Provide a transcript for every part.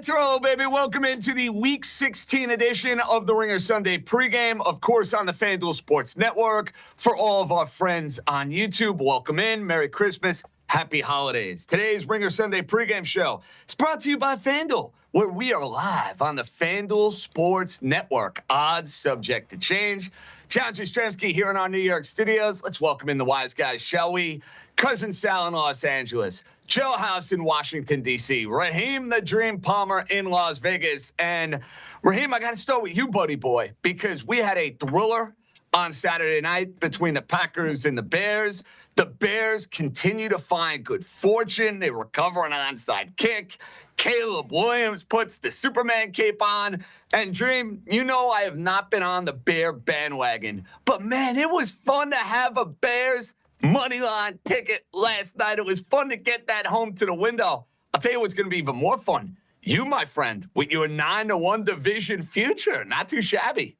to roll, baby. Welcome into the Week 16 edition of the Ringer Sunday pregame, of course, on the FanDuel Sports Network. For all of our friends on YouTube, welcome in. Merry Christmas. Happy holidays. Today's Ringer Sunday pregame show is brought to you by FanDuel, where we are live on the FanDuel Sports Network. Odds subject to change. John Jastremski here in our New York studios. Let's welcome in the wise guys, shall we? Cousin Sal in Los Angeles, Joe House in Washington, D.C., Raheem the Dream Palmer in Las Vegas. And Raheem, I got to start with you, buddy boy, because we had a thriller on Saturday night between the Packers and the Bears. The Bears continue to find good fortune. They recover an onside kick. Caleb Williams puts the Superman cape on. And Dream, you know I have not been on the Bear bandwagon. But, man, it was fun to have a Bears moneyline ticket last night. It was fun to get that home to the window. I'll tell you what's going to be even more fun. You, my friend, with your 9-1 division future. Not too shabby.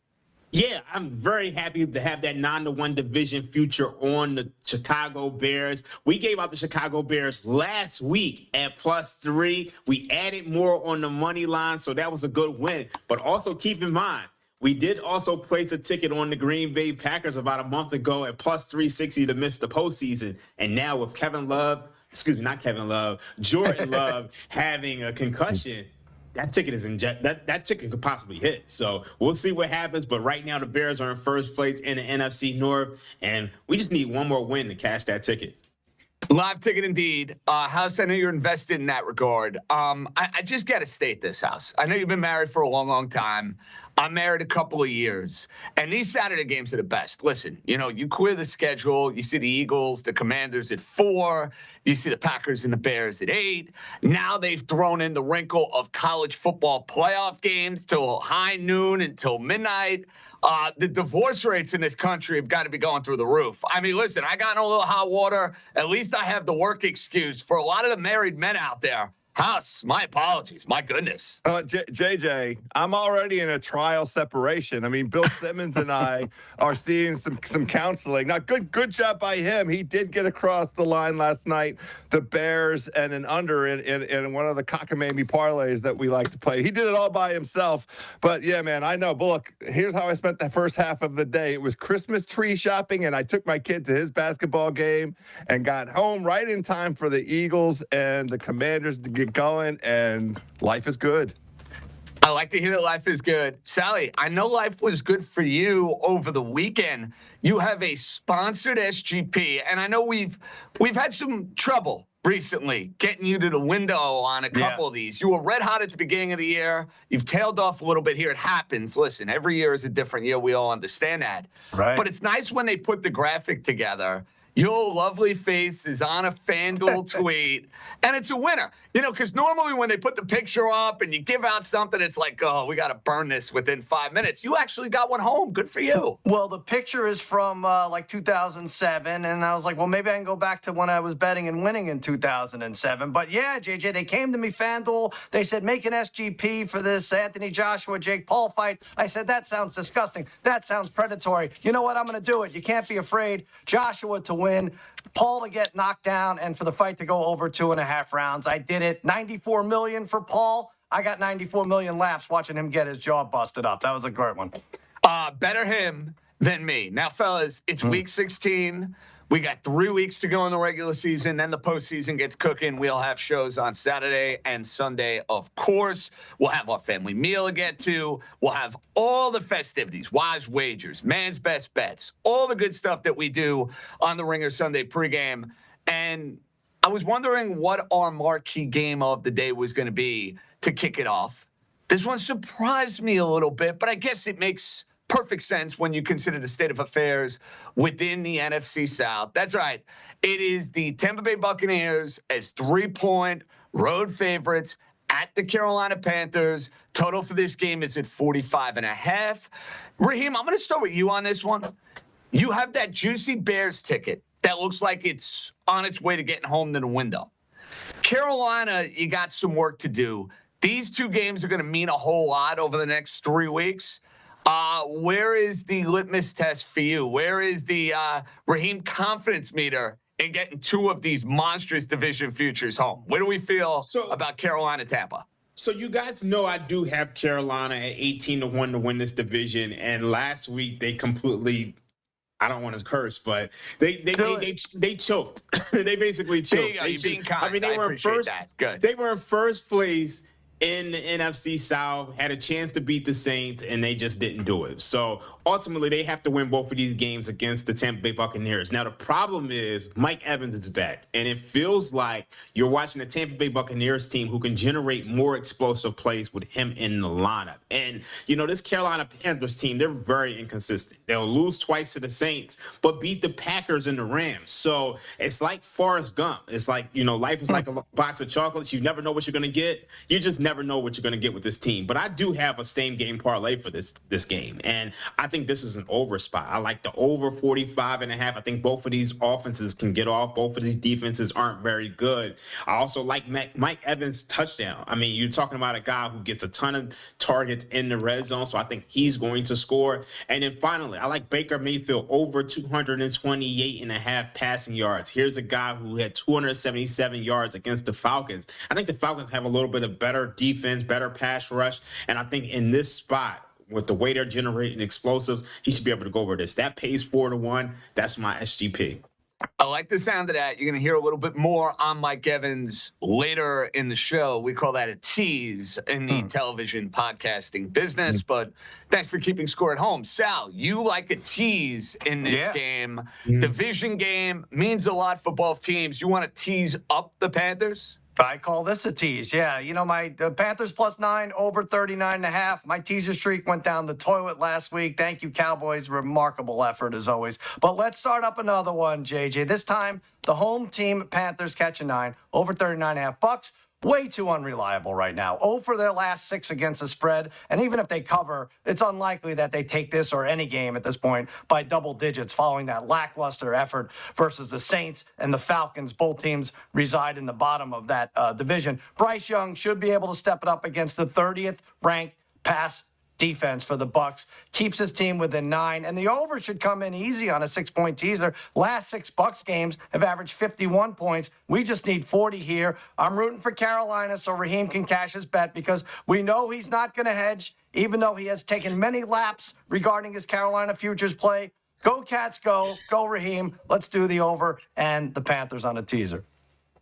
Yeah, I'm very happy to have that 9-1 division future on the Chicago Bears. We gave out the Chicago Bears last week at +3. We added more on the money line, so that was a good win. But also keep in mind, we did also place a ticket on the Green Bay Packers about a month ago at +360 to miss the postseason. And now with Jordan Love having a concussion, that ticket is that ticket could possibly hit. So we'll see what happens. But right now the Bears are in first place in the NFC North, and we just need one more win to cash that ticket. Live ticket indeed. House, I know you're invested in that regard. I just got to state this, House. I know you've been married for a long, long time. I'm married a couple of years. And these Saturday games are the best. Listen, you clear the schedule. You see the Eagles, the Commanders at 4. You see the Packers and the Bears at 8. Now they've thrown in the wrinkle of college football playoff games till high noon until midnight. The divorce rates in this country have got to be going through the roof. I mean, listen, I got in a little hot water. At least I have the work excuse. For a lot of the married men out there, House, my apologies. My goodness. JJ, I'm already in a trial separation. I mean, Bill Simmons and I are seeing some counseling. Now, good job by him. He did get across the line last night, the Bears and an under in one of the cockamamie parlays that we like to play. He did it all by himself. But, yeah, man, I know. But look, here's how I spent the first half of the day. It was Christmas tree shopping, and I took my kid to his basketball game and got home right in time for the Eagles and the Commanders to get going, and life is good. I like to hear that life is good. Sally, I know life was good for you over the weekend. You have a sponsored SGP, and I know we've had some trouble recently getting you to the window on a couple of these. You were red hot at the beginning of the year. You've tailed off a little bit here. It happens. Listen, every year is a different year. We all understand that. Right. But it's nice when they put the graphic together. Your lovely face is on a FanDuel tweet, and it's a winner. Because normally when they put the picture up and you give out something, it's like, oh, we got to burn this within 5 minutes. You actually got one home. Good for you. Well, the picture is from 2007, and I was like, well, maybe I can go back to when I was betting and winning in 2007. But yeah, JJ, they came to me, FanDuel. They said, make an SGP for this Anthony Joshua, Jake Paul fight. I said, that sounds disgusting. That sounds predatory. You know what? I'm going to do it. You can't be afraid. Joshua to win, Paul to get knocked down, and for the fight to go over 2.5 rounds. I did it. $94 million for Paul. I got 94 million laughs watching him get his jaw busted up. That was a great one. Better him than me. Now, fellas, it's Week 16. We got 3 weeks to go in the regular season. Then the postseason gets cooking. We'll have shows on Saturday and Sunday, of course. We'll have our family meal to get to. We'll have all the festivities, wise wagers, man's best bets, all the good stuff that we do on the Ringer Sunday pregame. And I was wondering what our marquee game of the day was going to be to kick it off. This one surprised me a little bit, but I guess it makes perfect sense when you consider the state of affairs within the NFC South. That's right. It is the Tampa Bay Buccaneers as 3-point road favorites at the Carolina Panthers. Total for this game is at 45.5. Raheem, I'm going to start with you on this one. You have that juicy Bears ticket that looks like it's on its way to getting home to the window. Carolina, you got some work to do. These two games are going to mean a whole lot over the next 3 weeks. Where is the litmus test for you? Where is the Raheem confidence meter in getting two of these monstrous division futures home? Where do we feel about Carolina, Tampa? So you guys know I do have Carolina at 18-1 to win this division, and last week they completely, I don't want to curse, but they choked. They basically choked. You're being kind. I mean, they were in first. Good. They were in first place in the NFC South, had a chance to beat the Saints, and they just didn't do it. So ultimately, they have to win both of these games against the Tampa Bay Buccaneers. Now, the problem is Mike Evans is back, and it feels like you're watching the Tampa Bay Buccaneers team who can generate more explosive plays with him in the lineup. And, this Carolina Panthers team, they're very inconsistent. They'll lose twice to the Saints, but beat the Packers and the Rams. So it's like Forrest Gump. It's like, life is like a box of chocolates. You never know what you're going to get. You just never know what you're going to get with this team. But I do have a same game parlay for this game, and I think this is an over spot. I like the over 45.5. I think both of these offenses can get off. Both of these defenses aren't very good. I also like Mike Evans' touchdown. I mean, you're talking about a guy who gets a ton of targets in the red zone, so I think he's going to score. And then finally, I like Baker Mayfield over 228.5 passing yards. Here's a guy who had 277 yards against the Falcons. I think the Falcons have a little bit of better defense, better pass rush, and I think in this spot, with the way they're generating explosives, he should be able to go over this. That pays 4-1. That's my SGP. I like the sound of that. You're going to hear a little bit more on Mike Evans later in the show. We call that a tease in the television podcasting business, but thanks for keeping score at home. Sal, you like a tease in this game. Division game means a lot for both teams. You want to tease up the Panthers? I call this a tease. Yeah, the Panthers +9, over 39.5. My teaser streak went down the toilet last week. Thank you, Cowboys. Remarkable effort as always. But let's start up another one, JJ. This time, the home team Panthers catch a 9, over 39.5 bucks. Way too unreliable right now. 0 for their last 6 against the spread. And even if they cover, it's unlikely that they take this or any game at this point by double digits following that lackluster effort versus the Saints and the Falcons. Both teams reside in the bottom of that division. Bryce Young should be able to step it up against the 30th ranked pass defense for the Bucks, keeps his team within 9, and the over should come in easy on a 6-point teaser. Last 6 Bucks games have averaged 51 points. We just need 40 here. I'm rooting for Carolina so Raheem can cash his bet because we know he's not going to hedge, even though he has taken many laps regarding his Carolina futures play. Go Cats, go. Go Raheem. Let's do the over and the Panthers on a teaser.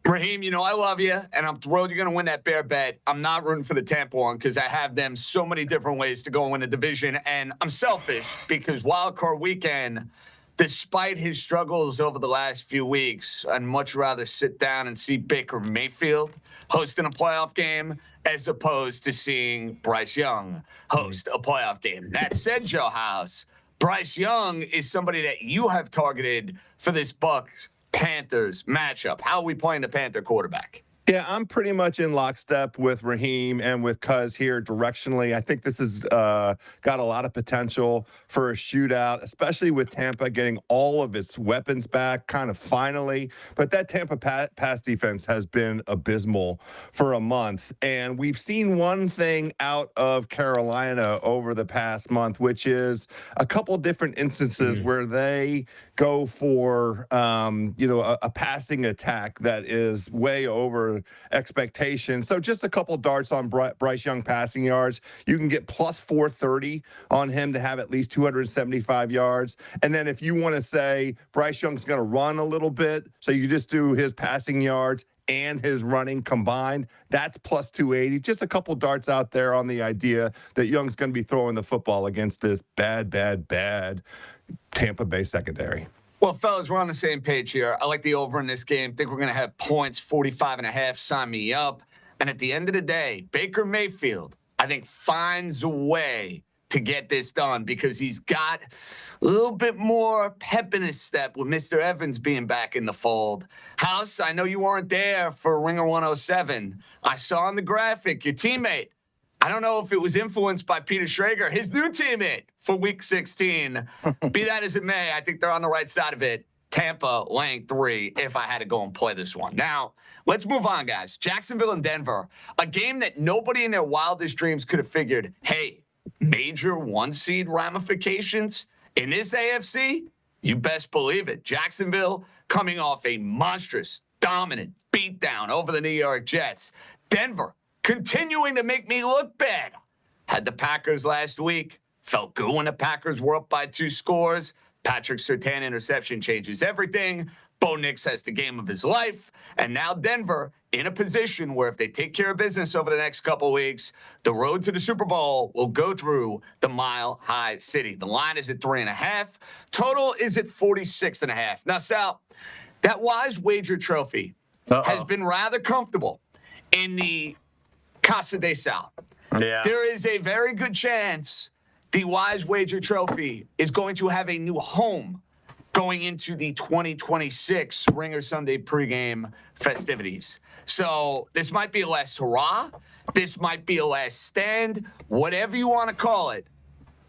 Raheem, I love you, and I'm thrilled you're going to win that bear bet. I'm not rooting for the Tampa one because I have them so many different ways to go and win a division, and I'm selfish because Wild Card Weekend, despite his struggles over the last few weeks, I'd much rather sit down and see Baker Mayfield hosting a playoff game as opposed to seeing Bryce Young host a playoff game. That said, Joe House, Bryce Young is somebody that you have targeted for this Bucks Panthers matchup. How are we playing the Panther quarterback? Yeah, I'm pretty much in lockstep with Raheem and with Cuz here directionally. I think this has got a lot of potential for a shootout, especially with Tampa getting all of its weapons back kind of finally. But that Tampa pass defense has been abysmal for a month. And we've seen one thing out of Carolina over the past month, which is a couple different instances where they go for, a passing attack that is way over expectations. So just a couple darts on Bryce Young passing yards. You can get plus 430 on him to have at least 275 yards. And then if you want to say Bryce Young's going to run a little bit, so you just do his passing yards and his running combined, that's plus 280. Just a couple darts out there on the idea that Young's going to be throwing the football against this bad Tampa Bay secondary. Well, fellas, we're on the same page here. I like the over in this game. Think we're going to have points, 45.5. Sign me up. And at the end of the day, Baker Mayfield, I think, finds a way to get this done because he's got a little bit more pep in his step with Mr. Evans being back in the fold. House, I know you weren't there for Ringer 107. I saw on the graphic your teammate. I don't know if it was influenced by Peter Schrager, his new teammate for Week 16. Be that as it may, I think they're on the right side of it. Tampa laying 3 if I had to go and play this one. Now, let's move on, guys. Jacksonville and Denver, a game that nobody in their wildest dreams could have figured, hey, major 1-seed ramifications in this AFC? You best believe it. Jacksonville coming off a monstrous, dominant beatdown over the New York Jets. Denver continuing to make me look bad. Had the Packers last week. Felt good when the Packers were up by 2 scores. Patrick Surtain interception changes everything. Bo Nix has the game of his life. And now Denver in a position where if they take care of business over the next couple weeks, the road to the Super Bowl will go through the Mile High City. The line is at 3.5. Total is at 46.5. Now, Sal, that Wise Wager trophy has been rather comfortable in the Casa de Sal. Yeah. There is a very good chance the Wise Wager trophy is going to have a new home going into the 2026 Ringer Sunday pregame festivities. So this might be a last hurrah. This might be a last stand. Whatever you want to call it.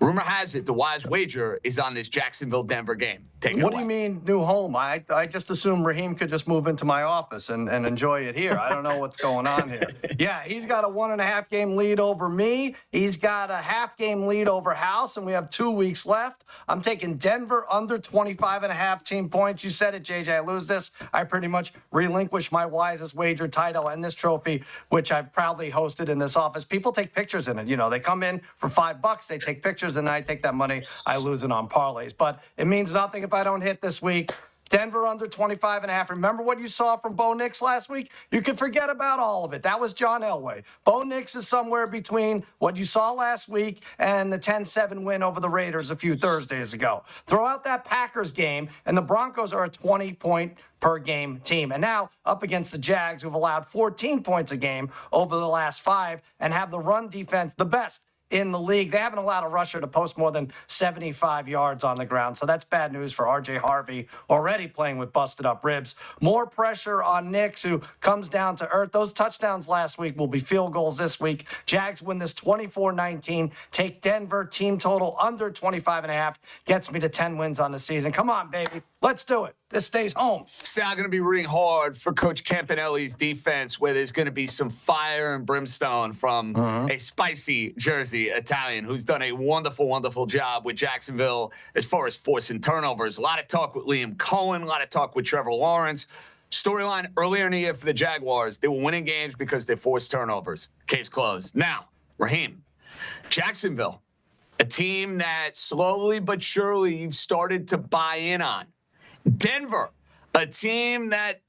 Rumor has it the Wise Wager is on this Jacksonville-Denver game. Take it What away. do you mean new home? I just assume Raheem could just move into my office and enjoy it here. I don't know what's going on here. Yeah, he's got a 1.5 game lead over me. He's got a half game lead over House, and we have 2 weeks left. I'm taking Denver under 25.5 team points. You said it, JJ. I lose this. I pretty much relinquish my Wisest Wager title and this trophy, which I've proudly hosted in this office. People take pictures in it. You know, they come in for $5. They take pictures, and I take that money. I lose it on parlays. But it means nothing if I don't hit this week. Denver under 25.5. Remember what you saw from Bo Nix last week? You can forget about all of it. That was John Elway. Bo Nix is somewhere between what you saw last week and the 10-7 win over the Raiders a few Thursdays ago. Throw out that Packers game, and the Broncos are a 20-point per game team. And now up against the Jags, who've allowed 14 points a game over the last 5 and have the run defense the best in the league. They haven't allowed a rusher to post more than 75 yards on the ground. So that's bad news for R.J. Harvey, already playing with busted up ribs. More pressure on Nix, who comes down to earth. Those touchdowns last week will be field goals this week. Jags win this 24-19. Take Denver, team total under 25.5. Gets me to 10 wins on the season. Come on, baby. Let's do it. This stays home. Sal going to be rooting hard for Coach Campanelli's defense, where there's going to be some fire and brimstone from a spicy Jersey Italian who's done a wonderful, wonderful job with Jacksonville as far as forcing turnovers. A lot of talk with Liam Cohen, a lot of talk with Trevor Lawrence. Storyline earlier in the year for the Jaguars, they were winning games because they forced turnovers. Case closed. Now, Raheem, Jacksonville, a team that slowly but surely you've started to buy in on. Denver, a team that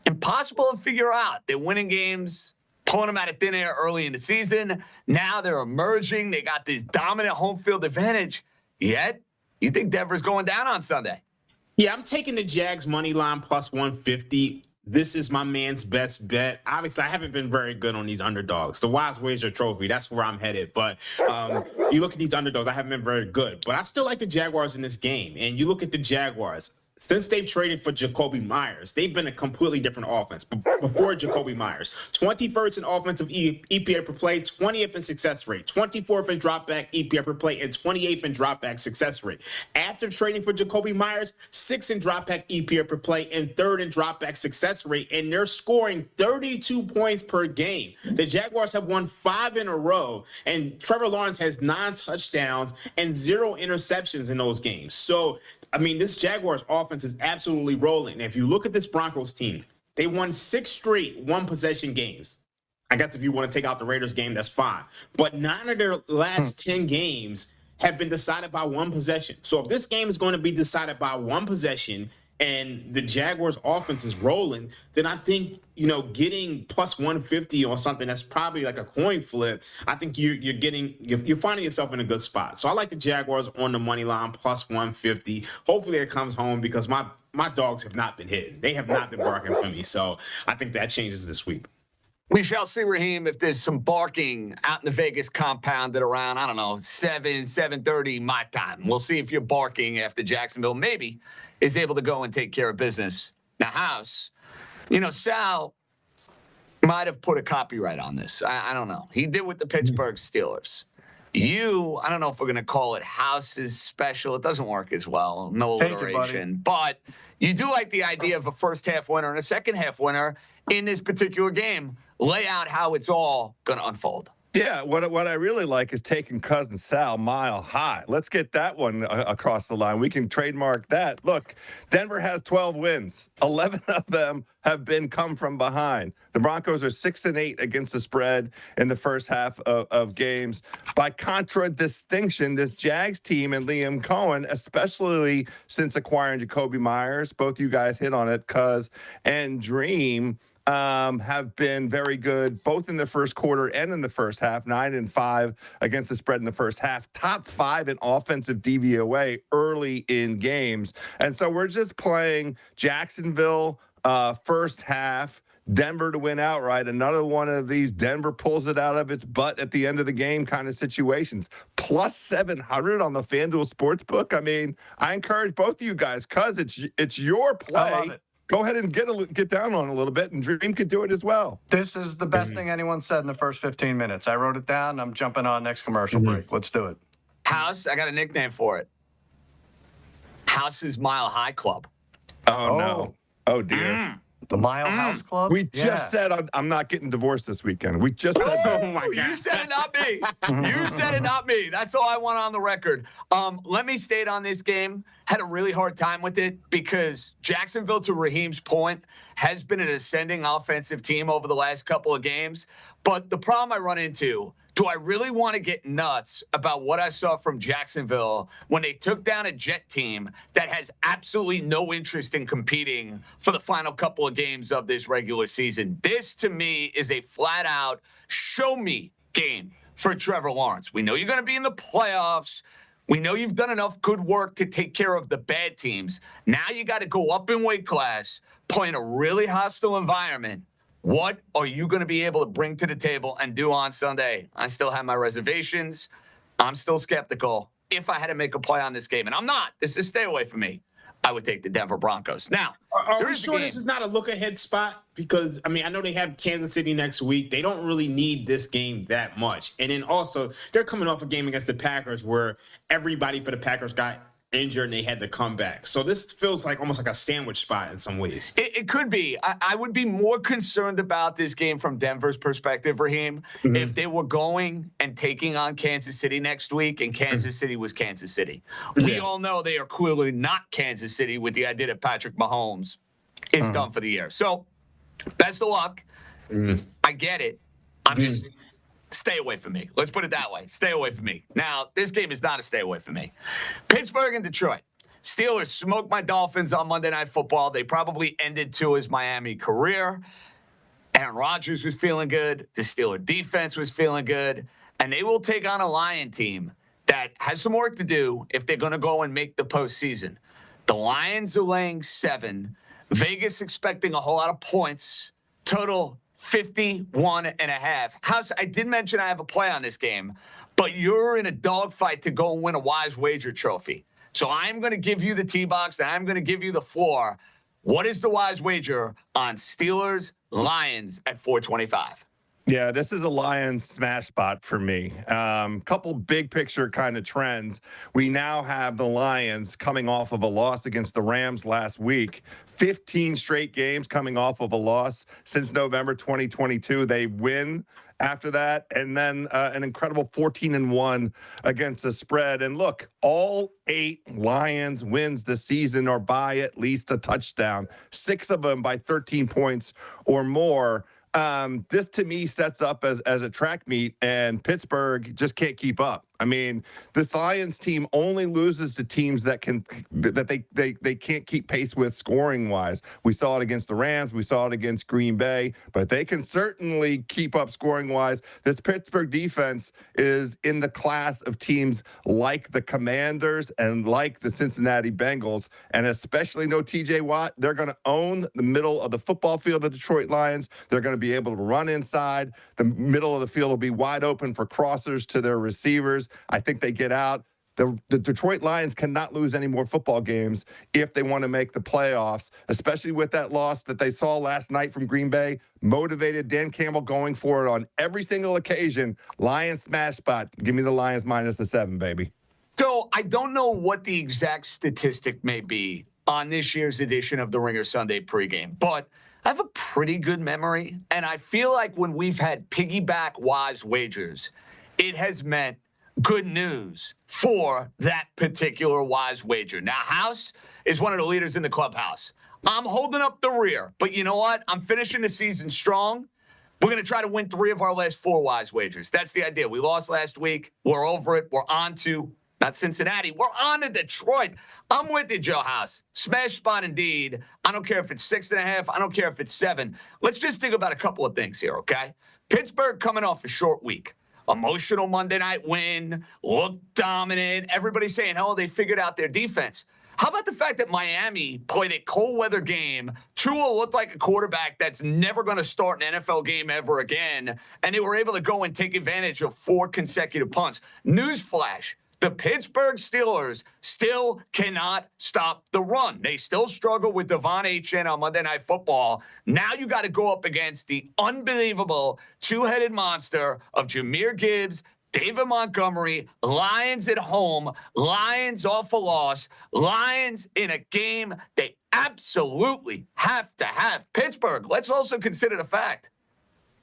impossible to figure out. They're winning games, pulling them out of thin air early in the season. Now they're emerging. They got this dominant home field advantage. Yet, you think Denver's going down on Sunday? Yeah, I'm taking the Jags money line plus 150. This is my man's best bet. Obviously, I haven't been very good on these underdogs. The Wise Wager trophy, that's where I'm headed. But you look at these underdogs, I haven't been very good. But I still like the Jaguars in this game. And you look at the Jaguars. Since they've traded for Jacoby Myers, they've been a completely different offense. Before Jacoby Myers, 21st in offensive EPA per play, 20th in success rate, 24th in dropback EPA per play, and 28th in dropback success rate. After trading for Jacoby Myers, 6th in dropback EPA per play, and 3rd in dropback success rate, and they're scoring 32 points per game. The Jaguars have won 5 in a row, and Trevor Lawrence has 9 touchdowns and 0 interceptions in those games. So, I mean, this Jaguars offense is absolutely rolling. And if you look at this Broncos team, they won 6 straight one-possession games. I guess if you want to take out the Raiders game, that's fine. But 9 of their last 10 games have been decided by one possession. So if this game is going to be decided by one possession and the Jaguars offense is rolling, then I think, you know, getting plus 150 on something that's probably like a coin flip, I think you're finding yourself in a good spot. So I like the Jaguars on the money line plus 150. Hopefully it comes home because my dogs have not been hitting. They have not been barking for me. So I think that changes this week. We shall see, Raheem, if there's some barking out in the Vegas compound at around, 7:30 my time. We'll see if you're barking after Jacksonville maybe is able to go and take care of business. Now, House, Sal might have put a copyright on this. I don't know. He did with the Pittsburgh Steelers. I don't know if we're going to call it House's special. It doesn't work as well. No alliteration. But you do like the idea of a first half winner and a second half winner in this particular game. Lay out how it's all going to unfold. Yeah, what I really like is taking Cousin Sal mile high. Let's get that one across the line. We can trademark that. Look, Denver has 12 wins. 11 of them have come from behind. The Broncos are 6-8 against the spread in the first half of games. By contradistinction, this Jags team and Liam Cohen, especially since acquiring Jacoby Myers, both you guys hit on it, Cuz and Dream, have been very good both in the first quarter and in the first half. 9-5 against the spread in the first half. Top 5 in offensive DVOA early in games. And so we're just playing Jacksonville first half, Denver to win outright. Another one of these Denver pulls it out of its butt at the end of the game kind of situations. Plus 700 on the FanDuel Sportsbook. I mean, I encourage both of you guys, cuz it's your play. I love it. Go ahead and get down on it a little bit, and Dream could do it as well. This is the best thing anyone said in the first 15 minutes. I wrote it down. I'm jumping on next commercial break. Let's do it. House, I got a nickname for it. House's Mile High Club. Oh, no. Oh, dear. The Mile House Club? We just said I'm not getting divorced this weekend. We just said that. Oh my God. You said it, not me. You said it, not me. That's all I want on the record. Let me state on this game, had a really hard time with it because Jacksonville, to Raheem's point, has been an ascending offensive team over the last couple of games. But the problem I run into, do I really want to get nuts about what I saw from Jacksonville when they took down a Jet team that has absolutely no interest in competing for the final couple of games of this regular season? This, to me, is a flat-out show-me game for Trevor Lawrence. We know you're going to be in the playoffs. We know you've done enough good work to take care of the bad teams. Now you got to go up in weight class, play in a really hostile environment. What are you going to be able to bring to the table and do on Sunday? I still have my reservations. I'm still skeptical. If I had to make a play on this game, and I'm not, this is stay away from me, I would take the Denver Broncos. Now, are we sure this is not a look-ahead spot? Because, I mean, I know they have Kansas City next week. They don't really need this game that much. And then also, they're coming off a game against the Packers where everybody for the Packers got injured and they had to come back. So this feels like almost like a sandwich spot in some ways. It could be. I would be more concerned about this game from Denver's perspective, Raheem, if they were going and taking on Kansas City next week and Kansas City was Kansas City. We all know they are clearly not Kansas City with the idea that Patrick Mahomes is done for the year. So best of luck. I get it. I'm just... Stay away from me. Let's put it that way. Stay away from me. Now, this game is not a stay away from me. Pittsburgh and Detroit. Steelers smoked my Dolphins on Monday Night Football. They probably ended Tua's Miami career. Aaron Rodgers was feeling good. The Steeler defense was feeling good. And they will take on a Lion team that has some work to do if they're going to go and make the postseason. The Lions are laying 7. Vegas expecting a whole lot of points. Total 51.5. House, I did mention I have a play on this game, but you're in a dogfight to go and win a Wise Wager trophy. So I'm going to give you the tee box and I'm going to give you the floor. What is the Wise Wager on Steelers Lions at 425? Yeah, this is a Lions smash spot for me. Couple big picture kind of trends. We now have the Lions coming off of a loss against the Rams last week. 15 straight games coming off of a loss since November 2022. They win after that, and then an incredible 14-1 against the spread. And look, all 8 Lions wins this season are by at least a touchdown. 6 of them by 13 points or more. This to me sets up as a track meet, and Pittsburgh just can't keep up. I mean, this Lions team only loses to teams that they can't keep pace with scoring wise. We saw it against the Rams, we saw it against Green Bay, but they can certainly keep up scoring wise. This Pittsburgh defense is in the class of teams like the Commanders and like the Cincinnati Bengals, and especially no TJ Watt. They're going to own the middle of the football field, the Detroit Lions. They're going to be able to run inside. The middle of the field will be wide open for crossers to their receivers. I think they get out. The Detroit Lions cannot lose any more football games if they want to make the playoffs, especially with that loss that they saw last night from Green Bay. Motivated, Dan Campbell going for it on every single occasion. Lions smash spot. Give me the Lions minus the 7, baby. So I don't know what the exact statistic may be on this year's edition of the Ringer Sunday pregame, but I have a pretty good memory, and I feel like when we've had piggyback wise wagers, it has meant good news for that particular wise wager. Now, House is one of the leaders in the clubhouse. I'm holding up the rear, but you know what? I'm finishing the season strong. We're going to try to win 3 of our last 4 wise wagers. That's the idea. We lost last week. We're over it. We're on to, not Cincinnati, we're on to Detroit. I'm with you, Joe House. Smash spot indeed. I don't care if it's 6.5. I don't care if it's 7. Let's just think about a couple of things here, okay? Pittsburgh coming off a short week. Emotional Monday night win. Look dominant. Everybody's saying, oh, they figured out their defense. How about the fact that Miami played a cold weather game? Tua looked like a quarterback that's never going to start an NFL game ever again, and they were able to go and take advantage of 4 consecutive punts. Newsflash. The Pittsburgh Steelers still cannot stop the run. They still struggle with Devon Achane on Monday Night Football. Now you got to go up against the unbelievable two-headed monster of Jahmyr Gibbs, David Montgomery, Lions at home, Lions off a loss, Lions in a game they absolutely have to have. Pittsburgh, let's also consider the fact,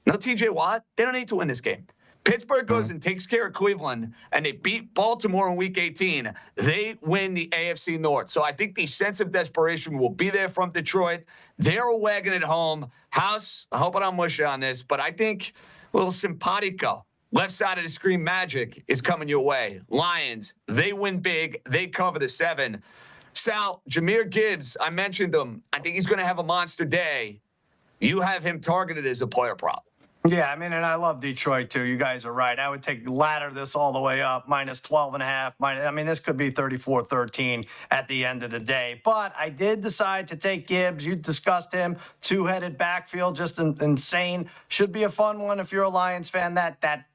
no TJ Watt, they don't need to win this game. Pittsburgh goes and takes care of Cleveland, and they beat Baltimore in Week 18. They win the AFC North. So I think the sense of desperation will be there from Detroit. They're a wagon at home. House, I hope I don't mush you on this, but I think a little simpatico. Left side of the screen magic is coming your way. Lions, they win big. They cover the 7. Sal, Jahmyr Gibbs, I mentioned him. I think he's going to have a monster day. You have him targeted as a player prop. Yeah, I mean, and I love Detroit, too. You guys are right. I would ladder this all the way up, minus 12.5. I mean, this could be 34-13 at the end of the day. But I did decide to take Gibbs. You discussed him. Two-headed backfield, just insane. Should be a fun one if you're a Lions fan. That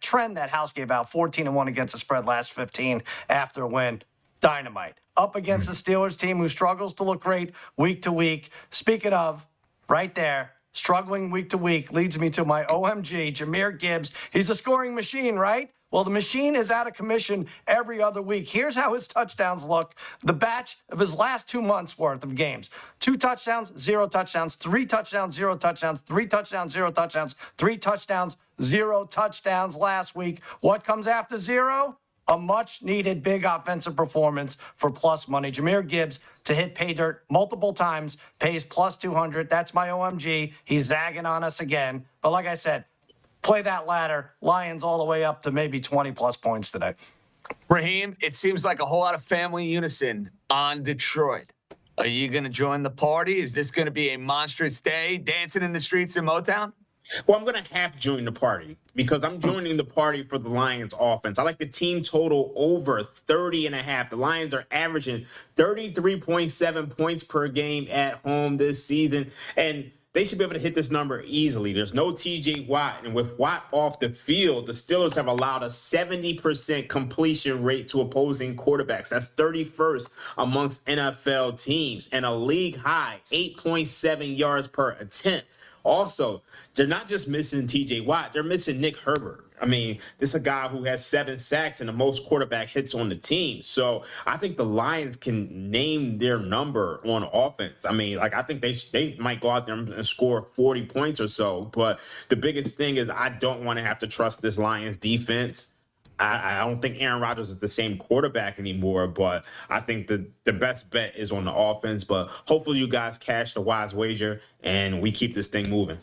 trend that House gave out, 14-1 against the spread last 15 after a win. Dynamite. Up against the Steelers team who struggles to look great week to week. Speaking of, right there, struggling week to week leads me to my OMG, Jahmyr Gibbs. He's a scoring machine, right? Well, the machine is out of commission every other week. Here's how his touchdowns look. The batch of his last 2 months worth of games. 2 touchdowns, 0 touchdowns, 3 touchdowns, 0 touchdowns, 3 touchdowns, 0 touchdowns, 3 touchdowns, 0 touchdowns last week. What comes after 0? A much-needed big offensive performance for plus money. Jahmyr Gibbs to hit pay dirt multiple times, pays plus 200. That's my OMG. He's zagging on us again. But like I said, play that ladder. Lions all the way up to maybe 20-plus points today. Raheem, it seems like a whole lot of family unison on Detroit. Are you going to join the party? Is this going to be a monstrous day, dancing in the streets in Motown? Well, I'm going to half join the party because I'm joining the party for the Lions offense. I like the team total over 30.5. The Lions are averaging 33.7 points per game at home this season, and they should be able to hit this number easily. There's no TJ Watt, and with Watt off the field, the Steelers have allowed a 70% completion rate to opposing quarterbacks. That's 31st amongst NFL teams, and a league high 8.7 yards per attempt. Also, they're not just missing TJ Watt, they're missing Nick Herbert. I mean, this is a guy who has 7 sacks and the most quarterback hits on the team. So I think the Lions can name their number on offense. I mean, like, I think they might go out there and score 40 points or so. But the biggest thing is I don't want to have to trust this Lions defense. I don't think Aaron Rodgers is the same quarterback anymore, but I think the best bet is on the offense. But hopefully you guys cash the wise wager and we keep this thing moving.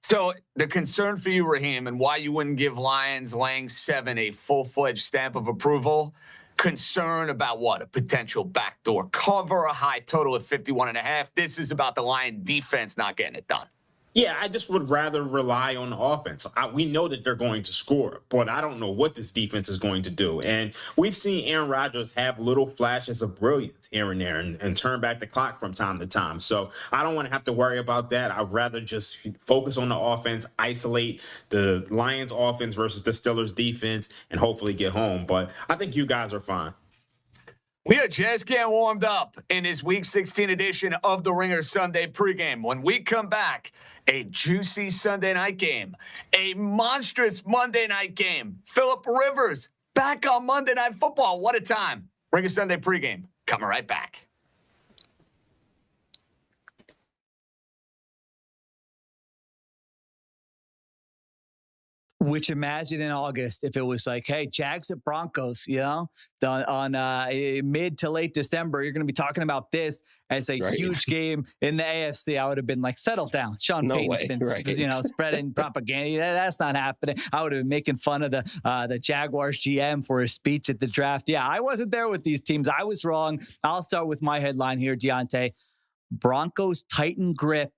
So the concern for you, Raheem, and why you wouldn't give Lions laying 7 a full-fledged stamp of approval, concern about what? A potential backdoor cover, a high total of 51.5. This is about the Lion defense not getting it done. Yeah, I just would rather rely on the offense. We know that they're going to score, but I don't know what this defense is going to do. And we've seen Aaron Rodgers have little flashes of brilliance here and there and turn back the clock from time to time. So I don't want to have to worry about that. I'd rather just focus on the offense, isolate the Lions offense versus the Steelers defense, and hopefully get home. But I think you guys are fine. We are just getting warmed up in this Week 16 edition of the Ringer Sunday pregame. When we come back, a juicy Sunday night game, a monstrous Monday night game. Phillip Rivers back on Monday Night Football. What a time. Ringer Sunday pregame. Coming right back. Which imagine in August if it was like, hey, Jags at Broncos, on mid to late December, you're going to be talking about this as a huge game in the AFC. I would have been like, settle down. Sean Payton's been, spreading propaganda. That's not happening. I would have been making fun of the Jaguars GM for his speech at the draft. Yeah, I wasn't there with these teams. I was wrong. I'll start with my headline here, Deontay. Broncos tighten grip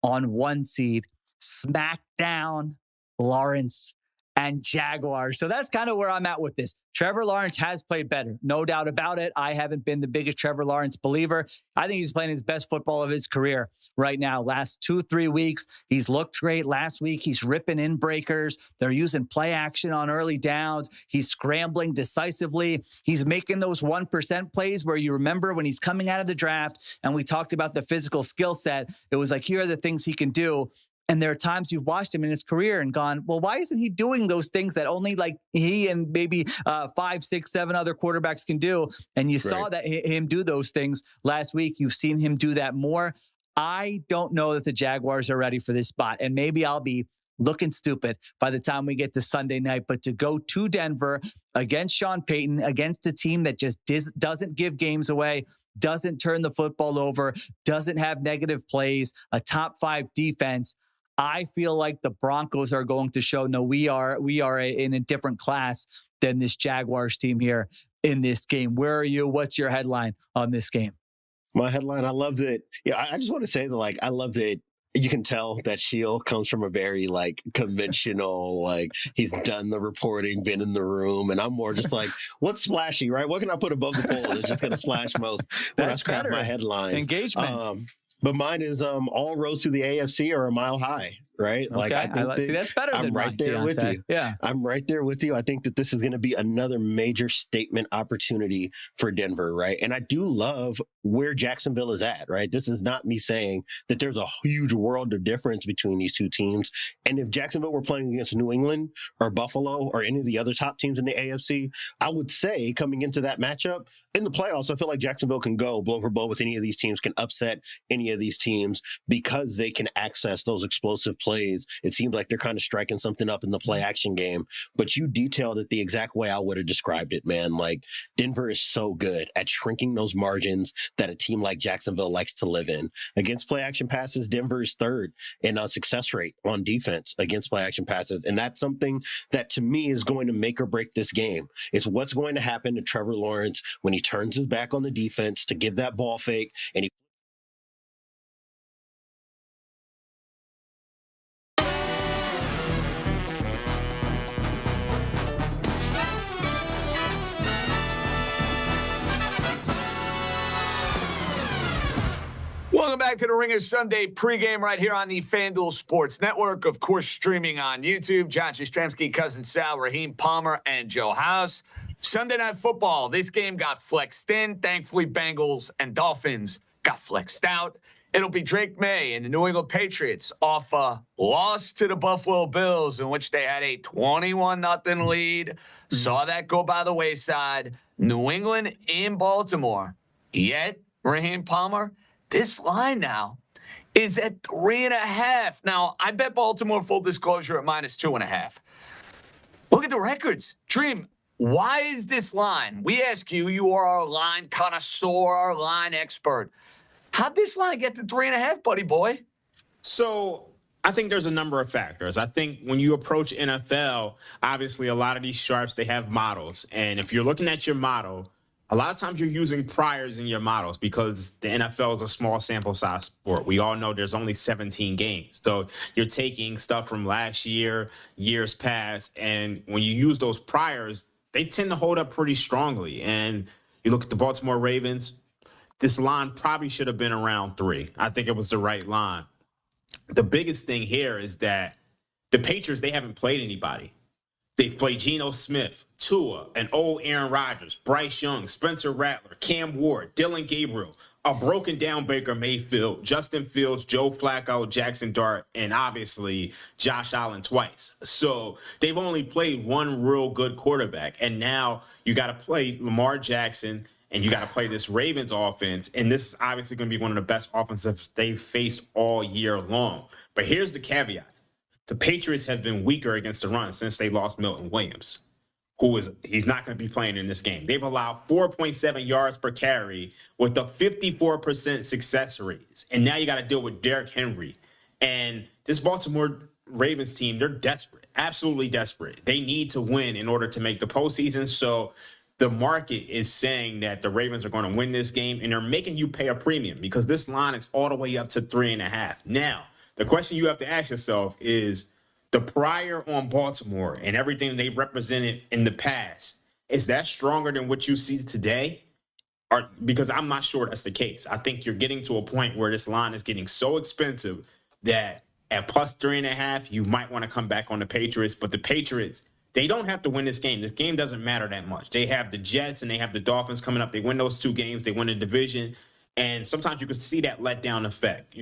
on 1 seed, smack down Lawrence and Jaguars. So that's kind of where I'm at with this. Trevor Lawrence has played better, no doubt about it. I haven't been the biggest Trevor Lawrence believer. I think he's playing his best football of his career right now. Last 2-3 weeks, he's looked great. Last week, he's ripping in breakers. They're using play action on early downs. He's scrambling decisively. He's making those 1% plays where you remember when he's coming out of the draft and we talked about the physical skill set. It was like, here are the things he can do. And there are times you've watched him in his career and gone, well, why isn't he doing those things that only like he and maybe 5, 6, 7 other quarterbacks can do? And you saw that him do those things last week. You've seen him do that more. I don't know that the Jaguars are ready for this spot. And maybe I'll be looking stupid by the time we get to Sunday night. But to go to Denver against Sean Payton, against a team that just doesn't give games away, doesn't turn the football over, doesn't have negative plays, a top 5 defense, I feel like the Broncos are going to show, no, we are in a different class than this Jaguars team here in this game. Where are you? What's your headline on this game? My headline, I love that. Yeah, I just want to say that, I love that you can tell that Sheil comes from a very conventional, he's done the reporting, been in the room, and I'm more just like, what's splashy, right? What can I put above the fold that's just going to splash most when I craft my headlines? Engagement. But mine is all roads to the AFC are a mile high, right? Okay. I think see, that's better than I'm right there with you. Yeah, I'm right there with you. I think that this is going to be another major statement opportunity for Denver, right? And I do love where Jacksonville is at, right? This is not me saying that there's a huge world of difference between these two teams. And if Jacksonville were playing against New England or Buffalo or any of the other top teams in the AFC, I would say coming into that matchup in the playoffs, I feel like Jacksonville can go blow for blow with any of these teams, can upset any of these teams because they can access those explosive plays. It seems like they're kind of striking something up in the play action game, but you detailed it the exact way I would have described it, man. Denver is so good at shrinking those margins that a team like Jacksonville likes to live in. Against play action passes, Denver is 3rd in success rate on defense against play action passes. And that's something that to me is going to make or break this game. It's what's going to happen to Trevor Lawrence when he turns his back on the defense to give that ball fake and he Welcome back to the Ringer Sunday pregame right here on the FanDuel Sports Network. Of course, streaming on YouTube. John Jastremski, Cousin Sal, Raheem Palmer, and Joe House. Sunday Night Football. This game got flexed in. Thankfully, Bengals and Dolphins got flexed out. It'll be Drake May and the New England Patriots off a loss to the Buffalo Bills in which they had a 21-0 lead. Saw that go by the wayside. New England in Baltimore. Yet, Raheem Palmer, this line now is at 3.5. Now, I bet Baltimore, full disclosure, at -2.5. Look at the records. Dream, why is this line? We ask you, you are our line connoisseur, our line expert. How'd this line get to 3.5, buddy boy? So I think there's a number of factors. I think when you approach NFL, obviously a lot of these sharps, they have models. And if you're looking at your model, a lot of times you're using priors in your models because the NFL is a small sample size sport. We all know there's only 17 games. So you're taking stuff from last year, years past, and when you use those priors, they tend to hold up pretty strongly. And you look at the Baltimore Ravens, this line probably should have been around 3. I think it was the right line. The biggest thing here is that the Patriots, they haven't played anybody. They've played Geno Smith, Tua, an old Aaron Rodgers, Bryce Young, Spencer Rattler, Cam Ward, Dylan Gabriel, a broken down Baker Mayfield, Justin Fields, Joe Flacco, Jackson Dart, and obviously Josh Allen twice. So they've only played one real good quarterback. And now you got to play Lamar Jackson and you got to play this Ravens offense. And this is obviously going to be one of the best offenses they've faced all year long. But here's the caveat. the Patriots have been weaker against the run since they lost Milton Williams, he's not going to be playing in this game. They've allowed 4.7 yards per carry with a 54% success rate. And now you got to deal with Derrick Henry. And this Baltimore Ravens team, they're desperate, absolutely desperate. They need to win in order to make the postseason. So the market is saying that the Ravens are going to win this game, and they're making you pay a premium because this line is all the way up to 3.5. Now, the question you have to ask yourself is, the prior on Baltimore and everything they represented in the past, is that stronger than what you see today? Because I'm not sure that's the case. I think you're getting to a point where this line is getting so expensive that at plus 3.5, you might want to come back on the Patriots. But the Patriots, they don't have to win this game. This game doesn't matter that much. They have the Jets and they have the Dolphins coming up. They win those 2 games. They win the division. And sometimes you can see that letdown effect,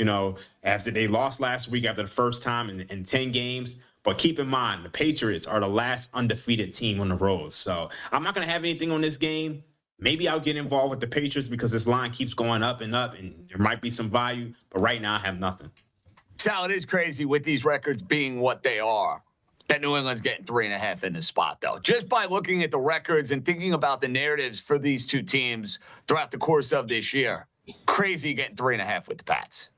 after they lost last week after the first time in 10 games. But keep in mind, the Patriots are the last undefeated team on the road. So I'm not going to have anything on this game. Maybe I'll get involved with the Patriots because this line keeps going up, and there might be some value. But right now, I have nothing. Sal, it is crazy with these records being what they are, that New England's getting 3.5 in this spot, though. Just by looking at the records and thinking about the narratives for these two teams throughout the course of this year, crazy getting 3.5 with the Pats.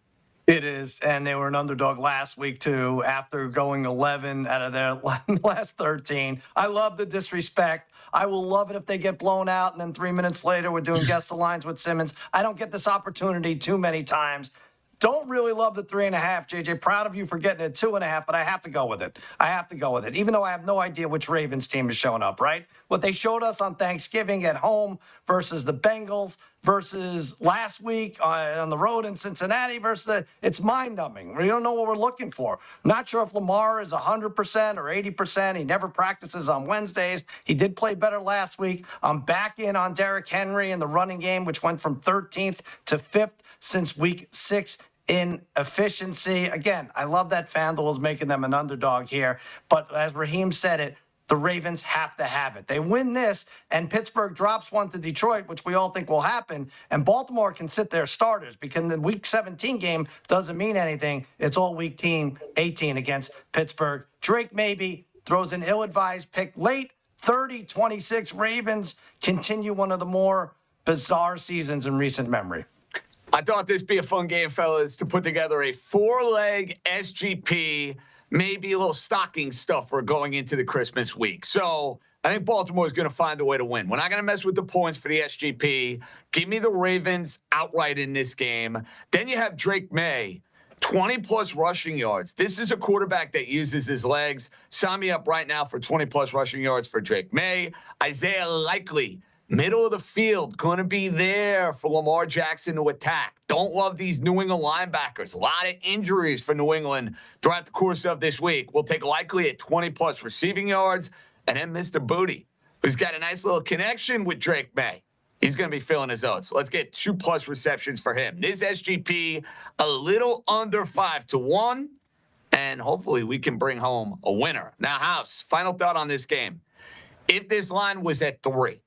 It is, and they were an underdog last week, too, after going 11 out of their last 13. I love the disrespect. I will love it if they get blown out, and then 3 minutes later we're doing guest the lines with Simmons. I don't get this opportunity too many times. Don't really love the 3.5, JJ. Proud of you for getting it 2.5, but I have to go with it. Even though I have no idea which Ravens team is showing up, right? What they showed us on Thanksgiving at home versus the Bengals versus last week on the road in Cincinnati it's mind-numbing. We don't know what we're looking for. Not sure if Lamar is 100% or 80%. He never practices on Wednesdays. He did play better last week. I'm back in on Derrick Henry in the running game, which went from 13th to 5th since week 6 in efficiency. Again, I love that FanDuel is making them an underdog here. But as Raheem said it, the Ravens have to have it. They win this, and Pittsburgh drops one to Detroit, which we all think will happen, and Baltimore can sit their starters because the Week 17 game doesn't mean anything. It's all Week 18 against Pittsburgh. Drake maybe throws an ill-advised pick late, 30-26 Ravens continue one of the more bizarre seasons in recent memory. I thought this would be a fun game, fellas, to put together a 4-leg SGP, maybe a little stocking stuffer going into the Christmas week. So I think Baltimore is going to find a way to win. We're not going to mess with the points for the SGP. Give me the Ravens outright in this game. Then you have Drake May, 20-plus rushing yards. This is a quarterback that uses his legs. Sign me up right now for 20-plus rushing yards for Drake May. Isaiah Likely, middle of the field, going to be there for Lamar Jackson to attack. Don't love these New England linebackers. A lot of injuries for New England throughout the course of this week. We'll take Likely at 20-plus receiving yards. And then Mr. Booty, who's got a nice little connection with Drake May. He's going to be filling his oats. Let's get 2+ receptions for him. This SGP, a little under 5-1. And hopefully we can bring home a winner. Now, House, final thought on this game. If this line was at 3,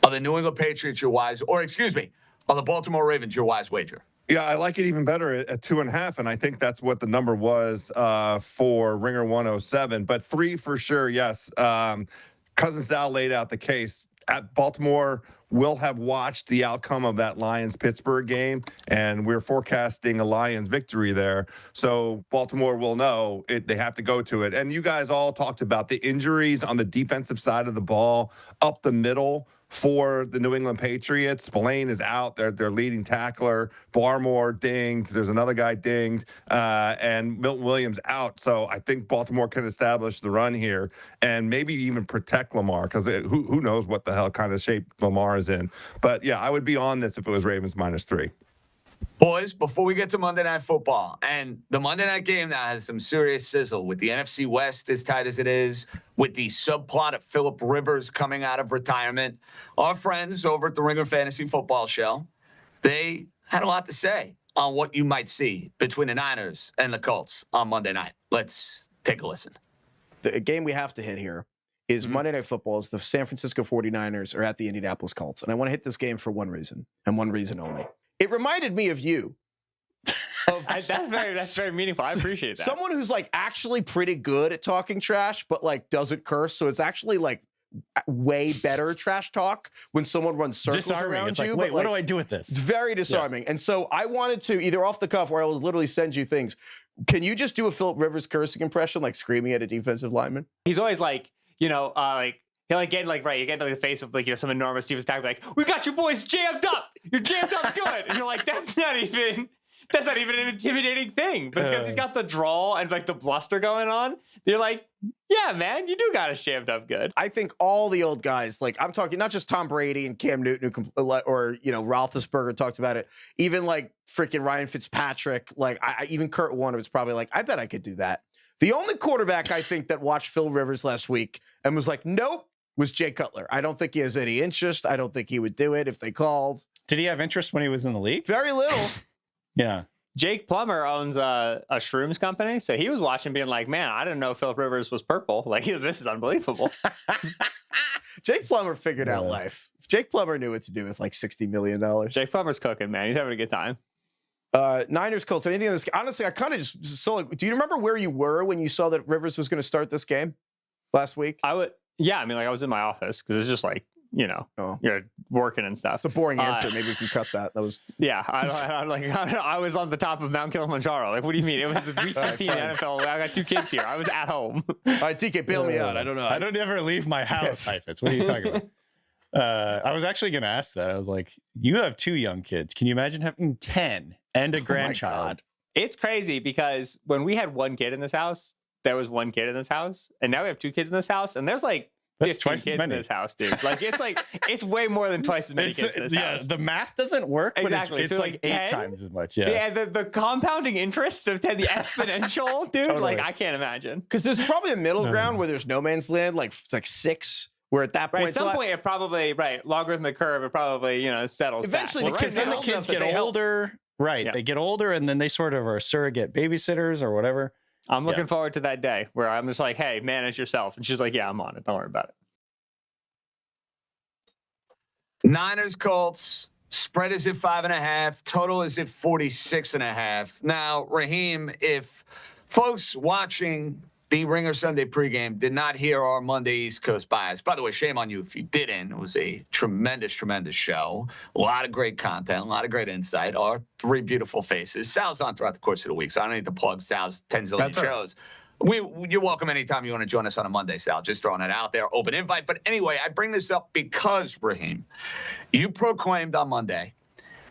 are the New England Patriots your wise, or excuse me, are the Baltimore Ravens your wise wager? Yeah, I like it even better at 2.5, and I think that's what the number was for Ringer 107. But 3 for sure, yes. Cousin Sal laid out the case. At Baltimore, will have watched the outcome of that Lions-Pittsburgh game, and we're forecasting a Lions victory there. So Baltimore will know they have to go to it. And you guys all talked about the injuries on the defensive side of the ball, up the middle for the New England Patriots. Spillane is out. Their leading tackler. Barmore dinged. There's another guy dinged. And Milton Williams out. So I think Baltimore can establish the run here and maybe even protect Lamar, because who knows what the hell kind of shape Lamar is in. But, yeah, I would be on this if it was Ravens -3. Boys, before we get to Monday Night Football, and the Monday night game now has some serious sizzle with the NFC West as tight as it is, with the subplot of Phillip Rivers coming out of retirement. Our friends over at the Ringer Fantasy Football Show, they had a lot to say on what you might see between the Niners and the Colts on Monday night. Let's take a listen. The game we have to hit here is Monday Night Football. Is the San Francisco 49ers are at the Indianapolis Colts. And I want to hit this game for one reason, and one reason only. It reminded me of you That's very meaningful. I appreciate that. Someone who's like actually pretty good at talking trash, but like doesn't curse. So it's actually like way better trash talk when someone runs circles around it's you. Like, wait, what do I do with this? It's very disarming. And so I wanted to either off the cuff or I will literally send you things. Can you just do a Philip Rivers cursing impression, like screaming at a defensive lineman? He's always like, like he'll like get like you get like the face of like some enormous defensive tackle, like, we got your boys jammed up. You're jammed up good. And you're like, that's not even an intimidating thing. But it's because he's got the drawl and like the bluster going on. You're like, yeah, man, you do got us jammed up good. I think all the old guys, like I'm talking not just Tom Brady and Cam Newton, or Roethlisberger talked about it. Even like freaking Ryan Fitzpatrick, like even Kurt Warner was probably like, I bet I could do that. The only quarterback I think that watched Phil Rivers last week and was like, nope, was Jay Cutler. I don't think he has any interest. I don't think he would do it if they called. Did he have interest when he was in the league? Very little. Yeah. Jake Plummer owns a shrooms company, so he was watching being like, man, I didn't know Philip Rivers was purple. Like, this is unbelievable. Jake Plummer figured out life. If Jake Plummer knew what to do with like $60 million. Jake Plummer's cooking, man. He's having a good time. Niners, Colts, anything in this? Honestly, I kind of just saw it. Do you remember where you were when you saw that Rivers was going to start this game last week? I was in my office because it's just like, you're working and stuff. It's a boring answer. Maybe we can cut that. That was I was on the top of Mount Kilimanjaro. Like, what do you mean? It was week 15 NFL. I got 2 kids here. I was at home. All right, TK, bail me out. I don't know. I don't ever leave my house. Heifetz. What are you talking about? I was actually going to ask that. I was like, you have 2 young kids. Can you imagine having 10 and a grandchild? It's crazy because when we had 1 kid in this house, there was 1 kid in this house, and now we have 2 kids in this house, and there's like 15 kids in this house, dude. Like it's way more than twice as many kids in this house. The math doesn't work, exactly. But it's so like 8 times as much. Yeah. The compounding interest of 10, the exponential, dude. Totally. Like, I can't imagine. Because there's probably a middle ground where there's no man's land, like 6, where at that point, at some point, it probably logarithmic curve. It probably settles. Eventually, back. because then the kids get older. Right. Yeah. They get older, and then they sort of are surrogate babysitters or whatever. I'm looking forward to that day where I'm just like, hey, manage yourself. And she's like, yeah, I'm on it. Don't worry about it. Niners, Colts, spread is at 5.5. Total is at 46.5. Now, Raheem, if folks watching the Ringer Sunday pregame did not hear our Monday East Coast bias, by the way, shame on you if you didn't. It was a tremendous, tremendous show. A lot of great content, a lot of great insight. Our 3 beautiful faces. Sal's on throughout the course of the week, so I don't need to plug Sal's 10 zillion shows. You're welcome anytime you want to join us on a Monday, Sal. Just throwing it out there, open invite. But anyway, I bring this up because, Raheem, you proclaimed on Monday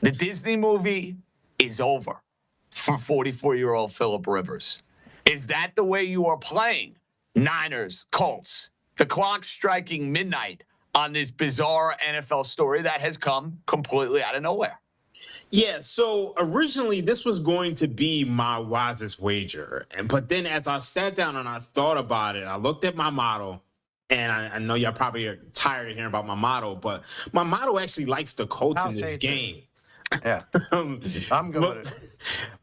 the Disney movie is over for 44-year-old Philip Rivers. Is that the way you are playing Niners, Colts? The clock striking midnight on this bizarre NFL story that has come completely out of nowhere. Yeah, so originally this was going to be my wisest wager. But then as I sat down and I thought about it, I looked at my model, and I know y'all probably are tired of hearing about my model, but my model actually likes the Colts in this game. Yeah, I'm good with it.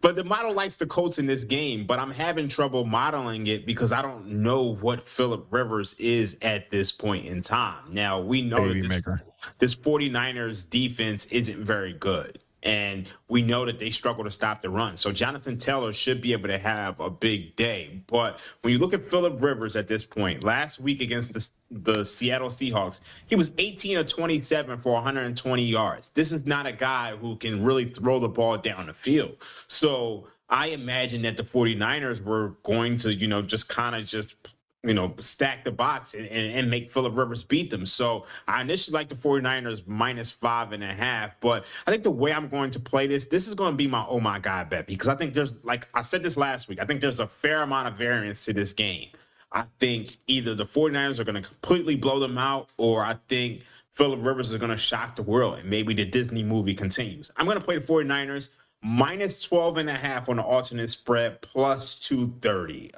But the model likes the Colts in this game, but I'm having trouble modeling it because I don't know what Philip Rivers is at this point in time. Now, we know that this 49ers defense isn't very good. And we know that they struggle to stop the run. So Jonathan Taylor should be able to have a big day. But when you look at Philip Rivers at this point, last week against the Seattle Seahawks, he was 18 of 27 for 120 yards. This is not a guy who can really throw the ball down the field. So I imagine that the 49ers were going to, just stack the box and make Philip Rivers beat them. So I initially like the 49ers minus 5.5, but I think the way I'm going to play this is going to be my oh my God bet, because I think there's, like I said this last week, I think there's a fair amount of variance to this game. I think either the 49ers are going to completely blow them out, or I think Philip Rivers is going to shock the world and maybe the Disney movie continues. I'm going to play the 49ers minus 12.5 on the alternate spread, plus 230.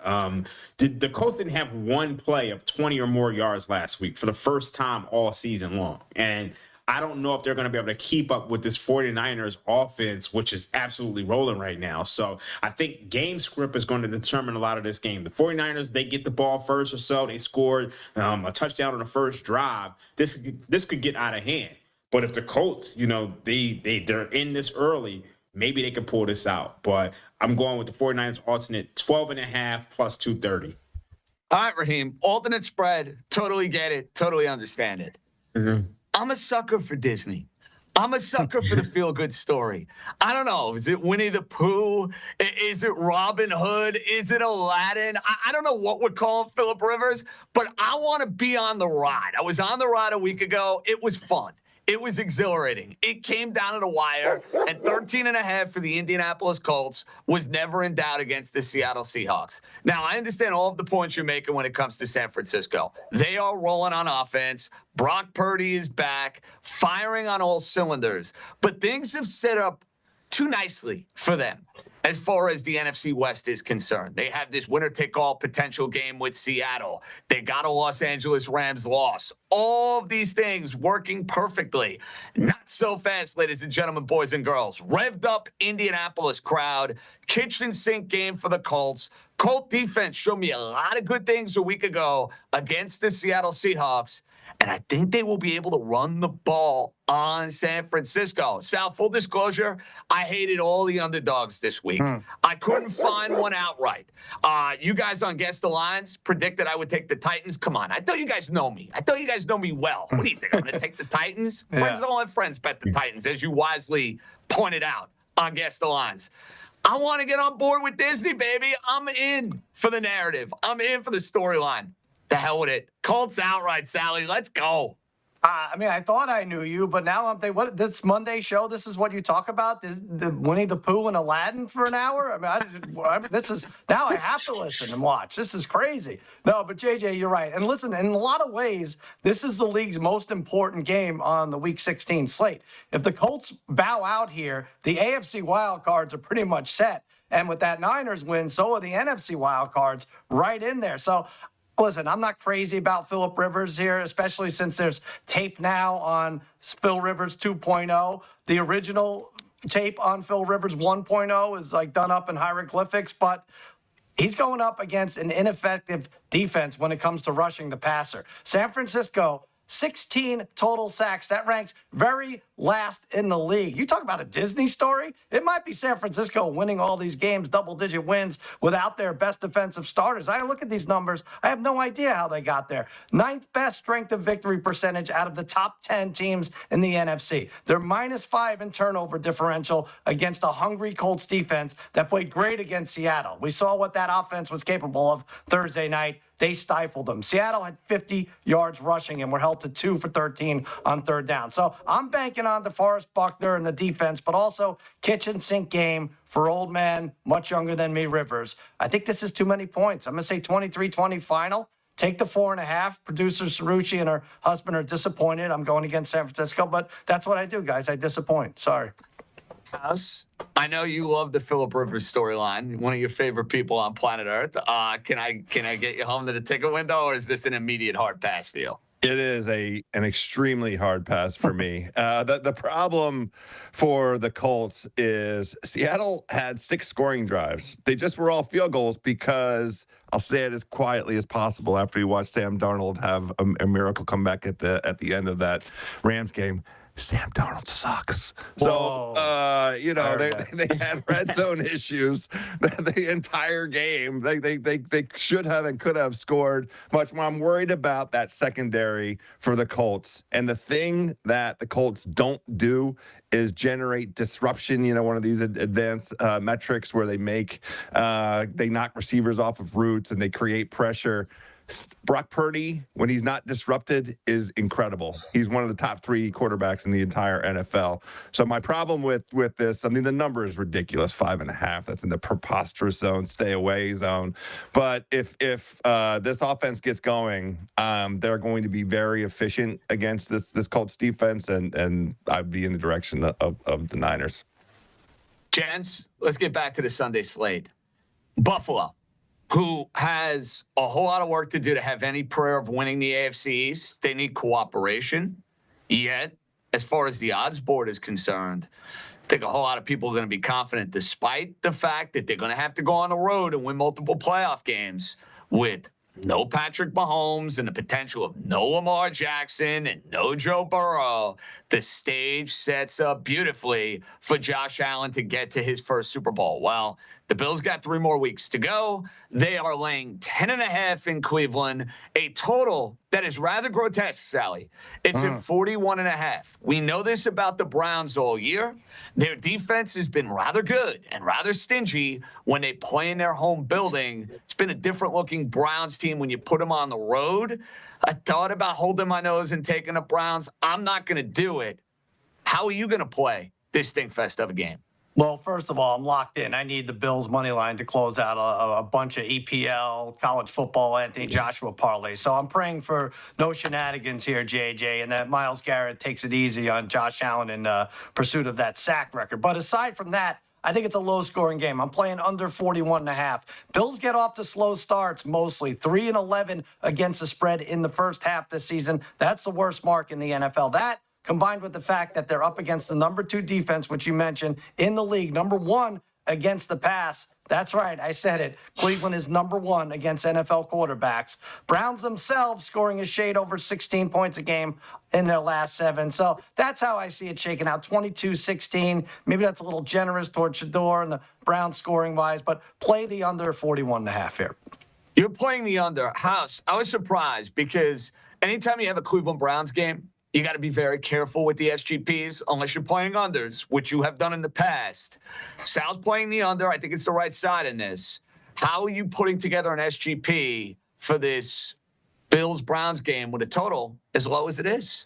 The Colts didn't have one play of 20 or more yards last week for the first time all season long. And I don't know if they're going to be able to keep up with this 49ers offense, which is absolutely rolling right now. So I think game script is going to determine a lot of this game. The 49ers, they get the ball first or so. They scored a touchdown on the first drive. This could get out of hand. But if the Colts, they're in this early, maybe they could pull this out. But I'm going with the 49ers alternate 12.5 plus 230. All right, Raheem, alternate spread. Totally get it. Totally understand it. I'm a sucker for Disney. I'm a sucker for the feel-good story. I don't know. Is it Winnie the Pooh? Is it Robin Hood? Is it Aladdin? I don't know what we're calling Phillip Rivers, but I want to be on the ride. I was on the ride a week ago. It was fun. It was exhilarating. It came down to the wire, and 13.5 for the Indianapolis Colts was never in doubt against the Seattle Seahawks. Now, I understand all of the points you're making when it comes to San Francisco. They are rolling on offense. Brock Purdy is back, firing on all cylinders. But things have set up too nicely for them as far as the NFC West is concerned. They have this winner-take-all potential game with Seattle. They got a Los Angeles Rams loss. All of these things working perfectly. Not so fast, ladies and gentlemen, boys and girls. Revved up Indianapolis crowd. Kitchen sink game for the Colts. Colt defense showed me a lot of good things a week ago against the Seattle Seahawks. And I think they will be able to run the ball on San Francisco. Sal, full disclosure, I hated all the underdogs this week. I couldn't find one outright. You guys on Guess the Lines predicted I would take the Titans. Come on. I thought you guys know me. I thought you guys know me well. What do you think? I'm going to take the Titans? Friends don't let friends bet the Titans, as you wisely pointed out on Guess the Lines. I want to get on board with Disney, baby. I'm in for the narrative. I'm in for the storyline. The hell with it. Colts outright, Sally. Let's go. I mean, I thought I knew you, but now I'm thinking, what, this Monday show, this is what you talk about? The Winnie the Pooh and Aladdin for an hour? Now I have to listen and watch. This is crazy. No, but JJ, you're right. And listen, in a lot of ways, this is the league's most important game on the Week 16 slate. If the Colts bow out here, the AFC wildcards are pretty much set. And with that Niners win, so are the NFC wildcards right in there. So, listen, I'm not crazy about Phillip Rivers here, especially since there's tape now on Phil Rivers 2.0. The original tape on Phil Rivers 1.0 is like done up in hieroglyphics, but he's going up against an ineffective defense when it comes to rushing the passer. San Francisco, 16 total sacks. That ranks very last in the league. You talk about a Disney story? It might be San Francisco winning all these games, double-digit wins, without their best defensive starters. I look at these numbers. I have no idea how they got there. 9th best strength of victory percentage out of the top 10 teams in the NFC. They're -5 in turnover differential against a hungry Colts defense that played great against Seattle. We saw what that offense was capable of Thursday night. They stifled them. Seattle had 50 yards rushing and were held to 2 for 13 on third down. So I'm banking on DeForest Buckner and the defense, but also kitchen sink game for old man, much younger than me, Rivers. I think this is too many points. I'm going to say 23-20 final. Take the 4.5. Producer Cerrucci and her husband are disappointed. I'm going against San Francisco, but that's what I do, guys. I disappoint. Sorry. House. I know you love the Phillip Rivers storyline. One of your favorite people on planet Earth. Can I get you home to the ticket window, or is this an immediate hard pass for you? It is an extremely hard pass for me. The problem for the Colts is Seattle had 6 scoring drives. They just were all field goals because, I'll say it as quietly as possible after you watch Sam Darnold have a miracle comeback at the end of that Rams game. Sam Darnold sucks. So, they had red zone issues the entire game. They should have and could have scored much more. I'm worried about that secondary for the Colts. And the thing that the Colts don't do is generate disruption. One of these advanced metrics where they knock receivers off of routes and they create pressure. Brock Purdy, when he's not disrupted, is incredible. He's one of the top 3 quarterbacks in the entire NFL. So my problem with this, I mean, the number is ridiculous, 5.5. That's in the preposterous zone, stay away zone. But if this offense gets going, they're going to be very efficient against this Colts defense, and I'd be in the direction of the Niners. Gents, let's get back to the Sunday slate. Buffalo, who has a whole lot of work to do to have any prayer of winning the AFC East. They need cooperation. Yet, as far as the odds board is concerned, I think a whole lot of people are going to be confident, despite the fact that they're going to have to go on the road and win multiple playoff games with no Patrick Mahomes and the potential of no Lamar Jackson and no Joe Burrow, the stage sets up beautifully for Josh Allen to get to his first Super Bowl. Well, the Bills got 3 more weeks to go. They are laying 10.5 in Cleveland, a total that is rather grotesque, Sally. It's at 41.5. We know this about the Browns all year. Their defense has been rather good and rather stingy when they play in their home building. It's been a different-looking Browns team when you put them on the road. I thought about holding my nose and taking the Browns. I'm not going to do it. How are you going to play this stinkfest of a game? Well, first of all, I'm locked in. I need the Bills money line to close out a bunch of EPL, college football, Anthony Joshua parlays. So I'm praying for no shenanigans here, JJ, and that Myles Garrett takes it easy on Josh Allen in pursuit of that sack record. But aside from that, I think it's a low-scoring game. I'm playing under 41.5. Bills get off to slow starts mostly. 3-11 against the spread in the first half this season. That's the worst mark in the NFL. That, combined with the fact that they're up against the number 2 defense, which you mentioned, in the league, number 1 against the pass. That's right, I said it. Cleveland is number 1 against NFL quarterbacks. Browns themselves scoring a shade over 16 points a game in their last 7. So that's how I see it shaking out, 22-16. Maybe that's a little generous towards Shador and the Browns scoring-wise, but play the under 41.5 here. You're playing the under. House, I was surprised because anytime you have a Cleveland Browns game, you got to be very careful with the SGPs unless you're playing unders, which you have done in the past. Sal's playing the under. I think it's the right side in this. How are you putting together an SGP for this Bills-Browns game with a total as low as it is?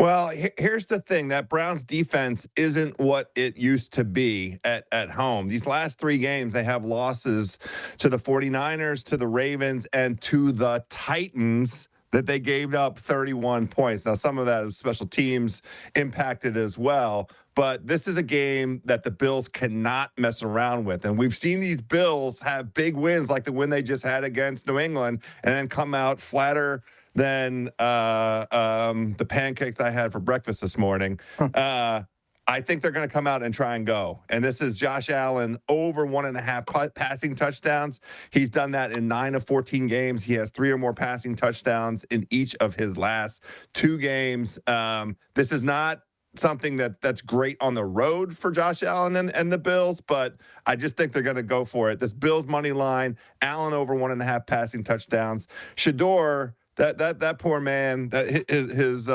Well, here's the thing. That Browns defense isn't what it used to be at home. These last 3 games, they have losses to the 49ers, to the Ravens, and to the Titans, that they gave up 31 points. Now, some of that is special teams impacted as well, but this is a game that the Bills cannot mess around with. And we've seen these Bills have big wins like the win they just had against New England and then come out flatter than the pancakes I had for breakfast this morning. I think they're going to come out and try and go. And this is Josh Allen over 1.5 passing touchdowns. He's done that in 9 of 14 games. He has 3 or more passing touchdowns in each of his last 2 games. This is not something that's great on the road for Josh Allen and the Bills, but I just think they're going to go for it. This Bills money line, Allen over 1.5 passing touchdowns. Shador, that poor man, that his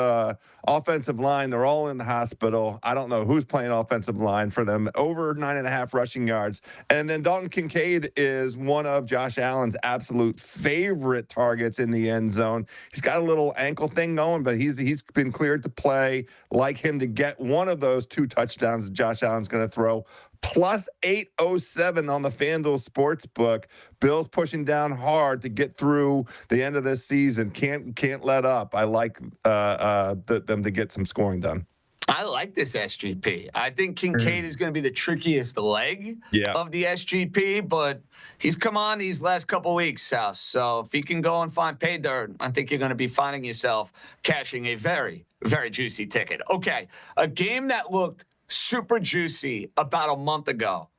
offensive line, they're all in the hospital. I don't know who's playing offensive line for them. Over 9.5 rushing yards. And then Dalton Kincaid is one of Josh Allen's absolute favorite targets in the end zone. He's got a little ankle thing going, but he's been cleared to play. Like him to get one of those 2 touchdowns that Josh Allen's going to throw. Plus 807 on the FanDuel Sportsbook. Bills pushing down hard to get through the end of this season. Can't let up. I like them to get some scoring done. I like this SGP. I think Kincaid is going to be the trickiest leg of the SGP, but he's come on these last couple weeks, South. So if he can go and find pay dirt, I think you're going to be finding yourself cashing a very, very juicy ticket. Okay, a game that looked super juicy about a month ago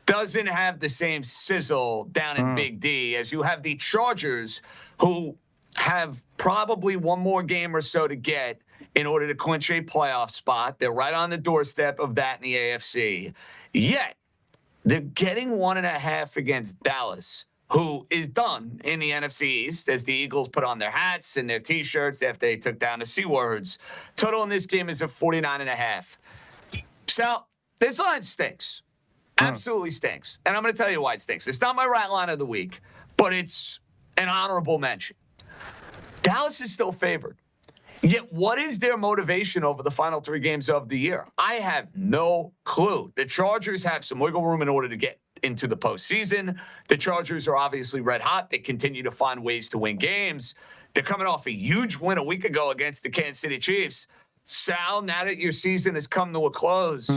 doesn't have the same sizzle down in Big D as you have the Chargers, who have probably one more game or so to get in order to clinch a playoff spot. They're right on the doorstep of that in the AFC. Yet, they're getting 1.5 against Dallas, who is done in the NFC East as the Eagles put on their hats and their T-shirts after they took down the C-words. Total in this game is a 49.5. So, this line stinks. Absolutely stinks. And I'm going to tell you why it stinks. It's not my rat line of the week, but it's an honorable mention. Dallas is still favored. Yet, what is their motivation over the final 3 games of the year? I have no clue. The Chargers have some wiggle room in order to get into the postseason. The Chargers are obviously red hot. They continue to find ways to win games. They're coming off a huge win a week ago against the Kansas City Chiefs. Sal, now that your season has come to a close,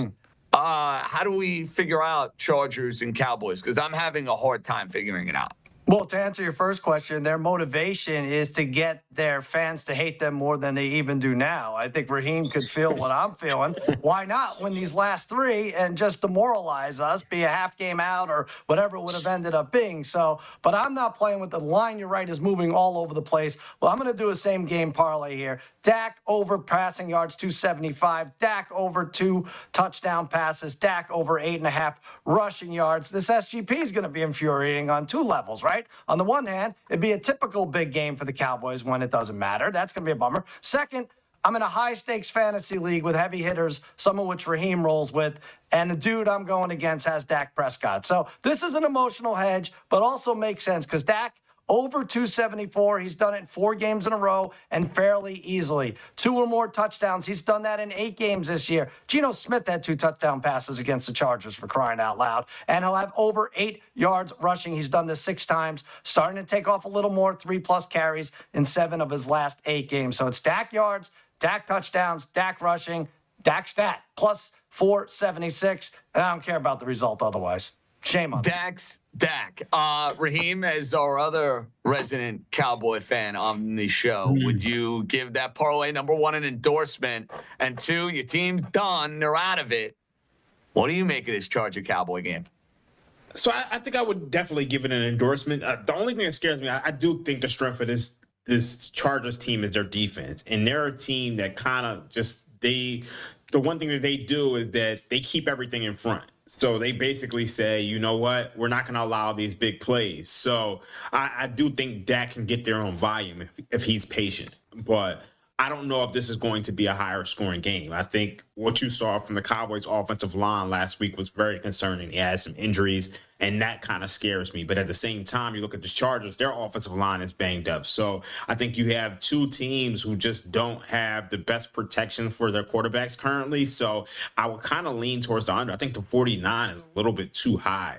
how do we figure out Chargers and Cowboys? Because I'm having a hard time figuring it out. Well, to answer your first question, their motivation is to get their fans to hate them more than they even do now. I think Raheem could feel what I'm feeling. Why not win these last three and just demoralize us, be a half game out or whatever it would have ended up being? So, but I'm not playing with the line. You're right, is moving all over the place. Well, I'm going to do a same game parlay here. Dak over passing yards, 275. Dak over 2 touchdown passes. Dak over 8.5 rushing yards. This SGP is going to be infuriating on 2 levels, right? On the one hand, it'd be a typical big game for the Cowboys when it doesn't matter. That's going to be a bummer. Second, I'm in a high-stakes fantasy league with heavy hitters, some of which Raheem rolls with, and the dude I'm going against has Dak Prescott. So this is an emotional hedge, but also makes sense because Dak over 274. He's done it 4 games in a row and fairly easily. 2 or more touchdowns. He's done that in 8 games this year. Geno Smith had 2 touchdown passes against the Chargers, for crying out loud. And he'll have over 8 yards rushing. He's done this 6 times. Starting to take off a little more, 3+ carries in 7 of his last 8 games. So it's Dak yards, Dak touchdowns, Dak rushing, Dak stat, plus 476. And I don't care about the result otherwise. Shame on Dak. Raheem, as our other resident Cowboy fan on the show, would you give that parlay, number 1, an endorsement, and 2, your team's done, they're out of it. What do you make of this Charger Cowboy game? So I think I would definitely give it an endorsement. The only thing that scares me, I do think the strength of this Chargers team is their defense, and they're a team that kind of the one thing that they do is that they keep everything in front. So they basically say, you know what, we're not going to allow these big plays. So I do think Dak can get their own volume if he's patient. But I don't know if this is going to be a higher scoring game. I think what you saw from the Cowboys offensive line last week was very concerning. He had some injuries, and that kind of scares me. But at the same time, you look at the Chargers, their offensive line is banged up. So I think you have 2 teams who just don't have the best protection for their quarterbacks currently. So I would kind of lean towards the under. I think the 49 is a little bit too high.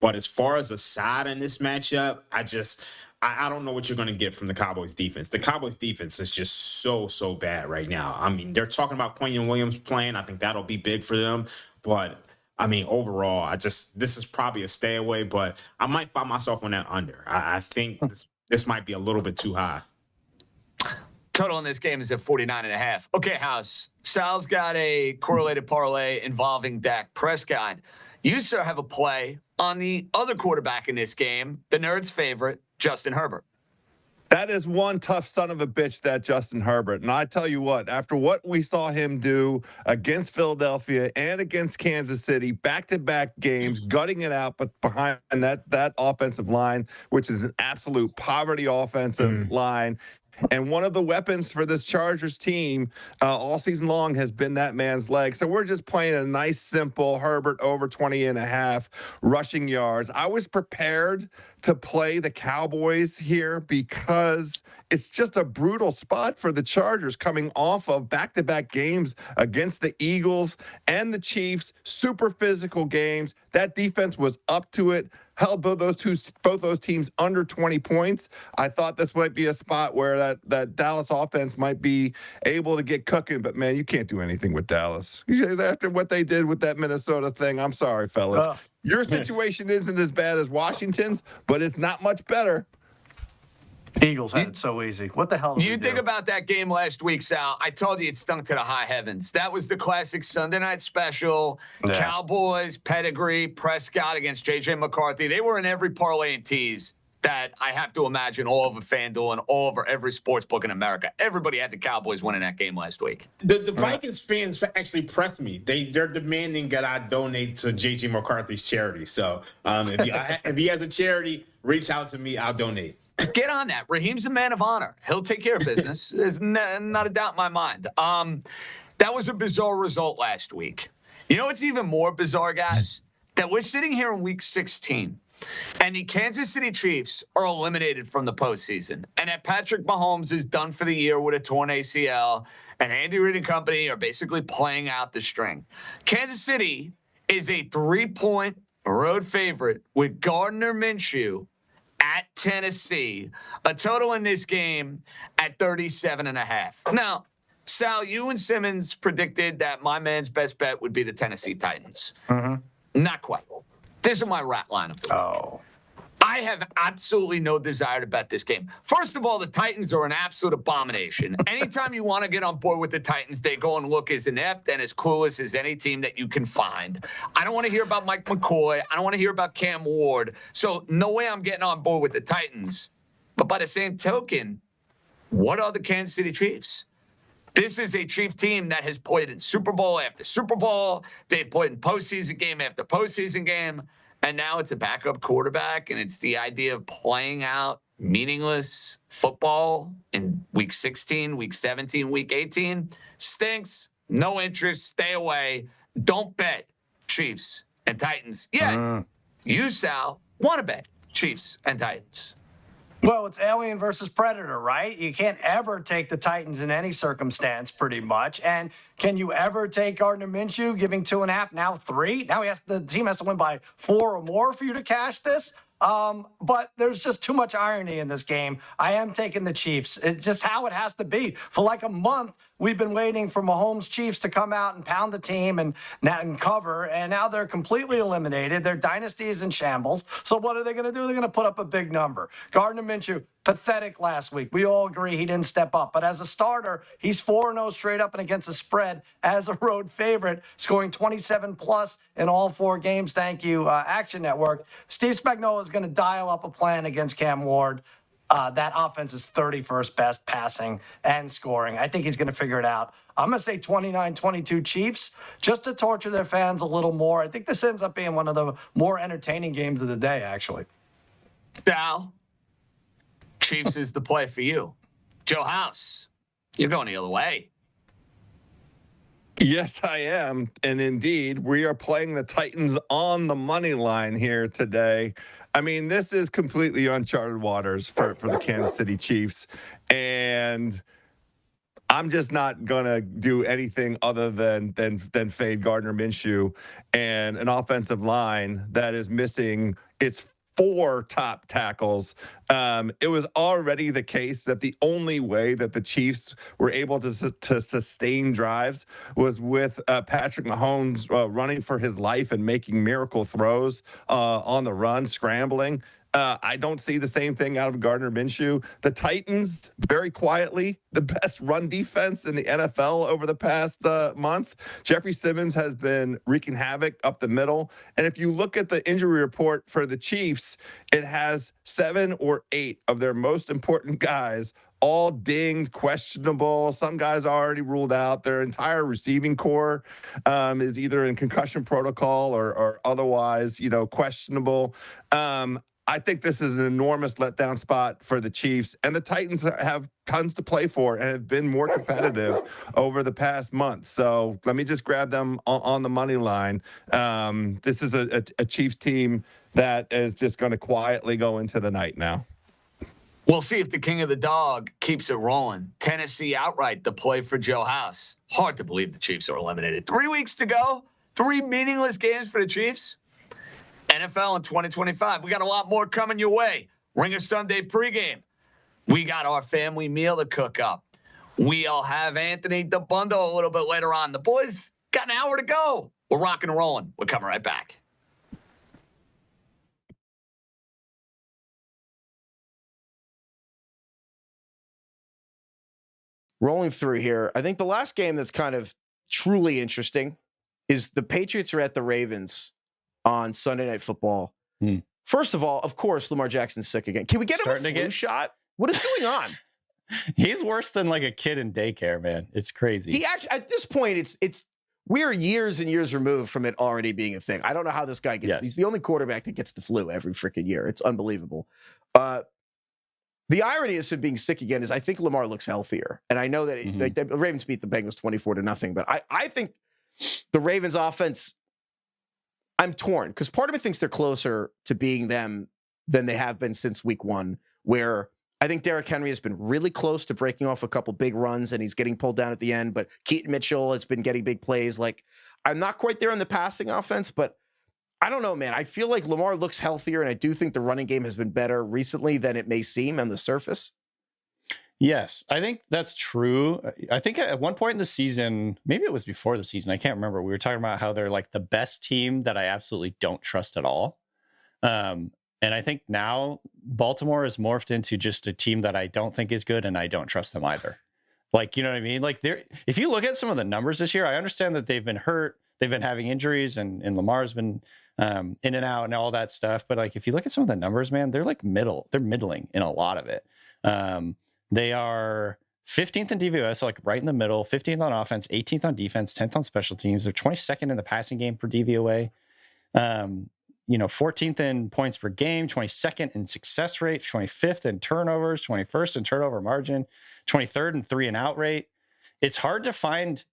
But as far as a side in this matchup, I don't know what you're going to get from the Cowboys defense. The Cowboys defense is just so bad right now. I mean, they're talking about Quentin Williams playing. I think that'll be big for them. But, I mean, overall, this is probably a stay away, but I might find myself on that under. I think this might be a little bit too high. Total in this game is at 49.5. Okay, House. Sal's got a correlated parlay involving Dak Prescott. You, sir, have a play on the other quarterback in this game, the Nerds' favorite, Justin Herbert. That is one tough son of a bitch, that Justin Herbert. And I tell you what, after what we saw him do against Philadelphia and against Kansas City, back-to-back games, gutting it out, but behind that offensive line, which is an absolute poverty offensive line. And one of the weapons for this Chargers team all season long has been that man's leg. So we're just playing a nice, simple Herbert over 20.5 rushing yards. I was prepared to play the Cowboys here because it's just a brutal spot for the Chargers coming off of back-to-back games against the Eagles and the Chiefs, super physical games. That defense was up to it. Held both those teams under 20 points. I thought this might be a spot where that Dallas offense might be able to get cooking, but man, you can't do anything with Dallas. After what they did with that Minnesota thing, I'm sorry, fellas. Your situation isn't as bad as Washington's, but it's not much better. Eagles had it so easy. What the hell did you think about that game last week, Sal? I told you it stunk to the high heavens. That was the classic Sunday night special. Yeah. Cowboys, pedigree, Prescott against J.J. McCarthy. They were in every parlay and tease that I have to imagine all over FanDuel and all over every sports book in America. Everybody had the Cowboys winning that game last week. The Vikings fans actually pressed me. They're demanding that I donate to J.J. McCarthy's charity. So if he has a charity, reach out to me. I'll donate. Get on that. Raheem's a man of honor. He'll take care of business. There's not a doubt in my mind. That was a bizarre result last week. You know what's even more bizarre, guys? That we're sitting here in week 16, and the Kansas City Chiefs are eliminated from the postseason, and that Patrick Mahomes is done for the year with a torn ACL, and Andy Reid and company are basically playing out the string. Kansas City is a 3-point road favorite with Gardner Minshew at Tennessee, a total in this game at 37.5. Now, Sal, you and Simmons predicted that my man's best bet would be the Tennessee Titans. Not quite. These are my rat lineup. I have absolutely no desire to bet this game. First of all, the Titans are an absolute abomination. Anytime you want to get on board with the Titans, they go and look as inept and as clueless as any team that you can find. I don't want to hear about Mike McCoy. I don't want to hear about Cam Ward. So no way I'm getting on board with the Titans. But by the same token, what are the Kansas City Chiefs? This is a Chiefs team that has played in Super Bowl after Super Bowl. They've played in postseason game after postseason game. And now it's a backup quarterback, and it's the idea of playing out meaningless football in week 16, week 17, week 18. Stinks. No interest. Stay away. Don't bet Chiefs and Titans. Yeah, you, Sal, want to bet Chiefs and Titans. Well, it's Alien versus Predator, right? You can't ever take the Titans in any circumstance, pretty much. And can you ever take Gardner Minshew, giving 2.5, now 3? Now the team has to win by 4 or more for you to cash this. But there's just too much irony in this game. I am taking the Chiefs. It's just how it has to be. For like a month, we've been waiting for Mahomes Chiefs to come out and pound the team and cover, and now they're completely eliminated. Their dynasty is in shambles. So what are they going to do? They're going to put up a big number. Gardner Minshew, pathetic last week. We all agree he didn't step up. But as a starter, he's 4-0 straight up and against the spread as a road favorite, scoring 27+ in all 4 games. Thank you, Action Network. Steve Spagnuolo is going to dial up a plan against Cam Ward. That offense is 31st best passing and scoring. I think he's going to figure it out. I'm going to say 29-22 Chiefs, just to torture their fans a little more. I think this ends up being one of the more entertaining games of the day, actually. Sal, Chiefs is the play for you. Joe House, you're going the other way. Yes, I am. And indeed, we are playing the Titans on the money line here today. I mean, this is completely uncharted waters for the Kansas City Chiefs. And I'm just not going to do anything other than fade Gardner Minshew and an offensive line that is missing its 4 top tackles. It was already the case that the only way that the Chiefs were able to sustain drives was with Patrick Mahomes running for his life and making miracle throws on the run, scrambling. I don't see the same thing out of Gardner Minshew. The Titans, very quietly, the best run defense in the NFL over the past month. Jeffrey Simmons has been wreaking havoc up the middle. And if you look at the injury report for the Chiefs, it has 7 or 8 of their most important guys all dinged, questionable. Some guys are already ruled out. Their entire receiving core is either in concussion protocol or otherwise, questionable. I think this is an enormous letdown spot for the Chiefs, and the Titans have tons to play for and have been more competitive over the past month. So let me just grab them on the money line. This is a Chiefs team that is just going to quietly go into the night now. We'll see if the king of the dog keeps it rolling. Tennessee outright the play for Joe House. Hard to believe the Chiefs are eliminated. 3 weeks to go. 3 meaningless games for the Chiefs. NFL in 2025. We got a lot more coming your way. Ringer Sunday pregame. We got our family meal to cook up. We'll have Anthony Dabbundo a little bit later on. The boys got an hour to go. We're rocking and rolling. We're coming right back. Rolling through here, I think the last game that's kind of truly interesting is the Patriots are at the Ravens on Sunday Night Football. First of all, of course, Lamar Jackson's sick again. Can we get him a flu shot? What is going on? He's worse than like a kid in daycare, man. It's crazy. He actually, at this point, it's we're years and years removed from it already being a thing. I don't know how this guy gets. He's the only quarterback that gets the flu every freaking year. It's unbelievable. The irony of him being sick again is I think Lamar looks healthier. And I know that the Ravens beat the Bengals 24-0, but I think the Ravens offense, I'm torn because part of me thinks they're closer to being them than they have been since week 1, where I think Derrick Henry has been really close to breaking off a couple big runs and he's getting pulled down at the end, but Keaton Mitchell has been getting big plays. Like, I'm not quite there in the passing offense, but I don't know, man. I feel like Lamar looks healthier, and I do think the running game has been better recently than it may seem on the surface. Yes, I think that's true. I think at one point in the season, maybe it was before the season, I can't remember. We were talking about how they're like the best team that I absolutely don't trust at all. And I think now Baltimore has morphed into just a team that I don't think is good, and I don't trust them either. Like, you know what I mean? Like, if you look at some of the numbers this year, I understand that they've been hurt, they've been having injuries, and Lamar's been in and out and all that stuff. But like, if you look at some of the numbers, man, they're like middling in a lot of it. They are 15th in DVOS, so like right in the middle, 15th on offense, 18th on defense, 10th on special teams. They're 22nd in the passing game per DVOA. 14th in points per game, 22nd in success rate, 25th in turnovers, 21st in turnover margin, 23rd in 3-and-out rate. It's hard to find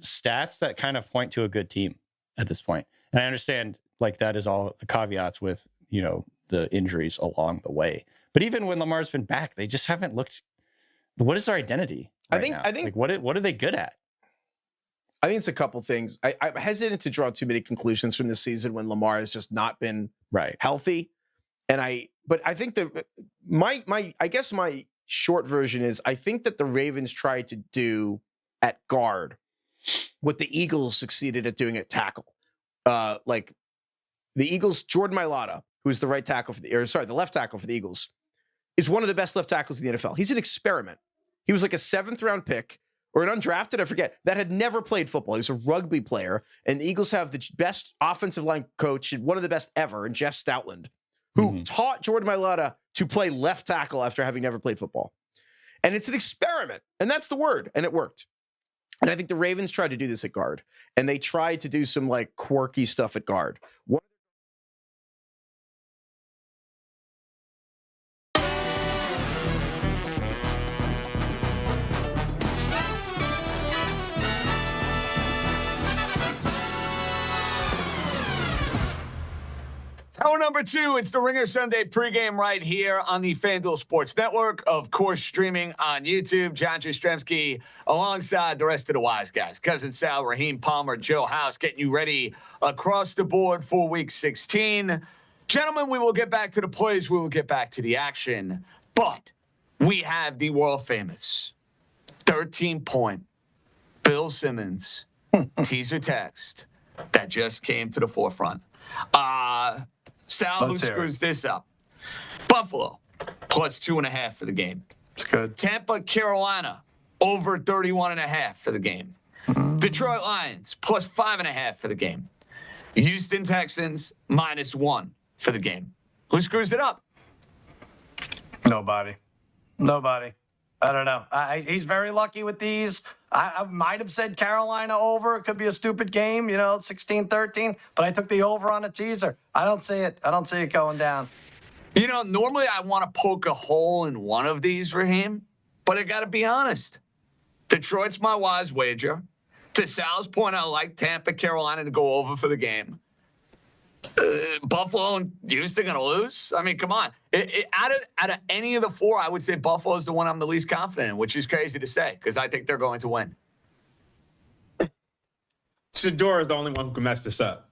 stats that kind of point to a good team at this point. And I understand like that is all the caveats with, the injuries along the way. But even when Lamar's been back, they just haven't looked. What is their identity? I think like what are they good at? I think it's a couple things. I'm hesitant to draw too many conclusions from this season when Lamar has just not been healthy. But I think my short version is I think that the Ravens tried to do at guard what the Eagles succeeded at doing at tackle. Like the Eagles, Jordan Mailata, who is the left tackle for the Eagles, is one of the best left tackles in the NFL. He's an experiment. He was like a 7th-round pick or an undrafted, I forget, that had never played football. He was a rugby player, and the Eagles have the best offensive line coach, one of the best ever, in Jeff Stoutland, who taught Jordan Mailata to play left tackle after having never played football. And it's an experiment, and that's the word, and it worked. And I think the Ravens tried to do this at guard, and they tried to do some like quirky stuff at guard. Hour number 2, it's the Ringer Sunday pregame right here on the FanDuel Sports Network. Of course, streaming on YouTube. John Jastremski alongside the rest of the wise guys. Cousin Sal, Raheem Palmer, Joe House, getting you ready across the board for Week 16. Gentlemen, we will get back to the plays. We will get back to the action. But we have the world-famous 13-point Bill Simmons teaser text that just came to the forefront. Sal, who screws this up? Buffalo, plus 2.5 for the game. It's good. Tampa, Carolina, over 31.5 for the game. Detroit Lions, plus 5.5 for the game. Houston Texans, -1 for the game. Who screws it up? Nobody. I don't know. He's very lucky with these. I might have said Carolina over. It could be a stupid game, 16-13. But I took the over on a teaser. I don't see it. Going down. Normally I want to poke a hole in one of these, Raheem. But I got to be honest. Detroit's my wise wager. To Sal's point, I like Tampa, Carolina to go over for the game. Buffalo and Houston going to lose? I mean, come on. Out of any of the 4, I would say Buffalo is the one I'm the least confident in, which is crazy to say because I think they're going to win. Shador is the only one who can mess this up.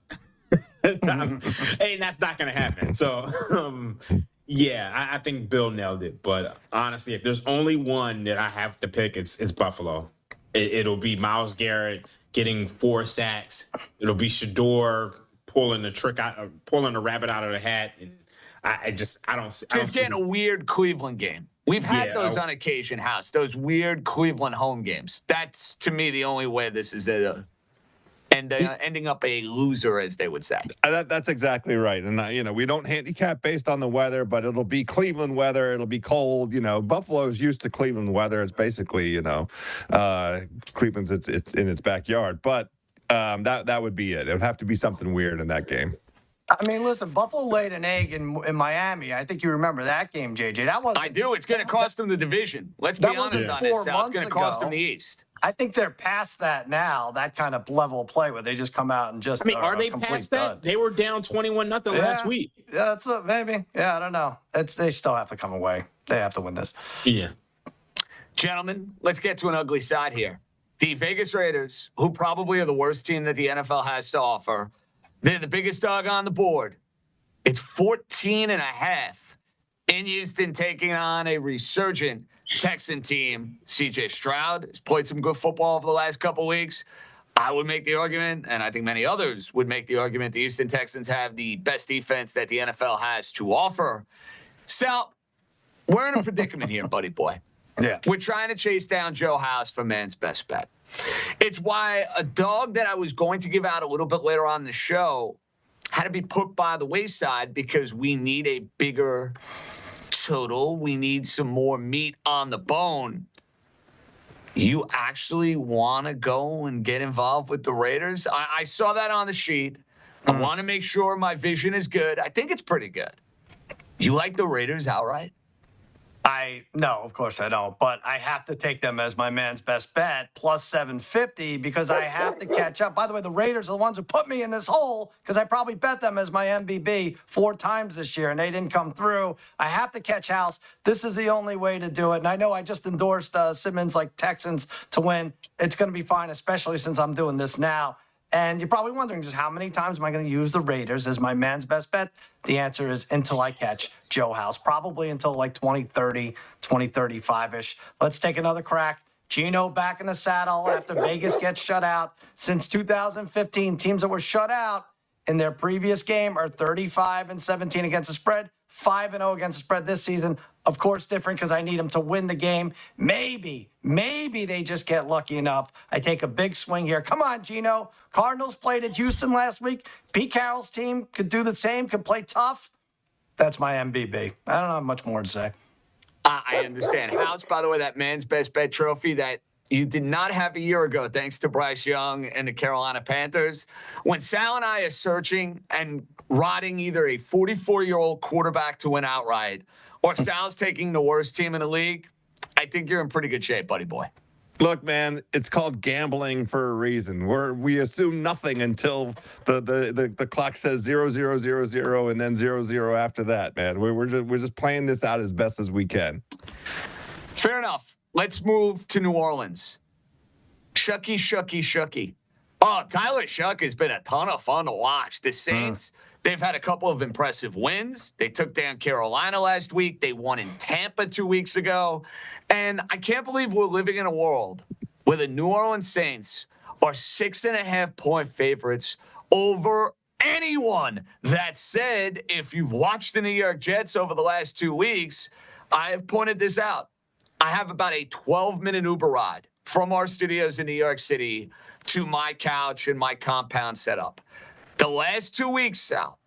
Hey, that's not going to happen. So, I think Bill nailed it. But honestly, if there's only one that I have to pick, it's Buffalo. It'll be Myles Garrett getting 4 sacks. It'll be Shador pulling the rabbit out of the hat, and I don't. It's getting a weird Cleveland game. We've had those on occasion, House. Those weird Cleveland home games. That's to me the only way this is ending up a loser, as they would say. That's exactly right. And we don't handicap based on the weather, but it'll be Cleveland weather. It'll be cold. Buffalo's used to Cleveland weather. It's basically Cleveland's it's in its backyard, but. That would be it. It would have to be something weird in that game. I mean, listen, Buffalo laid an egg in Miami. I think you remember that game, JJ. I do. It's going to cost them the division. Let's be honest on this, Sal. It's going to cost them the East. I think they're past that now, that kind of level of play where they just come out and just. I mean, are they past that? They were down 21-0 last week. Yeah, that's maybe. Yeah, I don't know. They still have to come away. They have to win this. Yeah. Gentlemen, let's get to an ugly side here. The Vegas Raiders, who probably are the worst team that the NFL has to offer, they're the biggest dog on the board. It's 14.5 in Houston, taking on a resurgent Texan team. CJ Stroud has played some good football over the last couple weeks. I would make the argument, and I think many others would make the argument, the Houston Texans have the best defense that the NFL has to offer. Sal, we're in a predicament here, buddy boy. Yeah. We're trying to chase down Joe House for man's best bet. It's why a dog that I was going to give out a little bit later on in the show had to be put by the wayside because we need a bigger total. We need some more meat on the bone. You actually want to go and get involved with the Raiders? I saw that on the sheet. I want to make sure my vision is good. I think it's pretty good. You like the Raiders outright? No, of course I don't, but I have to take them as my man's best bet, plus 750, because I have to catch up. By the way, the Raiders are the ones who put me in this hole because I probably bet them as my MBB 4 times this year, and they didn't come through. I have to catch House. This is the only way to do it, and I know I just endorsed Simmons like Texans to win. It's going to be fine, especially since I'm doing this now. And you're probably wondering just how many times am I going to use the Raiders as my man's best bet? The answer is until I catch Joe House, probably until like 2030, 2035-ish. Let's take another crack. Gino back in the saddle after Vegas gets shut out. Since 2015, teams that were shut out in their previous game are 35-17 against the spread, 5-0 against the spread this season. Of course, different because I need them to win the game. Maybe they just get lucky enough. I take a big swing here. Come on, Gino. Cardinals played at Houston last week. Pete Carroll's team could do the same, could play tough. That's my MBB. I don't have much more to say. I understand. House, by the way, that man's best bet trophy that you did not have a year ago, thanks to Bryce Young and the Carolina Panthers. When Sal and I are searching and riding either a 44-year-old quarterback to win outright or Sal's taking the worst team in the league, I think you're in pretty good shape, buddy boy. Look, man, it's called gambling for a reason. We assume nothing until the clock says 0, 0, 0, 0, and then 0, 0 after that, man. We're just playing this out as best as we can. Fair enough. Let's move to New Orleans. Shucky. Oh, Tyler Shuck has been a ton of fun to watch. The Saints, they've had a couple of impressive wins. They took down Carolina last week. They won in Tampa 2 weeks ago. And I can't believe we're living in a world where the New Orleans Saints are 6.5-point favorites over anyone. That said, if you've watched the New York Jets over the last 2 weeks, I have pointed this out. I have about a 12-minute Uber ride from our studios in New York City to my couch and my compound setup. The last 2 weeks, Sal,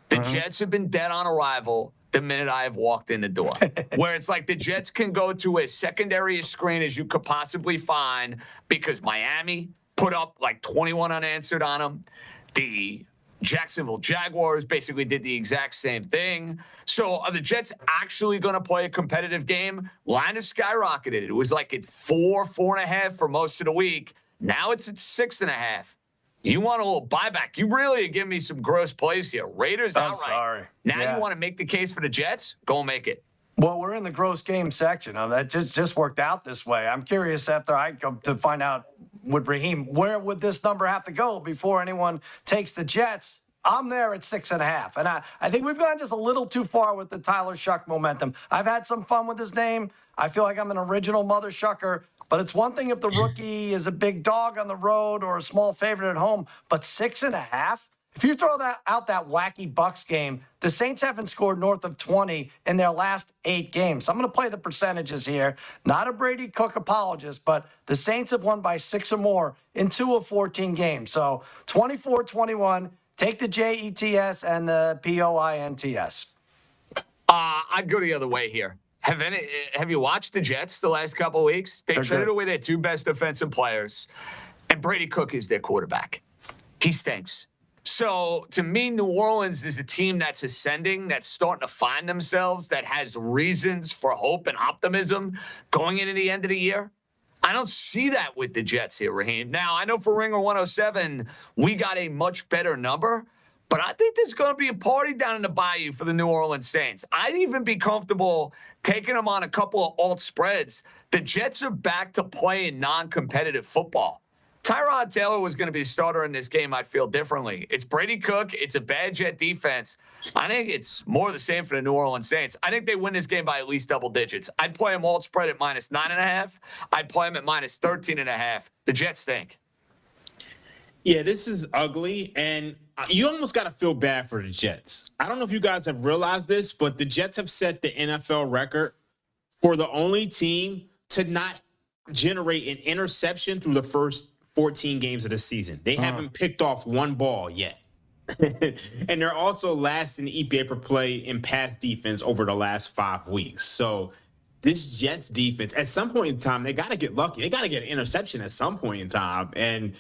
the Jets have been dead on arrival the minute I have walked in the door. Where it's like the Jets can go to as secondary a screen as you could possibly find because Miami put up like 21 unanswered on them. The Jacksonville Jaguars basically did the exact same thing. So are the Jets actually going to play a competitive game? Line has skyrocketed. It was like at 4.5 for most of the week. Now it's at 6.5. You want a little buyback. You really are giving me some gross plays here. Raiders outright. I'm sorry. Now you want to make the case for the Jets? Go make it. Well, we're in the gross game section. That just worked out this way. I'm curious after I go to find out with Raheem, where would this number have to go before anyone takes the Jets? I'm there at 6.5. And I think we've gone just a little too far with the Tyler Shuck momentum. I've had some fun with his name. I feel like I'm an original Mother Shucker. But it's one thing if the rookie is a big dog on the road or a small favorite at home. But 6.5? If you throw out that wacky Bucks game, the Saints haven't scored north of 20 in their last 8 games. So I'm going to play the percentages here. Not a Brady Cook apologist, but the Saints have won by 6 or more in 2 of 14 games. So 24-21, take the JETS and the POINTS. I'd go the other way here. Have you watched the Jets the last couple of weeks? They traded away their 2 best defensive players, and Brady Cook is their quarterback. He stinks. So, to me, New Orleans is a team that's ascending, that's starting to find themselves, that has reasons for hope and optimism going into the end of the year. I don't see that with the Jets here, Raheem. Now, I know for Ringer 107, we got a much better number, but I think there's going to be a party down in the Bayou for the New Orleans Saints. I'd even be comfortable taking them on a couple of alt spreads. The Jets are back to playing non-competitive football. Tyrod Taylor was going to be the starter in this game. I'd feel differently. It's Brady Cook. It's a bad Jet defense. I think it's more of the same for the New Orleans Saints. I think they win this game by at least double digits. I'd play them alt spread at -9.5. I'd play them at -13.5. The Jets stink. Yeah, this is ugly, and you almost got to feel bad for the Jets. I don't know if you guys have realized this, but the Jets have set the NFL record for the only team to not generate an interception through the first 14 games of the season. They haven't picked off one ball yet. And they're also last in the EPA per play in pass defense over the last 5 weeks. So this Jets defense, at some point in time, they got to get lucky. They got to get an interception at some point in time. And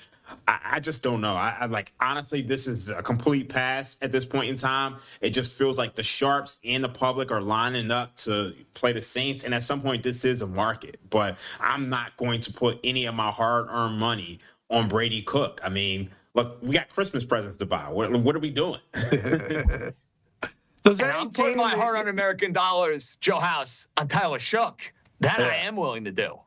I just don't know. I like, honestly, this is a complete pass at this point in time. It just feels like the sharps and the public are lining up to play the Saints. And at some point, this is a market. But I'm not going to put any of my hard-earned money on Brady Cook. I mean, look, we got Christmas presents to buy. What are we doing? I'm putting my hard-earned American dollars, Joe House, on Tyler Shook. That I am willing to do.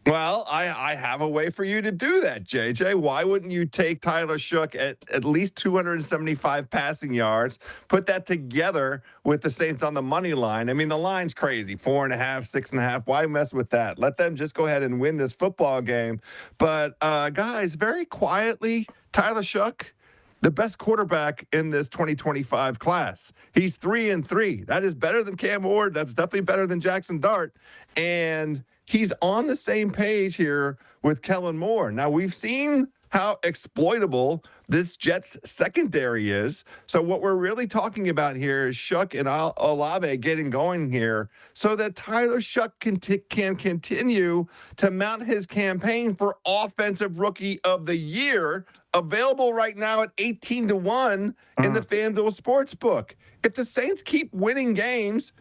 Well, I have a way for you to do that, JJ. Why wouldn't you take Tyler Shook at least 275 passing yards, put that together with the Saints on the money line? I mean, the line's crazy, 4.5, 6.5. Why mess with that? Let them just go ahead and win this football game. But guys, very quietly, Tyler Shook, the best quarterback in this 2025 class. He's 3-3. That is better than Cam Ward. That's definitely better than Jackson Dart. And he's on the same page here with Kellen Moore. Now, we've seen how exploitable this Jets secondary is. So what we're really talking about here is Shook and Olave getting going here so that Tyler Shook can continue to mount his campaign for Offensive Rookie of the Year, available right now at 18-1 in the FanDuel Sportsbook. If the Saints keep winning games,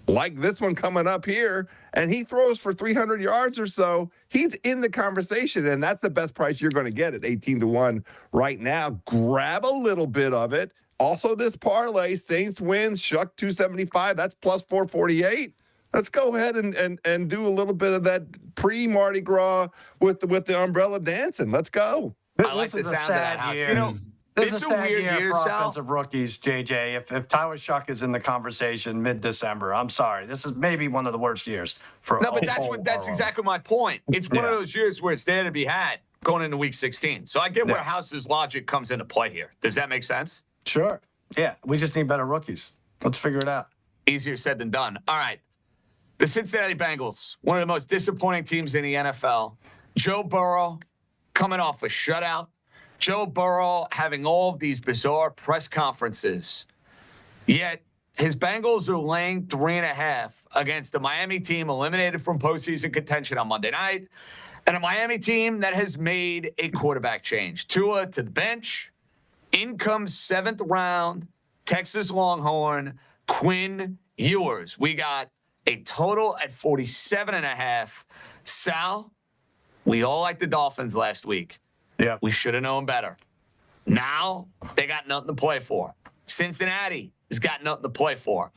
like this one coming up here, and he throws for 300 yards or so, he's in the conversation, and that's the best price you're going to get at 18-1 right now. Grab a little bit of it. Also, this parlay, Saints wins, Shuck 275, that's plus 448. Let's go ahead and do a little bit of that pre-Mardi Gras with the umbrella dancing. Let's go. I like the sound of that house. Year. You know, This it's is a a weird year, for Sal. offensive rookies, JJ. If Tyler Shuck is in the conversation mid-December, I'm sorry. This is maybe one of the worst years for. No, but that's exactly my point. It's one of those years where it's there to be had going into Week 16. So I get where House's logic comes into play here. Does that make sense? Sure. Yeah, we just need better rookies. Let's figure it out. Easier said than done. All right. The Cincinnati Bengals, one of the most disappointing teams in the NFL. Joe Burrow coming off a shutout. Joe Burrow having all of these bizarre press conferences. Yet his Bengals are laying 3.5 against a Miami team eliminated from postseason contention on Monday night, and a Miami team that has made a quarterback change. Tua to the bench. In comes 7th round Texas Longhorn Quinn Ewers. We got a total at 47.5. Sal, we all liked the Dolphins last week. Yeah. We should have known better. Now they got nothing to play for. Cincinnati has got nothing to play for.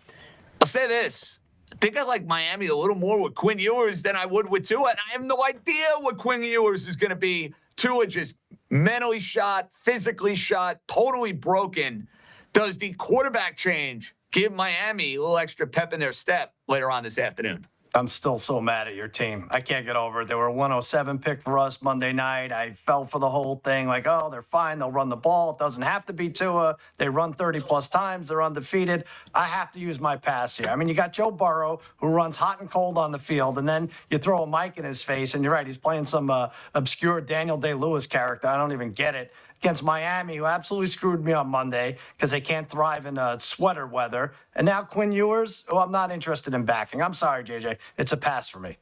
I'll say this. I think I like Miami a little more with Quinn Ewers than I would with Tua. And I have no idea what Quinn Ewers is going to be. Tua just mentally shot, physically shot, totally broken. Does the quarterback change give Miami a little extra pep in their step later on this afternoon? I'm still so mad at your team. I can't get over it. They were a 107 pick for us Monday night. I fell for the whole thing. Like, oh, they're fine. They'll run the ball. It doesn't have to be Tua. They run 30-plus times. They're undefeated. I have to use my pass here. I mean, you got Joe Burrow, who runs hot and cold on the field, and then you throw a mic in his face, and you're right. He's playing some obscure Daniel Day-Lewis character. I don't even get it. Against Miami, who absolutely screwed me on Monday because they can't thrive in sweater weather. And now Quinn Ewers, who I'm not interested in backing. I'm sorry, JJ. It's a pass for me.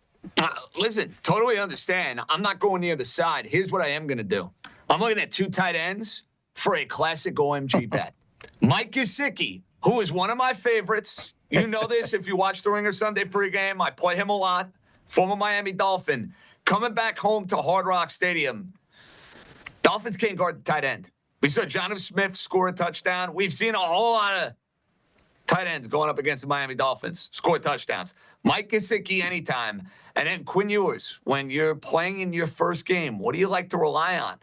Listen, totally understand. I'm not going near the side. Here's what I am going to do. I'm looking at 2 tight ends for a classic OMG bet. Mike Gesicki, who is one of my favorites. You know this if you watch the Ringer Sunday pregame. I play him a lot. Former Miami Dolphin. Coming back home to Hard Rock Stadium. Dolphins can't guard the tight end. We saw Jonnu Smith score a touchdown. We've seen a whole lot of tight ends going up against the Miami Dolphins, score touchdowns. Mike Gesicki anytime. And then Quinn Ewers, when you're playing in your first game, what do you like to rely on?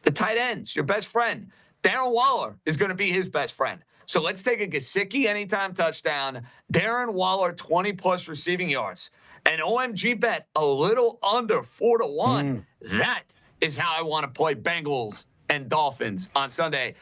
The tight ends, your best friend. Darren Waller is going to be his best friend. So let's take a Gesicki anytime touchdown. Darren Waller, 20-plus receiving yards. An OMG bet, a little under 4-1. That is how I want to play Bengals and Dolphins on Sunday.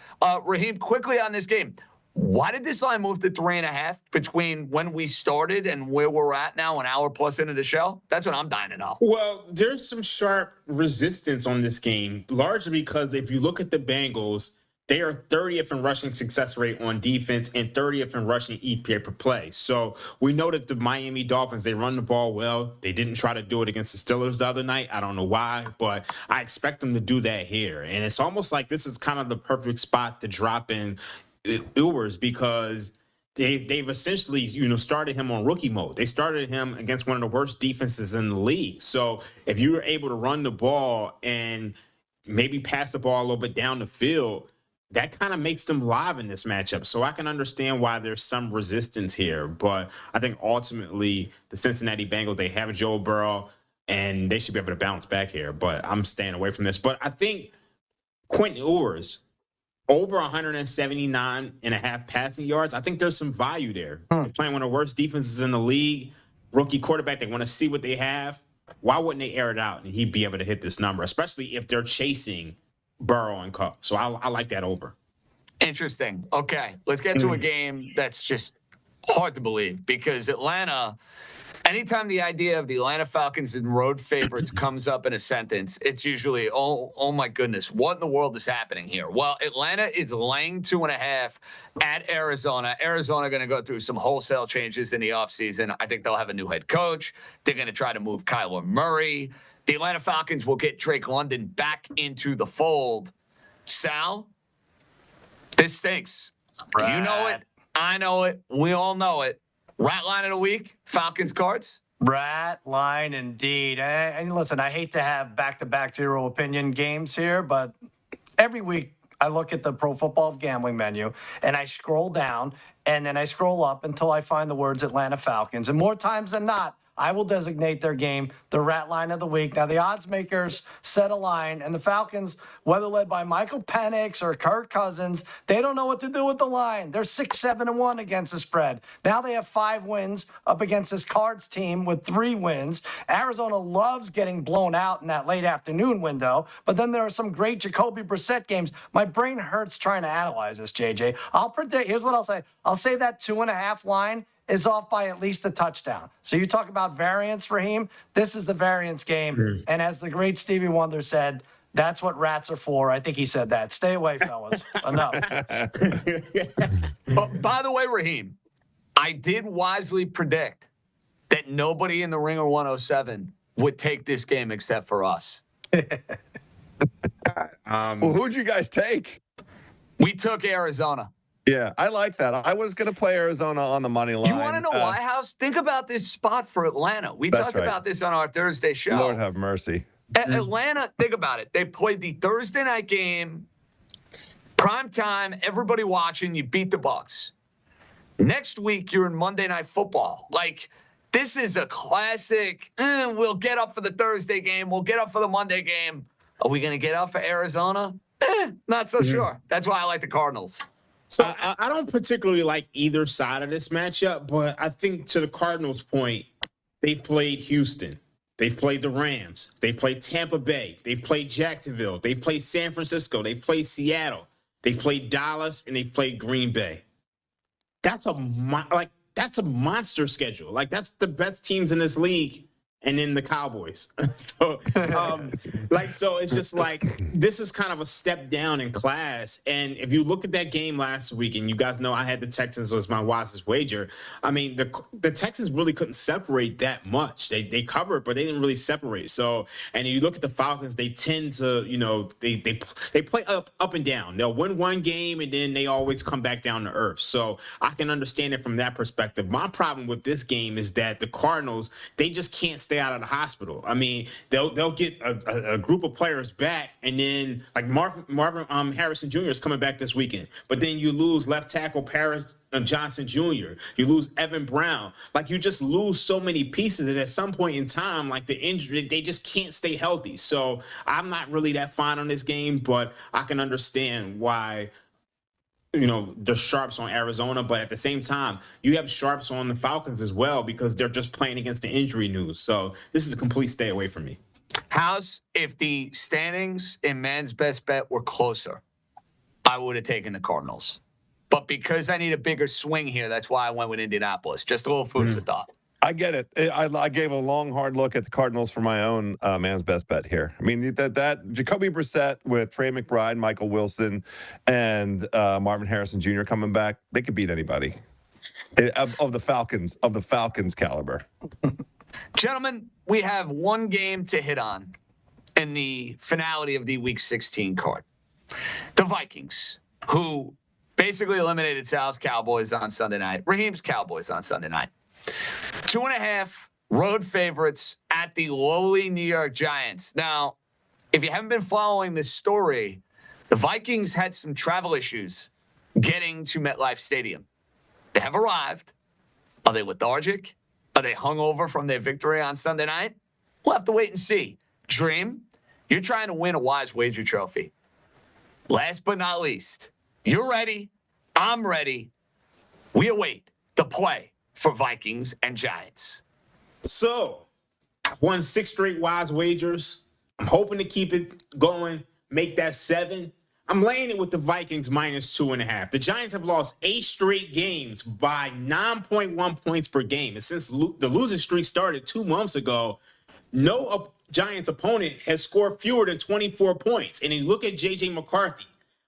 Raheem, quickly on this game. Why did this line move to 3.5 between when we started and where we're at now, an hour plus into the show? That's what I'm dying to know. Well, there's some sharp resistance on this game, largely because if you look at the Bengals, they are 30th in rushing success rate on defense and 30th in rushing EPA per play. So we know that the Miami Dolphins, they run the ball well. They didn't try to do it against the Steelers the other night. I don't know why, but I expect them to do that here. And it's almost like this is kind of the perfect spot to drop in Ewers because they've essentially, started him on rookie mode. They started him against one of the worst defenses in the league. So if you were able to run the ball and maybe pass the ball a little bit down the field, that kind of makes them live in this matchup. So I can understand why there's some resistance here. But I think ultimately the Cincinnati Bengals, they have Joe Burrow, and they should be able to bounce back here. But I'm staying away from this. But I think Quentin Ewers, over 179.5 passing yards, I think there's some value there. They're playing one of the worst defenses in the league. Rookie quarterback, they want to see what they have. Why wouldn't they air it out and he'd be able to hit this number, especially if they're chasing Burrow and Cup? So I like that over. Interesting. Okay, let's get to a game that's just hard to believe because Atlanta, anytime the idea of the Atlanta Falcons and road favorites comes up in a sentence, it's usually, oh my goodness, what in the world is happening here? Well, Atlanta is laying 2.5 at Arizona. Arizona going to go through some wholesale changes in the offseason. I think they'll have a new head coach. They're going to try to move Kyler Murray. The Atlanta Falcons will get Drake London back into the fold. Sal, this stinks. Brad. You know it. I know it. We all know it. Rat line of the week, Falcons Cards. Rat line indeed. And listen, I hate to have back-to-back zero opinion games here, but every week I look at the Pro Football Gambling menu and I scroll down and then I scroll up until I find the words Atlanta Falcons. And more times than not, I will designate their game the rat line of the week. Now, the odds makers set a line, and the Falcons, whether led by Michael Penix or Kirk Cousins, they don't know what to do with the line. They're 6-7-1 against the spread. Now they have 5 wins up against this Cards team with 3 wins. Arizona loves getting blown out in that late afternoon window, but then there are some great Jacoby Brissett games. My brain hurts trying to analyze this, JJ. I'll predict, here's what I'll say. I'll say that 2.5 line is off by at least a touchdown. So you talk about variance, Raheem. This is the variance game. And as the great Stevie Wonder said, that's what rats are for. I think he said that. Stay away, fellas. Enough. By the way, Raheem, I did wisely predict that nobody in the Ringer 107 would take this game except for us. Well, who'd you guys take? We took Arizona. Yeah, I like that. I was going to play Arizona on the money line. You want to know why, House? Think about this spot for Atlanta. We talked about this on our Thursday show. Lord have mercy. Atlanta, think about it. They played the Thursday night game, prime time, everybody watching. You beat the Bucs. Next week, you're in Monday Night Football. Like, this is a classic. We'll get up for the Thursday game. We'll get up for the Monday game. Are we going to get up for Arizona? Not so sure. That's why I like the Cardinals. So I don't particularly like either side of this matchup, but I think to the Cardinals' point, they've played Houston. They've played the Rams. They've played Tampa Bay. They've played Jacksonville. They've played San Francisco. They've played Seattle. They've played Dallas, and they've played Green Bay. That's a monster schedule. Like, that's the best teams in this league. And then the Cowboys. So it's just like, this is kind of a step down in class. And if you look at that game last week, and you guys know I had the Texans as my wisest wager. I mean, the Texans really couldn't separate that much. They covered, but they didn't really separate. So, and you look at the Falcons, they tend to, they play up and down. They'll win one game, and then they always come back down to earth. So I can understand it from that perspective. My problem with this game is that the Cardinals, they just can't stay out of the hospital. I mean, they'll get a group of players back, and then like Marvin Harrison Jr. is coming back this weekend. But then you lose left tackle Paris Johnson Jr. You lose Evan Brown. Like, you just lose so many pieces that at some point in time, like the injury, they just can't stay healthy. So I'm not really that fine on this game, but I can understand why the sharps on Arizona, but at the same time, you have sharps on the Falcons as well because they're just playing against the injury news. So this is a complete stay away from me. House, if the standings in man's best bet were closer, I would have taken the Cardinals. But because I need a bigger swing here, that's why I went with Indianapolis. Just a little food for thought. I get it. I gave a long, hard look at the Cardinals for my own man's best bet here. I mean, that Jacoby Brissett with Trey McBride, Michael Wilson, and Marvin Harrison Jr. coming back, they could beat anybody of the Falcons caliber. Gentlemen, we have one game to hit on in the finality of the Week 16 card. The Vikings, who basically eliminated Sal's Cowboys on Sunday night. Raheem's Cowboys on Sunday night. 2.5 road favorites at the lowly New York Giants. Now, if you haven't been following this story, the Vikings had some travel issues getting to MetLife Stadium. They have arrived. Are they lethargic? Are they hungover from their victory on Sunday night? We'll have to wait and see. Dream, you're trying to win a Wise Wager trophy. Last but not least, you're ready. I'm ready. We await the play for Vikings and Giants. So, I've won 6 straight Wise Wagers. I'm hoping to keep it going, make that 7. I'm laying it with the Vikings minus 2.5. The Giants have lost 8 straight games by 9.1 points per game. And since the losing streak started 2 months ago, no Giants opponent has scored fewer than 24 points. And you look at J.J. McCarthy.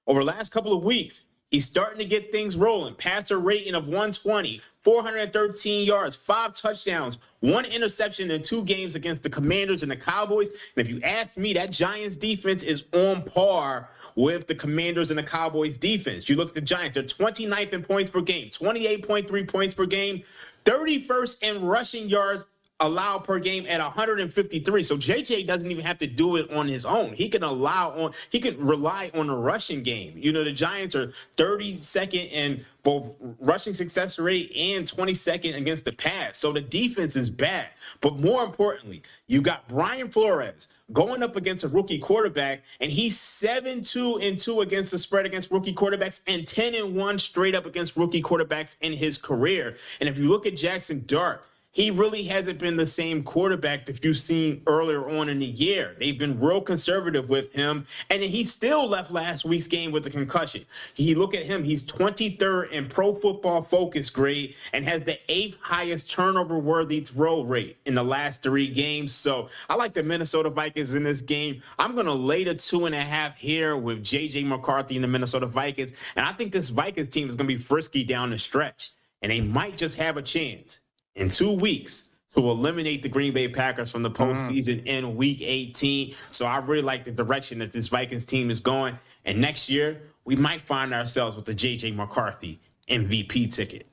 Over the last couple of weeks, he's starting to get things rolling. Passer rating of 120, 413 yards, 5 touchdowns, 1 interception in 2 games against the Commanders and the Cowboys. And if you ask me, that Giants defense is on par with the Commanders and the Cowboys defense. You look at the Giants, they're 29th in points per game, 28.3 points per game, 31st in rushing yards allowed per game at 153. So JJ doesn't even have to do it on his own. He can rely on a rushing game. You know, the Giants are 32nd in both rushing success rate and 22nd against the pass. So the defense is bad. But more importantly, you got Brian Flores going up against a rookie quarterback, and he's 7-2-2 against the spread against rookie quarterbacks and 10-1 straight up against rookie quarterbacks in his career. And if you look at Jackson Dart, he really hasn't been the same quarterback that you've seen earlier on in the year. They've been real conservative with him, and he still left last week's game with a concussion. You look at him, he's 23rd in Pro Football Focus grade and has the 8th highest turnover-worthy throw rate in the last 3 games. So I like the Minnesota Vikings in this game. I'm going to lay the 2.5 here with J.J. McCarthy and the Minnesota Vikings, and I think this Vikings team is going to be frisky down the stretch, and they might just have a chance in 2 weeks to eliminate the Green Bay Packers from the postseason in Week 18. So I really like the direction that this Vikings team is going. And next year, we might find ourselves with the J.J. McCarthy MVP ticket.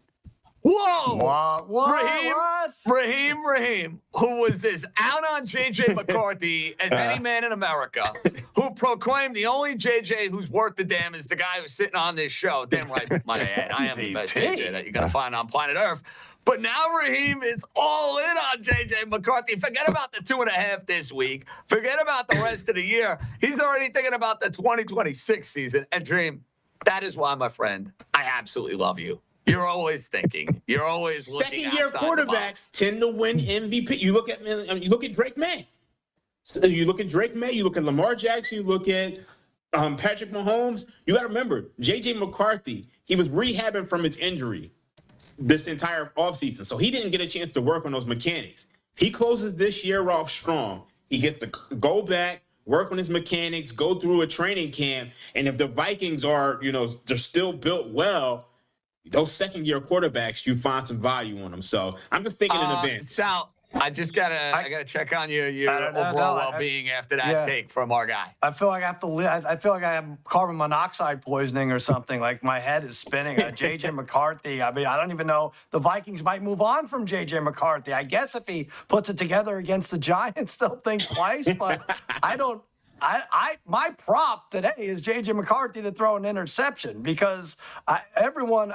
Whoa! What? Raheem, who was as out on J.J. McCarthy as any man in America, who proclaimed the only J.J. who's worth the damn is the guy who's sitting on this show. Damn right, my man. I am the best J.J. that you're going to find on planet Earth. But now Raheem is all in on J.J. McCarthy. Forget about the 2.5 this week. Forget about the rest of the year. He's already thinking about the 2026 season. And Dream, that is why, my friend, I absolutely love you. You're always thinking. You're always looking outside Second-year quarterbacks tend to win MVP. You look at Drake May. You look at Drake May. You look at Lamar Jackson. You look at Patrick Mahomes. You got to remember, J.J. McCarthy, he was rehabbing from his injury this entire offseason. So he didn't get a chance to work on those mechanics. He closes this year off strong. He gets to go back, work on his mechanics, go through a training camp. And if the Vikings are, they're still built well, those second-year quarterbacks, you find some value on them. So I'm just thinking in advance. Sal, I gotta check on your overall well-being after that take from our guy. I feel like I feel like I have carbon monoxide poisoning or something. Like my head is spinning. J.J. McCarthy. I mean, I don't even know. The Vikings might move on from J.J. McCarthy. I guess if he puts it together against the Giants, they'll think twice. But I don't. My prop today is J.J. McCarthy to throw an interception because everyone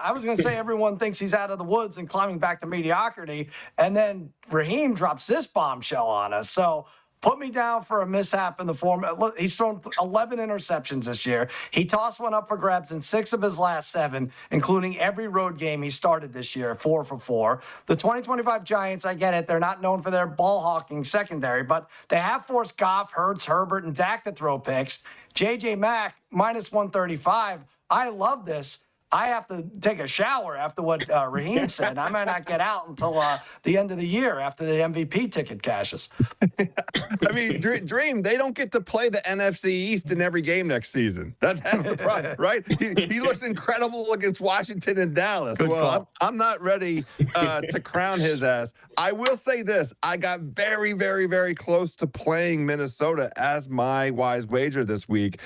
thinks he's out of the woods and climbing back to mediocrity. And then Raheem drops this bombshell on us. So put me down for a mishap in the form. Look, he's thrown 11 interceptions this year. He tossed one up for grabs in 6 of his last 7, including every road game he started this year, 4 for 4. The 2025 Giants, I get it. They're not known for their ball hawking secondary, but they have forced Goff, Hurts, Herbert, and Dak to throw picks. J.J. Mack, minus 135. I love this. I have to take a shower after what Raheem said. I might not get out until the end of the year after the MVP ticket cashes. I mean, Dream, they don't get to play the NFC East in every game next season. That's the problem, right? He looks incredible against Washington and Dallas. I'm not ready to crown his ass. I will say this. I got very, very, very close to playing Minnesota as my wise wager this week.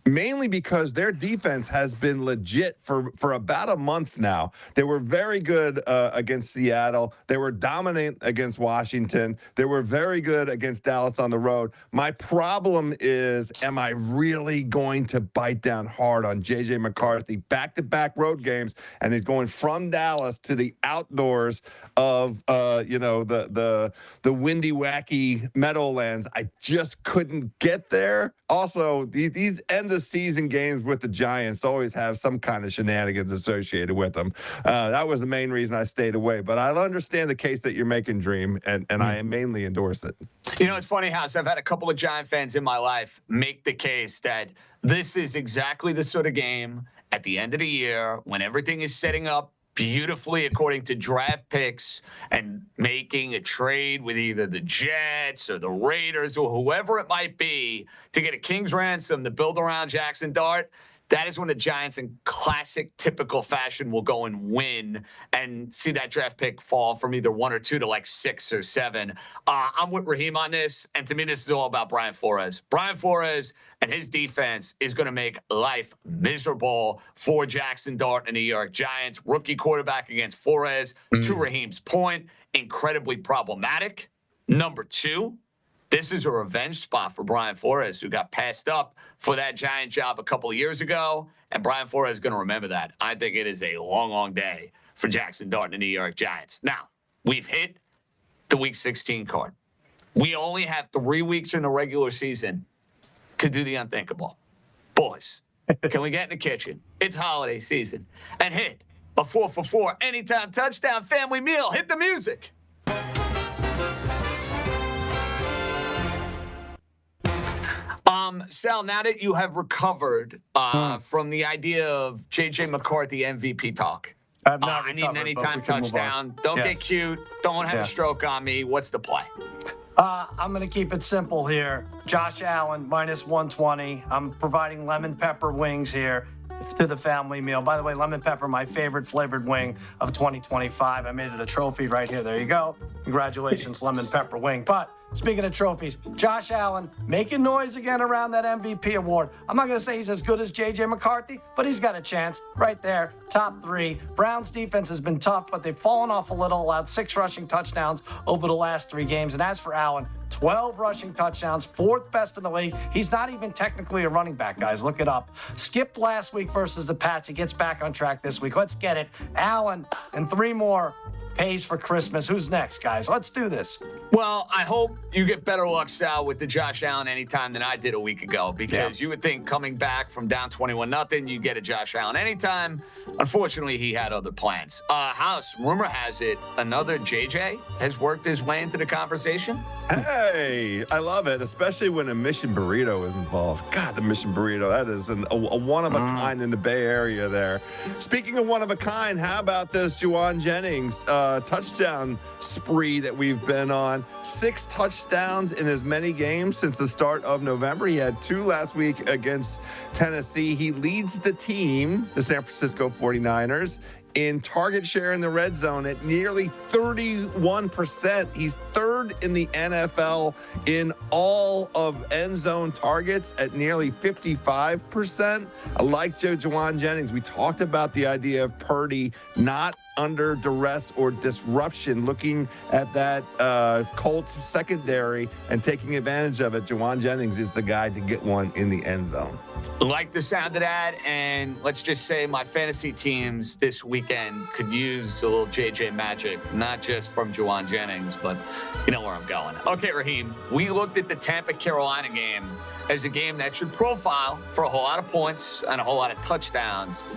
Mainly because their defense has been legit for about a month now. They were very good against Seattle. They were dominant against Washington. They were very good against Dallas on the road. My problem is, am I really going to bite down hard on J.J. McCarthy? Back-to-back road games, and he's going from Dallas to the outdoors of the windy, wacky Meadowlands. I just couldn't get there. Also, these end of season games with the Giants always have some kind of shenanigans associated with them. That was the main reason I stayed away. But I understand the case that you're making, Dream, and I mainly endorse it. You know, it's funny, House. I've had a couple of Giant fans in my life make the case that this is exactly the sort of game at the end of the year when everything is setting up beautifully according to draft picks and making a trade with either the Jets or the Raiders or whoever it might be to get a king's ransom to build around Jackson Dart. That is when the Giants, in classic, typical fashion, will go and win and see that draft pick fall from either 1 or 2 to like 6 or 7. I'm with Raheem on this, and to me, this is all about Brian Flores. Brian Flores and his defense is going to make life miserable for Jackson Dart and the New York Giants. Rookie quarterback against Flores, to Raheem's point, incredibly problematic. Number 2, this is a revenge spot for Brian Flores, who got passed up for that Giant job a couple of years ago, and Brian Flores is going to remember that. I think it is a long, long day for Jackson Dart and the New York Giants. Now, we've hit the Week 16 card. We only have 3 weeks in the regular season to do the unthinkable. Boys, can we get in the kitchen? It's holiday season. And hit a 4 for 4 anytime touchdown family meal. Hit the music. Sal, now that you have recovered from the idea of J.J. McCarthy MVP talk, I need an anytime touchdown. Don't get cute. Don't have a stroke on me. What's the play? I'm going to keep it simple here. Josh Allen, minus 120. I'm providing lemon pepper wings here to the family meal. By the way, lemon pepper, my favorite flavored wing of 2025. I made it a trophy right here. There you go. Congratulations, lemon pepper wing. But speaking of trophies, Josh Allen making noise again around that MVP award. I'm not going to say he's as good as J.J. McCarthy, but he's got a chance right there. Top 3. Browns defense has been tough, but they've fallen off a little, allowed 6 rushing touchdowns over the last 3 games. And as for Allen, 12 rushing touchdowns, 4th best in the league. He's not even technically a running back, guys. Look it up. Skipped last week versus the Pats. He gets back on track this week. Let's get it. Allen and 3 more. Pays for Christmas. Who's next, guys? Let's do this. Well, I hope you get better luck, Sal, with the Josh Allen anytime than I did a week ago, because you would think coming back from down 21-0, you get a Josh Allen anytime. Unfortunately, he had other plans. House, rumor has it, another JJ has worked his way into the conversation. Hey, I love it, especially when a Mission Burrito is involved. God, the Mission Burrito, that is a one-of-a-kind in the Bay Area there. Speaking of one-of-a-kind, how about this Juwan Jennings touchdown spree that we've been on? 6 touchdowns in as many games since the start of November. He had 2 last week against Tennessee. He leads the team, the San Francisco 49ers, in target share in the red zone at nearly 31%. He's 3rd in the NFL in all of end zone targets at nearly 55%. I like Juwan Jennings. We talked about the idea of Purdy not under duress or disruption, looking at that Colts secondary and taking advantage of it. Juwan Jennings is the guy to get one in the end zone. Like the sound of that, and let's just say my fantasy teams this weekend could use a little JJ magic, not just from Juwan Jennings, but you know where I'm going. Okay, Raheem, we looked at the Tampa-Carolina game as a game that should profile for a whole lot of points and a whole lot of touchdowns.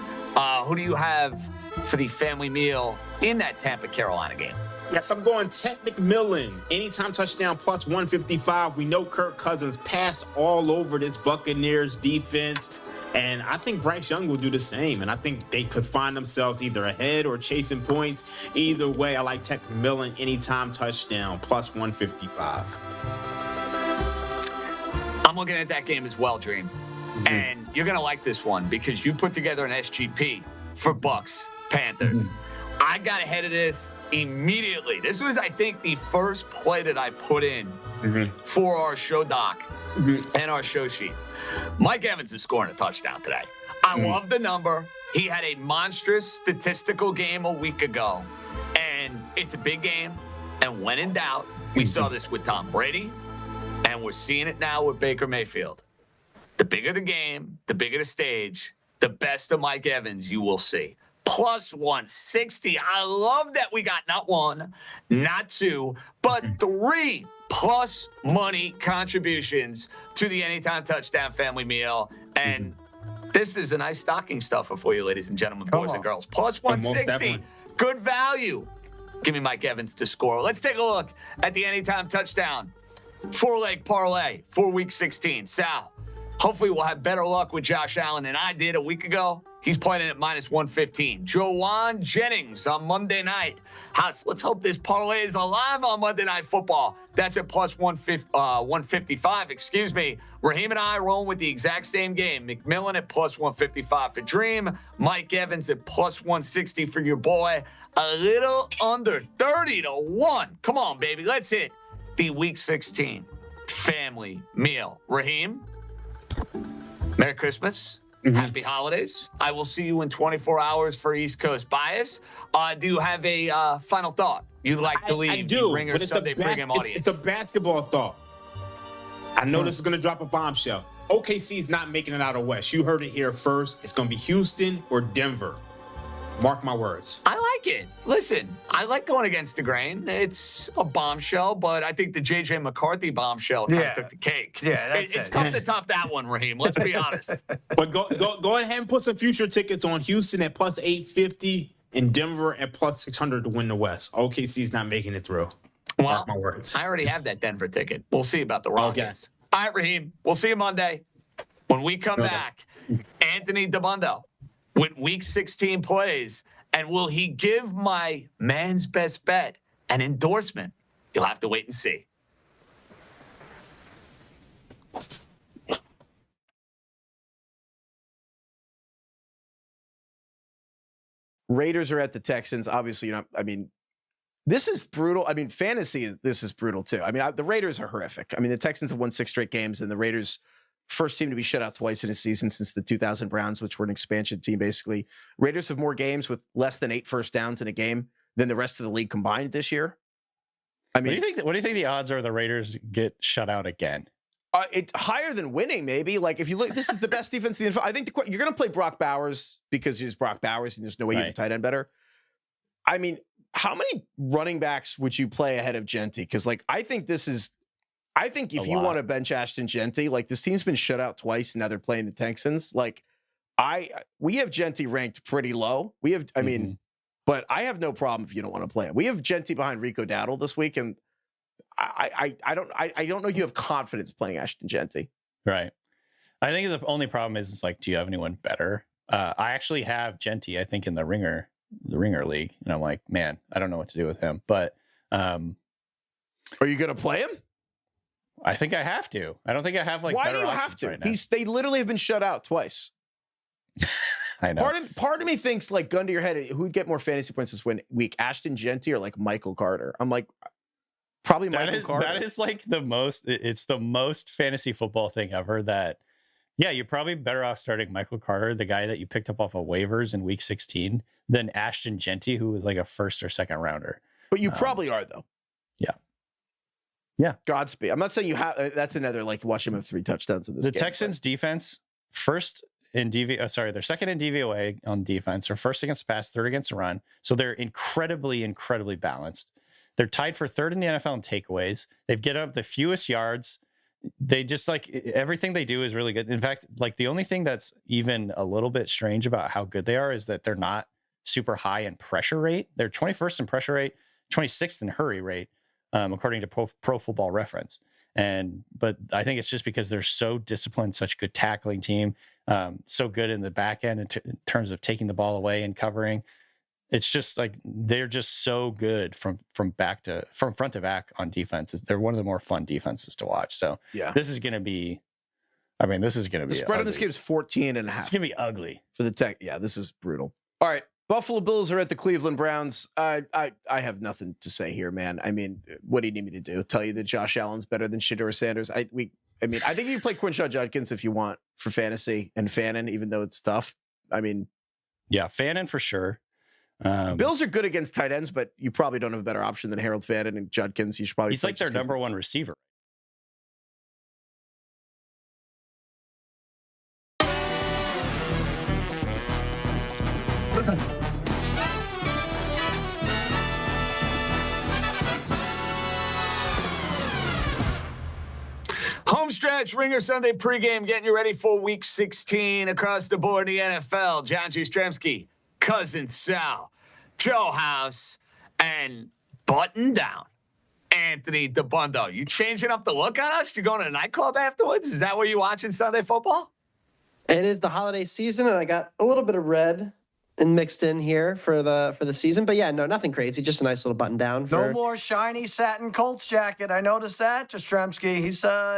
Who do you have for the family meal in that Tampa-Carolina game? Yes, I'm going Ted McMillan. Anytime touchdown plus 155. We know Kirk Cousins passed all over this Buccaneers defense. And I think Bryce Young will do the same. And I think they could find themselves either ahead or chasing points. Either way, I like Ted McMillan anytime touchdown plus 155. I'm looking at that game as well, Dream. Mm-hmm. And you're going to like this one because you put together an SGP for Bucks Panthers. Mm-hmm. I got ahead of this immediately. This was, I think, the first play that I put in for our show doc and our show sheet. Mike Evans is scoring a touchdown today. I love the number. He had a monstrous statistical game a week ago, and it's a big game. And when in doubt, we saw this with Tom Brady, and we're seeing it now with Baker Mayfield. The bigger the game, the bigger the stage, the best of Mike Evans you will see. Plus 160. I love that we got not one, not two, but 3 plus money contributions to the Anytime Touchdown family meal. And this is a nice stocking stuffer for you, ladies and gentlemen, boys and girls. Plus 160. Good value. Give me Mike Evans to score. Let's take a look at the Anytime Touchdown 4-leg parlay for Week 16. Sal, hopefully we'll have better luck with Josh Allen than I did a week ago. He's playing at minus 115. Juwan Jennings on Monday night. Let's hope this parlay is alive on Monday Night Football. That's at plus 155. Excuse me. Raheem and I rolling with the exact same game. McMillan at plus 155 for Dream. Mike Evans at plus 160 for your boy. A little under 30-1. Come on, baby. Let's hit the Week 16 family meal. Raheem, Merry Christmas. Happy holidays. I will see you in 24 hours for East Coast Bias. Do you have a final thought you'd like to leave? I do, Ringer but it's Sunday pregame audience. It's a basketball thought. I know this is going to drop a bombshell. OKC is not making it out of West. You heard it here first. It's going to be Houston or Denver. Mark my words. I like it. Listen, I like going against the grain. It's a bombshell, but I think the J.J. McCarthy bombshell kind of took the cake. Yeah, it's tough to top that one, Raheem. Let's be honest. But go ahead and put some future tickets on Houston at plus 850 and Denver at plus 600 to win the West. OKC's not making it through. Well, Mark my words. I already have that Denver ticket. We'll see about the Rockets. Okay. All right, Raheem. We'll see you Monday. When we come back, Anthony Dabbundo with Week 16 plays. And will he give my man's best bet an endorsement? You'll have to wait and see. Raiders are at the Texans. Obviously, this is brutal. Fantasy this is brutal too. The Raiders are horrific. The Texans have won 6 straight games, and the Raiders, first team to be shut out twice in a season since the 2000 Browns, which were an expansion team, basically. Raiders have more games with less than 8 first downs in a game than the rest of the league combined this year. What do you think the odds are the Raiders get shut out again? It's higher than winning, maybe. Like, if you look, this is the best defense in the NFL. I think you're going to play Brock Bowers because he's Brock Bowers and there's no way you have a tight end better. How many running backs would you play ahead of Genty? Because, I think if you want to bench Ashton Genty, this team's been shut out twice, and now they're playing the Texans. We have Genty ranked pretty low. We have, but I have no problem if you don't want to play him. We have Genty behind Rico Dowdle this week, and I don't know you have confidence playing Ashton Genty. Right. I think the only problem is do you have anyone better? I actually have Genty, I think, in the Ringer league, and I'm like, man, I don't know what to do with him. But are you going to play him? I think I have to. I don't think I have Why do you have to? Right, they literally have been shut out twice. I know. Part of me thinks, gun to your head, who'd get more fantasy points this week, Ashton Genty or Michael Carter? I'm probably Michael Carter. That is the most. It's the most fantasy football thing ever. That you're probably better off starting Michael Carter, the guy that you picked up off of waivers in Week 16, than Ashton Genty, who was a first or second rounder. But you probably are, though. Yeah. Godspeed. I'm not saying you have. That's another watch him have 3 touchdowns in this game. The Texans defense first in they're second in DVOA on defense. They're first against the pass, third against the run. So they're incredibly, incredibly balanced. They're tied for third in the NFL in takeaways. They've given up the fewest yards. They just everything they do is really good. In fact, the only thing that's even a little bit strange about how good they are is that they're not super high in pressure rate. They're 21st in pressure rate, 26th in hurry rate, according to Pro Football Reference. But I think it's just because they're so disciplined, such good tackling team, so good in the back end in terms of taking the ball away and covering. It's just they're just so good from front to back on defense. They're one of the more fun defenses to watch. So this is going to be, the spread of this game is 14.5. It's going to be ugly for the Tech. Yeah, this is brutal. All right. Buffalo Bills are at the Cleveland Browns. I have nothing to say here, man. I mean, what do you need me to do? Tell you that Josh Allen's better than Shedeur Sanders? I think you play Quinshon Judkins if you want for fantasy and Fannin, even though it's tough. I mean, yeah, Fannin for sure. Bills are good against tight ends, but you probably don't have a better option than Harold Fannin and Judkins. You should probably. He's like their number one receiver. Home stretch, Ringer Sunday pregame, getting you ready for Week 16 across the board in the NFL. John Jastremski, Cousin Sal, Joe House, and button down Anthony Dabbundo. You changing up the look on us? You going to a nightclub afterwards? Is that where you watching Sunday football? It is the holiday season, and I got a little bit of red and mixed in here for the season. But yeah, no, nothing crazy. Just a nice little button down. No more shiny satin Colts jacket. I noticed that. Jastremski,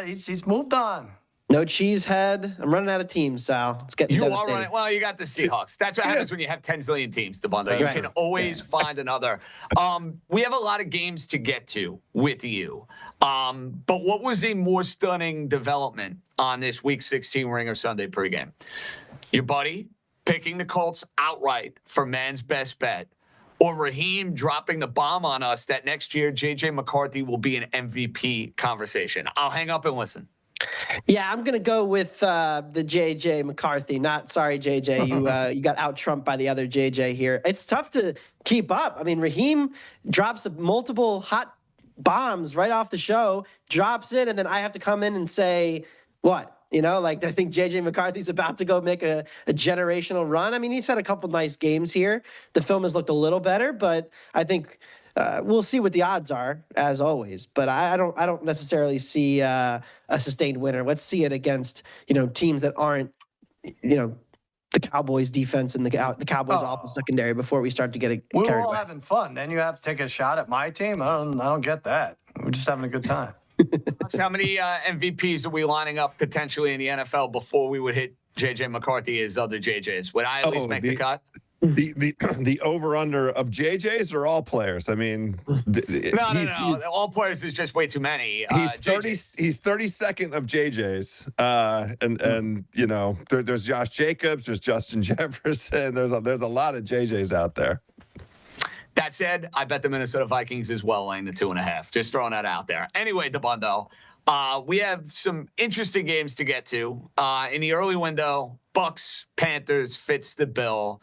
he's moved on. No cheese head. I'm running out of teams, Sal. It's getting You devastating. are running. Well, you got the Seahawks. That's what happens when you have 10 zillion teams, Dabbundo. You can always find another. We have a lot of games to get to with you. But what was a more stunning development on this Week 16 Ringer Sunday pregame? Your buddy picking the Colts outright for man's best bet, or Raheem dropping the bomb on us that next year J.J. McCarthy will be an MVP conversation. I'll hang up and listen. Yeah, I'm gonna go with the JJ McCarthy. Not sorry, JJ. You got out trumped by the other JJ here. It's tough to keep up. I mean, Raheem drops multiple hot bombs right off the show, drops it, and then I have to come in and say what? I think JJ McCarthy's about to go make a generational run. I mean, he's had a couple nice games here. The film has looked a little better, but I think we'll see what the odds are, as always. But I don't necessarily see a sustained winner. Let's see it against teams that aren't the Cowboys defense and the Cowboys offense secondary before we start to get We're carried all away. having fun. Then you have to take a shot at my team. I don't get that. We're just having a good time. So how many MVPs are we lining up potentially in the NFL before we would hit J.J. McCarthy as other JJs? Would I at least make the cut? The over-under of JJs are all players. I mean, no. All players is just way too many. He's JJs. He's 32nd of JJs, and there's Josh Jacobs, there's Justin Jefferson. There's a lot of JJs out there. That said, I bet the Minnesota Vikings as well laying the 2.5. Just throwing that out there. Anyway, Dabbundo, we have some interesting games to get to. In the early window, Bucks, Panthers fits the bill.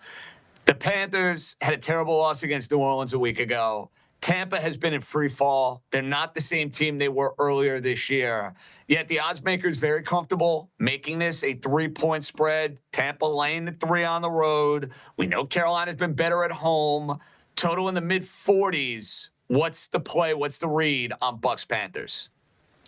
The Panthers had a terrible loss against New Orleans a week ago. Tampa has been in free fall. They're not the same team they were earlier this year. Yet the odds makers very comfortable making this a 3-point spread. Tampa laying the 3 on the road. We know Carolina's been better at home. Total in the mid-40s. What's the play? What's the read on Bucks Panthers?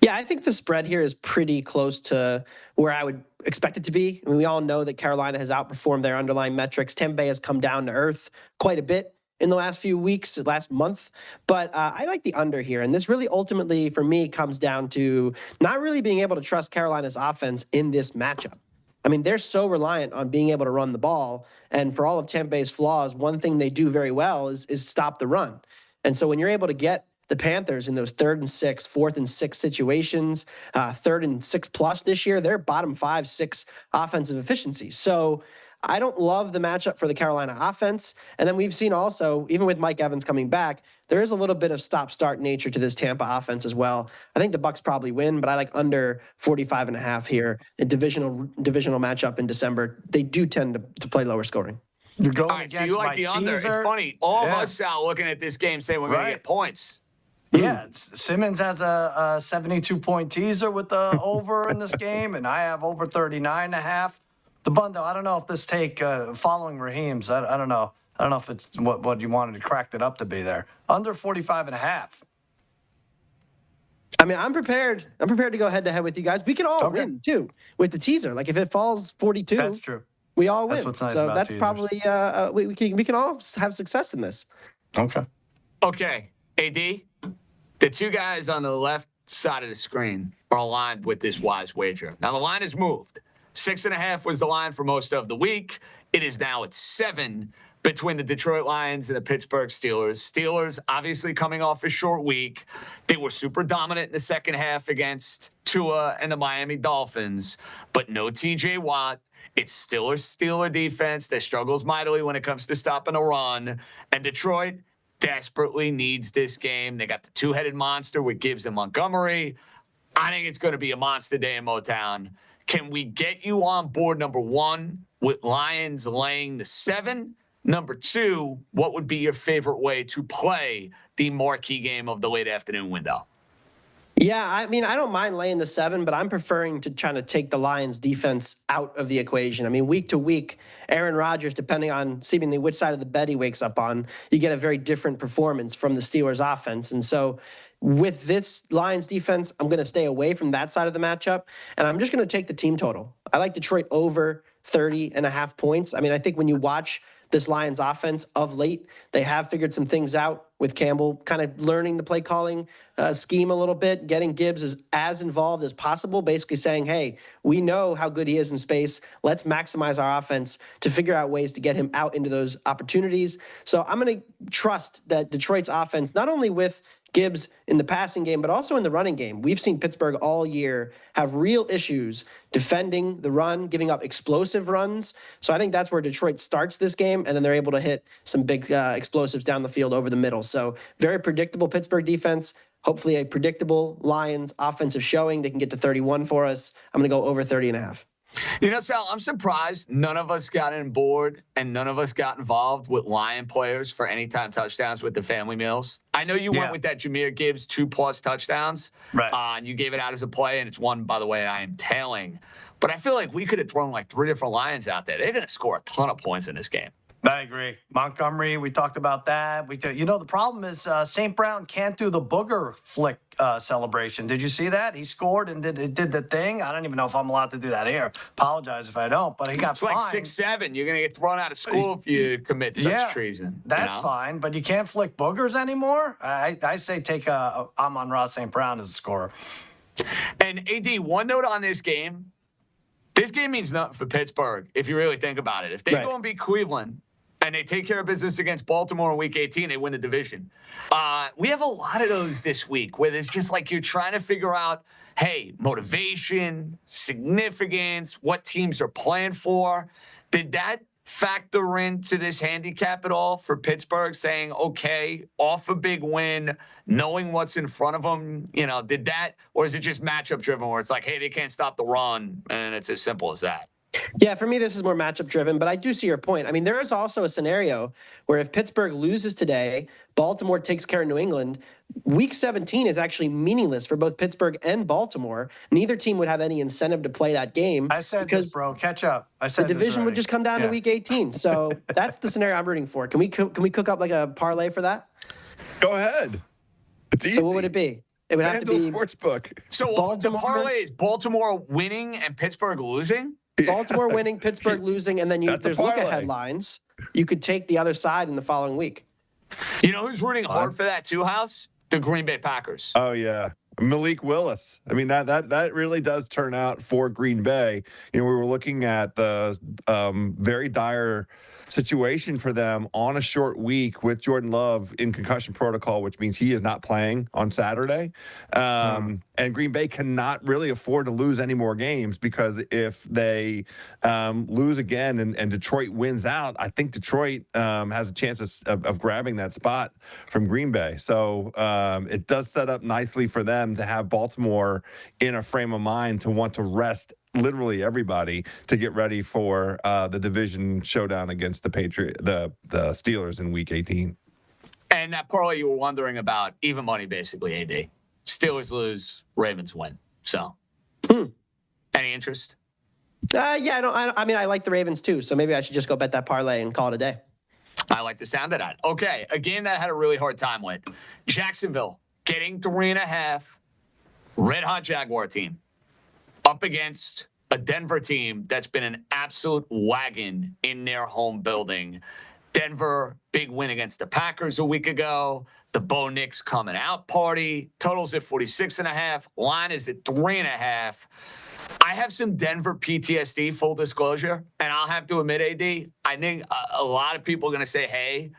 Yeah, I think the spread here is pretty close to where I would expect it to be. I mean, we all know that Carolina has outperformed their underlying metrics. Tampa Bay has come down to earth quite a bit in the last few weeks, last month. But I like the under here. And this really ultimately, for me, comes down to not really being able to trust Carolina's offense in this matchup. I mean, they're so reliant on being able to run the ball. And for all of Tampa Bay's flaws, one thing they do very well is stop the run. And so when you're able to get the Panthers in those 3rd and 6, 4th and 6 situations, 3rd and 6 plus this year, they're bottom 5, 6 offensive efficiency. So I don't love the matchup for the Carolina offense. And then we've seen also, even with Mike Evans coming back, there is a little bit of stop-start nature to this Tampa offense as well. I think the Bucs probably win, but I like under 45.5 here. A divisional matchup in December. They do tend to play lower scoring. You're going All right, so against you like my the under. It's teaser. funny. All of Yeah. us out looking at this game saying we're going to get points. Yeah, Simmons has a 72-point teaser with the over in this game, and I have over 39.5. Dabbundo, I don't know if this take following Raheem's. I don't know. I don't know if it's what you wanted to crack it up to be there. Under 45.5. I mean, I'm prepared. I'm prepared to go head-to-head with you guys. We can all win, too, with the teaser. Like, if it falls 42, That's true. we all win. That's what's nice so about that's teasers. probably we can all have success in this. Okay. Okay, AD, the two guys on the left side of the screen are aligned with this wise wager. Now, the line has moved. 6.5 was the line for most of the week. It is now at 7 between the Detroit Lions and the Pittsburgh Steelers. Steelers obviously coming off a short week. They were super dominant in the second half against Tua and the Miami Dolphins, but no TJ Watt. It's still a Steeler defense that struggles mightily when it comes to stopping a run. And Detroit desperately needs this game. They got the two-headed monster with Gibbs and Montgomery. I think it's going to be a monster day in Motown. Can we get you on board, number one, with Lions laying the 7? Number 2, what would be your favorite way to play the marquee game of the late afternoon window? Yeah, I mean, I don't mind laying the 7, but I'm preferring to try to take the Lions defense out of the equation. I mean, week to week, Aaron Rodgers, depending on seemingly which side of the bed he wakes up on, you get a very different performance from the Steelers offense. And so with this Lions defense, I'm going to stay away from that side of the matchup, and I'm just going to take the team total. I like Detroit over 30.5 points. I mean, I think when you watch this Lions offense of late, they have figured some things out with Campbell kind of learning the play calling scheme a little bit, getting Gibbs as involved as possible, basically saying, hey, we know how good he is in space. Let's maximize our offense to figure out ways to get him out into those opportunities. So I'm going to trust that Detroit's offense, not only with Gibbs in the passing game, but also in the running game. We've seen Pittsburgh all year have real issues defending the run, giving up explosive runs. So I think that's where Detroit starts this game, and then they're able to hit some big explosives down the field over the middle. So very predictable Pittsburgh defense, hopefully a predictable Lions offensive showing. They can get to 31 for us. I'm going to go over 30.5. You know, Sal, I'm surprised none of us got on board and none of us got involved with Lion players for anytime touchdowns with the family meals. I know you went with that Jahmyr Gibbs 2+ touchdowns. Right. And you gave it out as a play, and it's one, by the way, I am tailing. But I feel like we could have thrown like 3 different Lions out there. They're going to score a ton of points in this game. I agree. Montgomery, we talked about that. The problem is St. Brown can't do the booger flick celebration. Did you see that? He scored and did the thing. I don't even know if I'm allowed to do that here. Apologize if I don't, but he got It's fined. like 6'7". You're going to get thrown out of school if you commit such treason. That's fine, but you can't flick boogers anymore? I say take Amon-Ra St. Brown as a scorer. And AD, one note on this game. This game means nothing for Pittsburgh if you really think about it. If they go and beat Cleveland and they take care of business against Baltimore in Week 18, they win the division. We have a lot of those this week where there's just like you're trying to figure out, hey, motivation, significance, what teams are playing for. Did that factor into this handicap at all for Pittsburgh, saying, okay, off a big win, knowing what's in front of them, did that, or is it just matchup driven where it's like, hey, they can't stop the run, and it's as simple as that? Yeah, for me, this is more matchup driven, but I do see your point. I mean, there is also a scenario where if Pittsburgh loses today, Baltimore takes care of New England, Week 17 is actually meaningless for both Pittsburgh and Baltimore. Neither team would have any incentive to play that game. I said this, bro. Catch up. I said the division would just come down to Week 18. So that's the scenario I'm rooting for. Can we cook up like a parlay for that? Go ahead. It's easy. So what would it be? It would have to be Sportsbook. So the parlay is Baltimore winning and Pittsburgh losing? Baltimore winning, Pittsburgh losing, and then there's look-ahead lines. You could take the other side in the following week. You know who's rooting hard for that too, House? The Green Bay Packers. Oh, yeah. Malik Willis. I mean, that really does turn out for Green Bay. We were looking at the very dire situation for them on a short week with Jordan Love in concussion protocol, which means he is not playing on Saturday. And Green Bay cannot really afford to lose any more games, because if they lose again and Detroit wins out, I think Detroit has a chance of grabbing that spot from Green Bay. So it does set up nicely for them to have Baltimore in a frame of mind to want to rest literally everybody to get ready for the division showdown against the Steelers in Week 18. And that parlay you were wondering about, even money basically, AD. Steelers lose, Ravens win. So, any interest? I mean, I like the Ravens too, so maybe I should just go bet that parlay and call it a day. I like the sound of that. Okay, a game that I had a really hard time with. Jacksonville getting 3.5. Red hot Jaguar team up against a Denver team that's been an absolute wagon in their home building. Denver, big win against the Packers a week ago. The Bo Nix coming out party. Totals at 46.5. Line is at 3.5. I have some Denver PTSD, full disclosure, and I'll have to admit, AD, I think a lot of people are going to say, hey,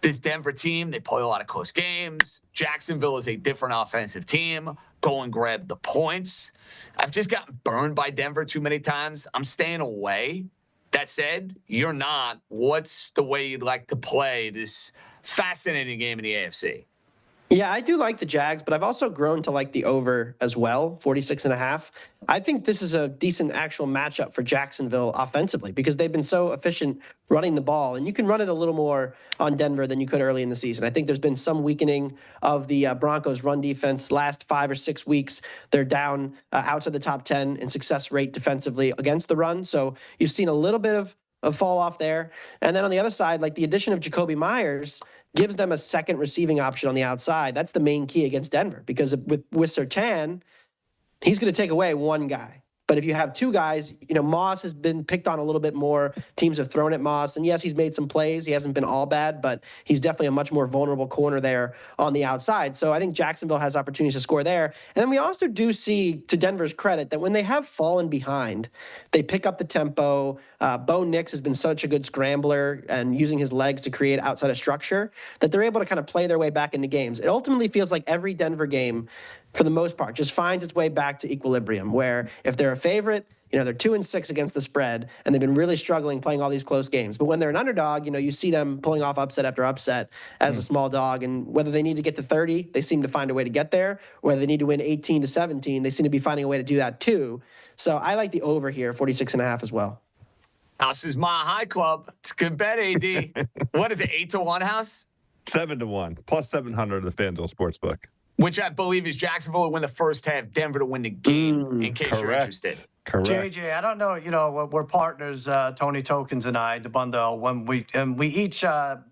this Denver team, they play a lot of close games. Jacksonville is a different offensive team. Go and grab the points. I've just gotten burned by Denver too many times. I'm staying away. That said, you're not. What's the way you'd like to play this fascinating game in the AFC? Yeah, I do like the Jags, but I've also grown to like the over as well, 46.5. I think this is a decent actual matchup for Jacksonville offensively, because they've been so efficient running the ball, and you can run it a little more on Denver than you could early in the season. I think there's been some weakening of the Broncos' run defense last 5 or 6 weeks. They're down outside the top 10 in success rate defensively against the run, so you've seen a little bit of fall off there. And then on the other side, like the addition of Jacoby Myers gives them a second receiving option on the outside. That's the main key against Denver, because with Surtain, he's going to take away one guy. But if you have two guys, Moss has been picked on a little bit more. Teams have thrown at Moss. And yes, he's made some plays. He hasn't been all bad, but he's definitely a much more vulnerable corner there on the outside. So I think Jacksonville has opportunities to score there. And then we also do see, to Denver's credit, that when they have fallen behind, they pick up the tempo. Bo Nix has been such a good scrambler and using his legs to create outside of structure that they're able to kind of play their way back into games. It ultimately feels like every Denver game, for the most part, just finds its way back to equilibrium, where if they're a favorite, they're 2-6 against the spread, and they've been really struggling playing all these close games. But when they're an underdog, you see them pulling off upset after upset as a small dog. And whether they need to get to 30, they seem to find a way to get there. Whether they need to win 18-17, they seem to be finding a way to do that too. So I like the over here, 46.5 as well. House is my high club. It's a good bet, AD. What is it, 8-1 house? 7-1, plus 700 of the FanDuel Sportsbook. Which I believe is Jacksonville to win the first half, Denver to win the game, in case you're interested. Correct. JJ, I don't know. We're partners, Tony Tokens and I, Dabbundo. When we each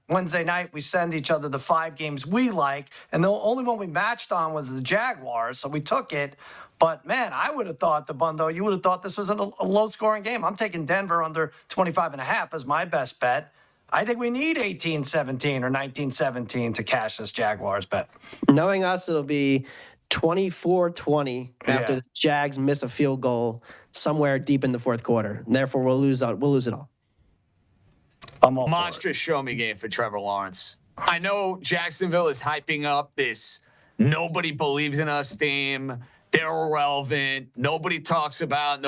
Wednesday night we send each other the 5 games we like, and the only one we matched on was the Jaguars, so we took it. But man, I would have thought, Dabbundo, you would have thought this was a low-scoring game. I'm taking Denver under 25.5 as my best bet. I think we need 18-17 or 19-17 to cash this Jaguars bet. Knowing us, it'll be 24-20 after the Jags miss a field goal somewhere deep in the fourth quarter. And therefore, we'll lose it all. I'm all monstrous show me game for Trevor Lawrence. I know Jacksonville is hyping up this nobody believes in us team. They're irrelevant. Nobody cares about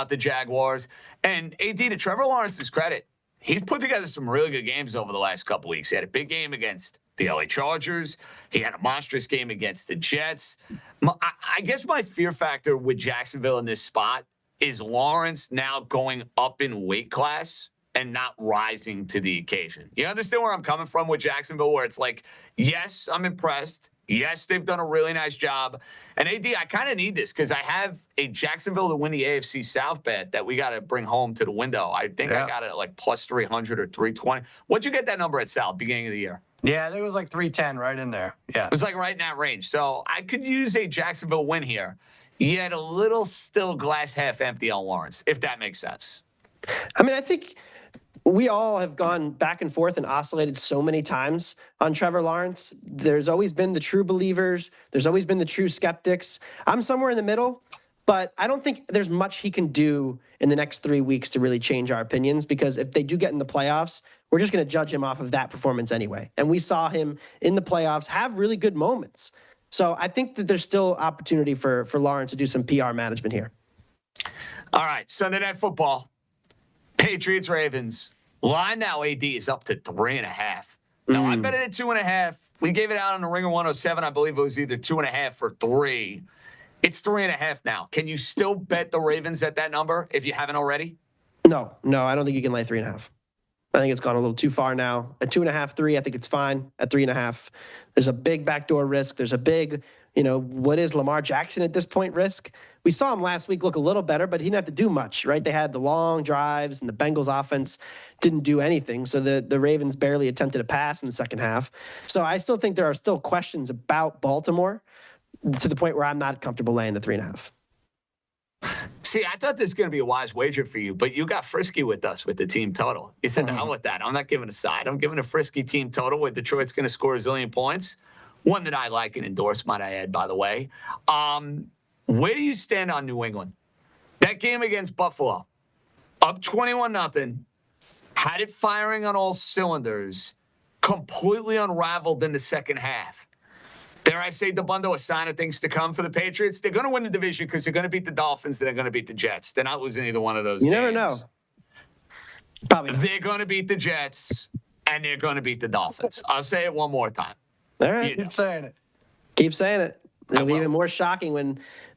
the Jaguars. And AD, to Trevor Lawrence's credit, he's put together some really good games over the last couple weeks. He had a big game against the LA Chargers. He had a monstrous game against the Jets. I guess my fear factor with Jacksonville in this spot is Lawrence now going up in weight class and not rising to the occasion. You understand where I'm coming from with Jacksonville, where it's like, yes, I'm impressed. Yes, they've done a really nice job. And AD, I kind of need this because I have a Jacksonville to win the AFC South bet that we got to bring home to the window. I think I got it at like plus 300 or 320. What'd you get that number at, Sal, beginning of the year? Yeah, I think it was like 310 right in there. Yeah. It was like right in that range. So I could use a Jacksonville win here, yet a little still glass half empty on Lawrence, if that makes sense. I mean, I think we all have gone back and forth and oscillated so many times on Trevor Lawrence. There's always been the true believers. There's always been the true skeptics. I'm somewhere in the middle, but I don't think there's much he can do in the next 3 weeks to really change our opinions, because if they do get in the playoffs, we're just going to judge him off of that performance anyway. And we saw him in the playoffs have really good moments. So I think that there's still opportunity for Lawrence to do some PR management here. All right, Sunday Night Football. Patriots, Ravens. Line now, AD is up to 3.5. Now, I bet it at 2.5. We gave it out on the Ringer 107. I believe it was either 2.5 or 3. It's 3.5 now. Can you still bet the Ravens at that number if you haven't already? No, I don't think you can lay 3.5. I think it's gone a little too far now. At 2.5, 3, I think it's fine. At 3.5, there's a big backdoor risk. There's a big, what is Lamar Jackson at this point risk? We saw him last week look a little better, but he didn't have to do much, right? They had the long drives, and the Bengals offense didn't do anything. So the Ravens barely attempted a pass in the second half. So I still think there are still questions about Baltimore to the point where I'm not comfortable laying the 3.5. See, I thought this was going to be a wise wager for you, but you got frisky with us with the team total. You said, the hell with that. I'm not giving a side. I'm giving a frisky team total where Detroit's going to score a zillion points. One that I like and endorse, might I add, by the way. Where do you stand on New England? That game against Buffalo, up 21-0, had it firing on all cylinders, completely unraveled in the second half. Dare I say, Dabbundo, a sign of things to come for the Patriots? They're going to win the division because they're going to beat the Dolphins and they're going to beat the Jets. They're not losing either one of those games. You never know. Probably not. They're going to beat the Jets and they're going to beat the Dolphins. I'll say it one more time. All right. Keep saying it. Keep saying it. It'll be even more shocking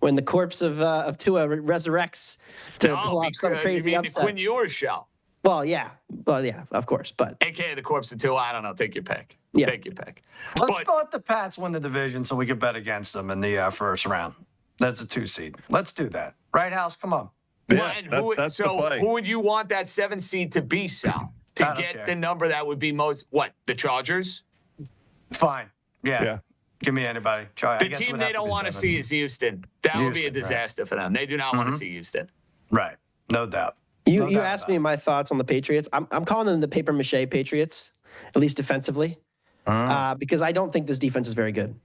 when the corpse of Tua resurrects to pull off some crazy you mean upset. the Quinn Ewers show? Well, yeah, of course, but AKA the corpse of Tua. I don't know. Take your pick. Yeah. Take your pick. Let's let the Pats win the division so we can bet against them in the first round. That's a 2 seed. Let's do that. Right, House? Come on. Yes, that's the so play. who would you want that 7 seed to be, Sal? To get the number that would be most, the Chargers? Fine. Yeah. Give me anybody. The team they don't want to see is Houston. That would be a disaster for them. They do not want to see Houston. Right. No doubt. You asked me my thoughts on the Patriots. I'm calling them the papier-mâché Patriots, at least defensively, because I don't think this defense is very good.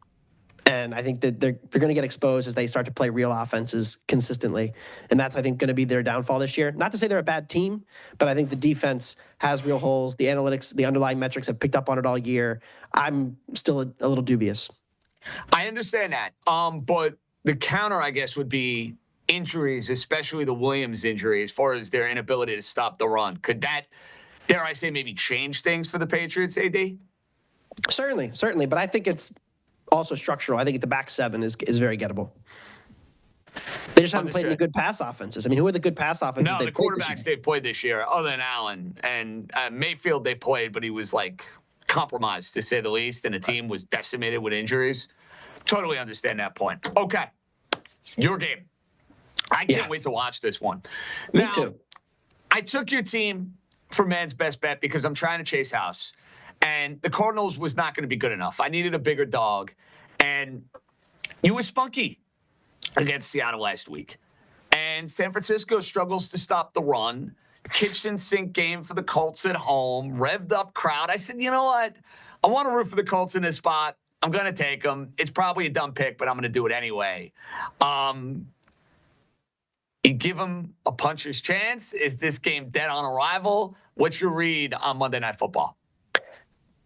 And I think that they're going to get exposed as they start to play real offenses consistently. And that's, I think, going to be their downfall this year. Not to say they're a bad team, but I think the defense has real holes. The analytics, the underlying metrics have picked up on it all year. I'm still a little dubious. I understand that. But the counter, I guess, would be injuries, especially the Williams injury, as far as their inability to stop the run. Could that, dare I say, maybe change things for the Patriots, AD? Certainly. But I think it's also structural. I think the back seven is very gettable. They just haven't played any good pass offenses. I mean, who are the good pass offenses? No, the quarterbacks they've played this year, other than Allen and Mayfield, they played, but he was compromised, to say the least, and the team was decimated with injuries. Totally understand that point. Okay, your game. I can't wait to watch this one. Me too. I took your team for man's best bet because I'm trying to chase house, and the Cardinals was not going to be good enough. I needed a bigger dog, and you were spunky against Seattle last week. And San Francisco struggles to stop the run. Kitchen sink game for the Colts at home. Revved up crowd. I said, you know what? I want to root for the Colts in this spot. I'm going to take them. It's probably a dumb pick, but I'm going to do it anyway. You give them a puncher's chance. Is this game dead on arrival? What's your read on Monday Night Football?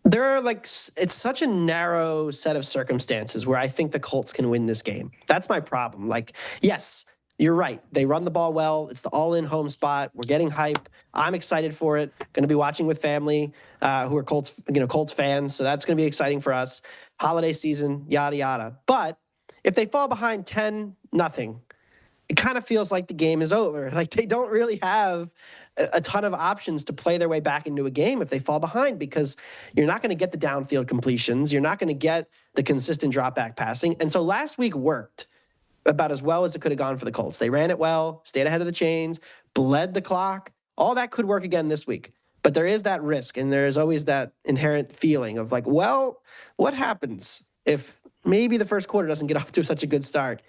There are it's such a narrow set of circumstances where I think the Colts can win this game. That's my problem. Yes, you're right. They run the ball well. It's the all-in home spot. We're getting hype. I'm excited for it. Going to be watching with family who are Colts fans. So that's going to be exciting for us. Holiday season, yada, yada. But if they fall behind 10-0, it kind of feels like the game is over. They don't really have a ton of options to play their way back into a game if they fall behind, because you're not going to get the downfield completions. You're not going to get the consistent drop back passing. And so last week worked about as well as it could have gone for the Colts. They ran it well, stayed ahead of the chains, bled the clock. All that could work again this week. But there is that risk, and there is always that inherent feeling of what happens if maybe the first quarter doesn't get off to such a good start,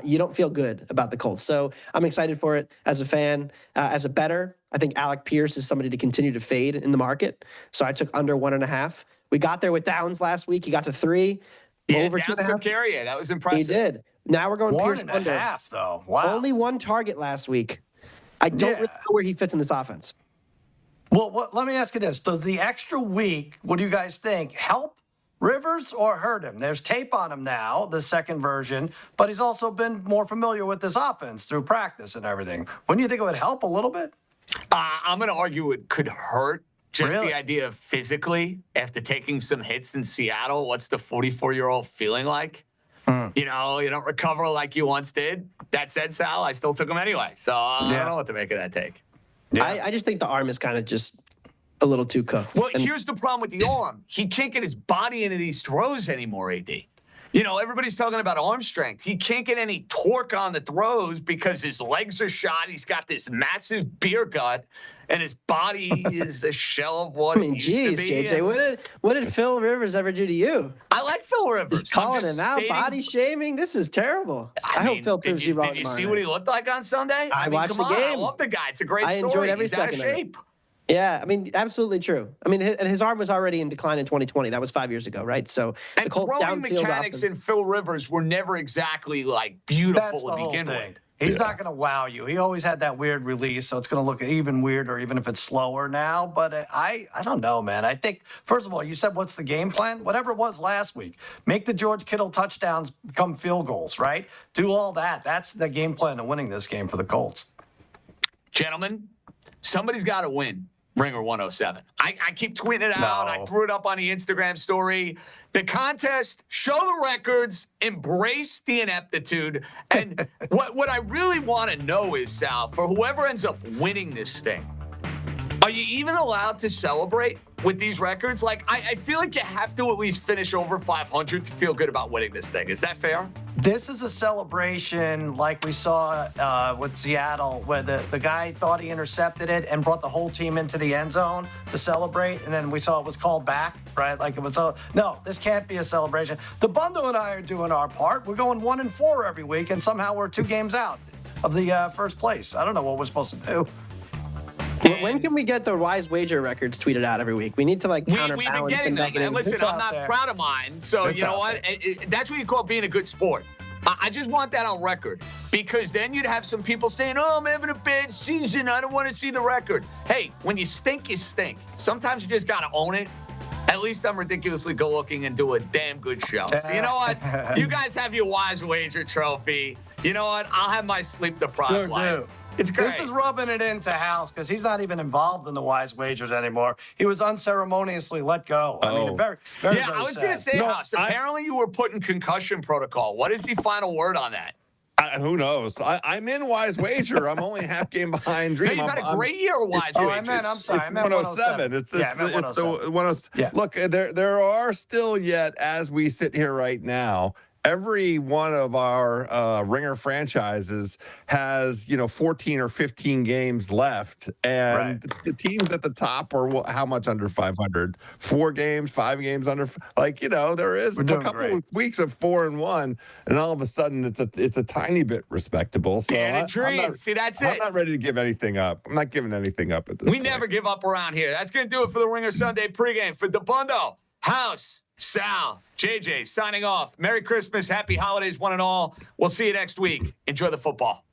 you don't feel good about the Colts. So I'm excited for it as a fan, as a bettor. I think Alec Pierce is somebody to continue to fade in the market. So I took under 1.5. We got there with Downs last week. He got to 3. Yeah, over Downs 2.5. took care of you. That was impressive. He did. Now we're going Pierce under. 1.5 though. Wow. Only 1 target last week. I don't really know where he fits in this offense. Well, let me ask you this. Does the extra week, what do you guys think, help Rivers or hurt him? There's tape on him now, the second version, but he's also been more familiar with this offense through practice and everything. Wouldn't you think it would help a little bit? I'm going to argue it could hurt. Just Really? the idea of physically, after taking some hits in Seattle, what's the 44-year-old feeling like? You know, you don't recover like you once did. That said, Sal, I still took him anyway. So I don't know what to make of that take. I just think the arm is kind of just a little too cooked. Well, here's the problem with the arm. He can't get his body into these throws anymore, AD. You know, everybody's talking about arm strength. He can't get any torque on the throws because his legs are shot. He's got this massive beer gut, and his body is a shell of what it used to be. JJ, what did Phil Rivers ever do to you? I like Phil Rivers. He's calling him out, body shaming. This is terrible. I hope Phil proves you wrong. Did you see what he looked like on Sunday? I mean, watched come the on, game. I love the guy. It's a great story. enjoyed every He's out of second of it. shape. Yeah, I mean, absolutely true. I mean, his arm was already in decline in 2020. That was 5 years ago, right? So the And Colts throwing downfield mechanics offense. in Phil Rivers were never exactly like That's beautiful the to whole begin thing. with. He's not going to wow you. He always had that weird release, so it's going to look even weirder, even if it's slower now. But I don't know, man. I think, first of all, you said what's the game plan? Whatever it was last week. Make the George Kittle touchdowns become field goals, right? Do all that. That's the game plan to winning this game for the Colts. Gentlemen, somebody's got to win. Ringer 107. I keep tweeting it out. I threw it up on the Instagram story. The contest, show the records, embrace the ineptitude. And what I really want to know is, Sal, for whoever ends up winning this thing, are you even allowed to celebrate with these records? Like, I feel like you have to at least finish over 500 to feel good about winning this thing. Is that fair? This is a celebration like we saw with Seattle, where the guy thought he intercepted it and brought the whole team into the end zone to celebrate, and then we saw it was called back, right? Like it was no, this can't be a celebration. Dabbundo and I are doing our part. We're going 1-4 every week, and somehow we're 2 games out of the first place. I don't know what we're supposed to do. When can we get the Wise Wager records tweeted out every week? We need to We've been counterbalance getting the them, man. negative. Listen, It's I'm out not there. proud of mine. So, It's you know out what? That's what you call being a good sport. I just want that on record, because then you'd have some people saying, oh, I'm having a bad season. I don't want to see the record. Hey, when you stink, you stink. Sometimes you just got to own it. At least I'm ridiculously good looking and do a damn good show. So you know what? You guys have your Wise Wager trophy. You know what? I'll have my sleep deprived life. It's great. This is rubbing it into House because he's not even involved in the Wise Wagers anymore. He was unceremoniously let go. I mean, very, very, Yeah, very I was going to sad. say, House, apparently you were put in concussion protocol. What is the final word on that? Who knows? I'm in Wise Wager. I'm only half game behind No, Dream. you've had a great year of Wise Oh, Wagers. I'm sorry. I It's meant 107. 107. It's Yeah, I meant the 107. 107. Yeah. Look, there are still yet, as we sit here right now, every one of our Ringer franchises has 14 or 15 games left, and the teams at the top are how much under 500? 4 games, 5 games under. There is a couple of weeks of 4-1, and all of a sudden it's a tiny bit respectable. So See, that's it. I'm not ready to give anything up. I'm not giving anything up at this We point. never give up around here. That's going to do it for the Ringer Sunday pregame. For Dabbundo, House, Sal, JJ signing off. Merry Christmas, happy holidays, one and all. We'll see you next week. Enjoy the football.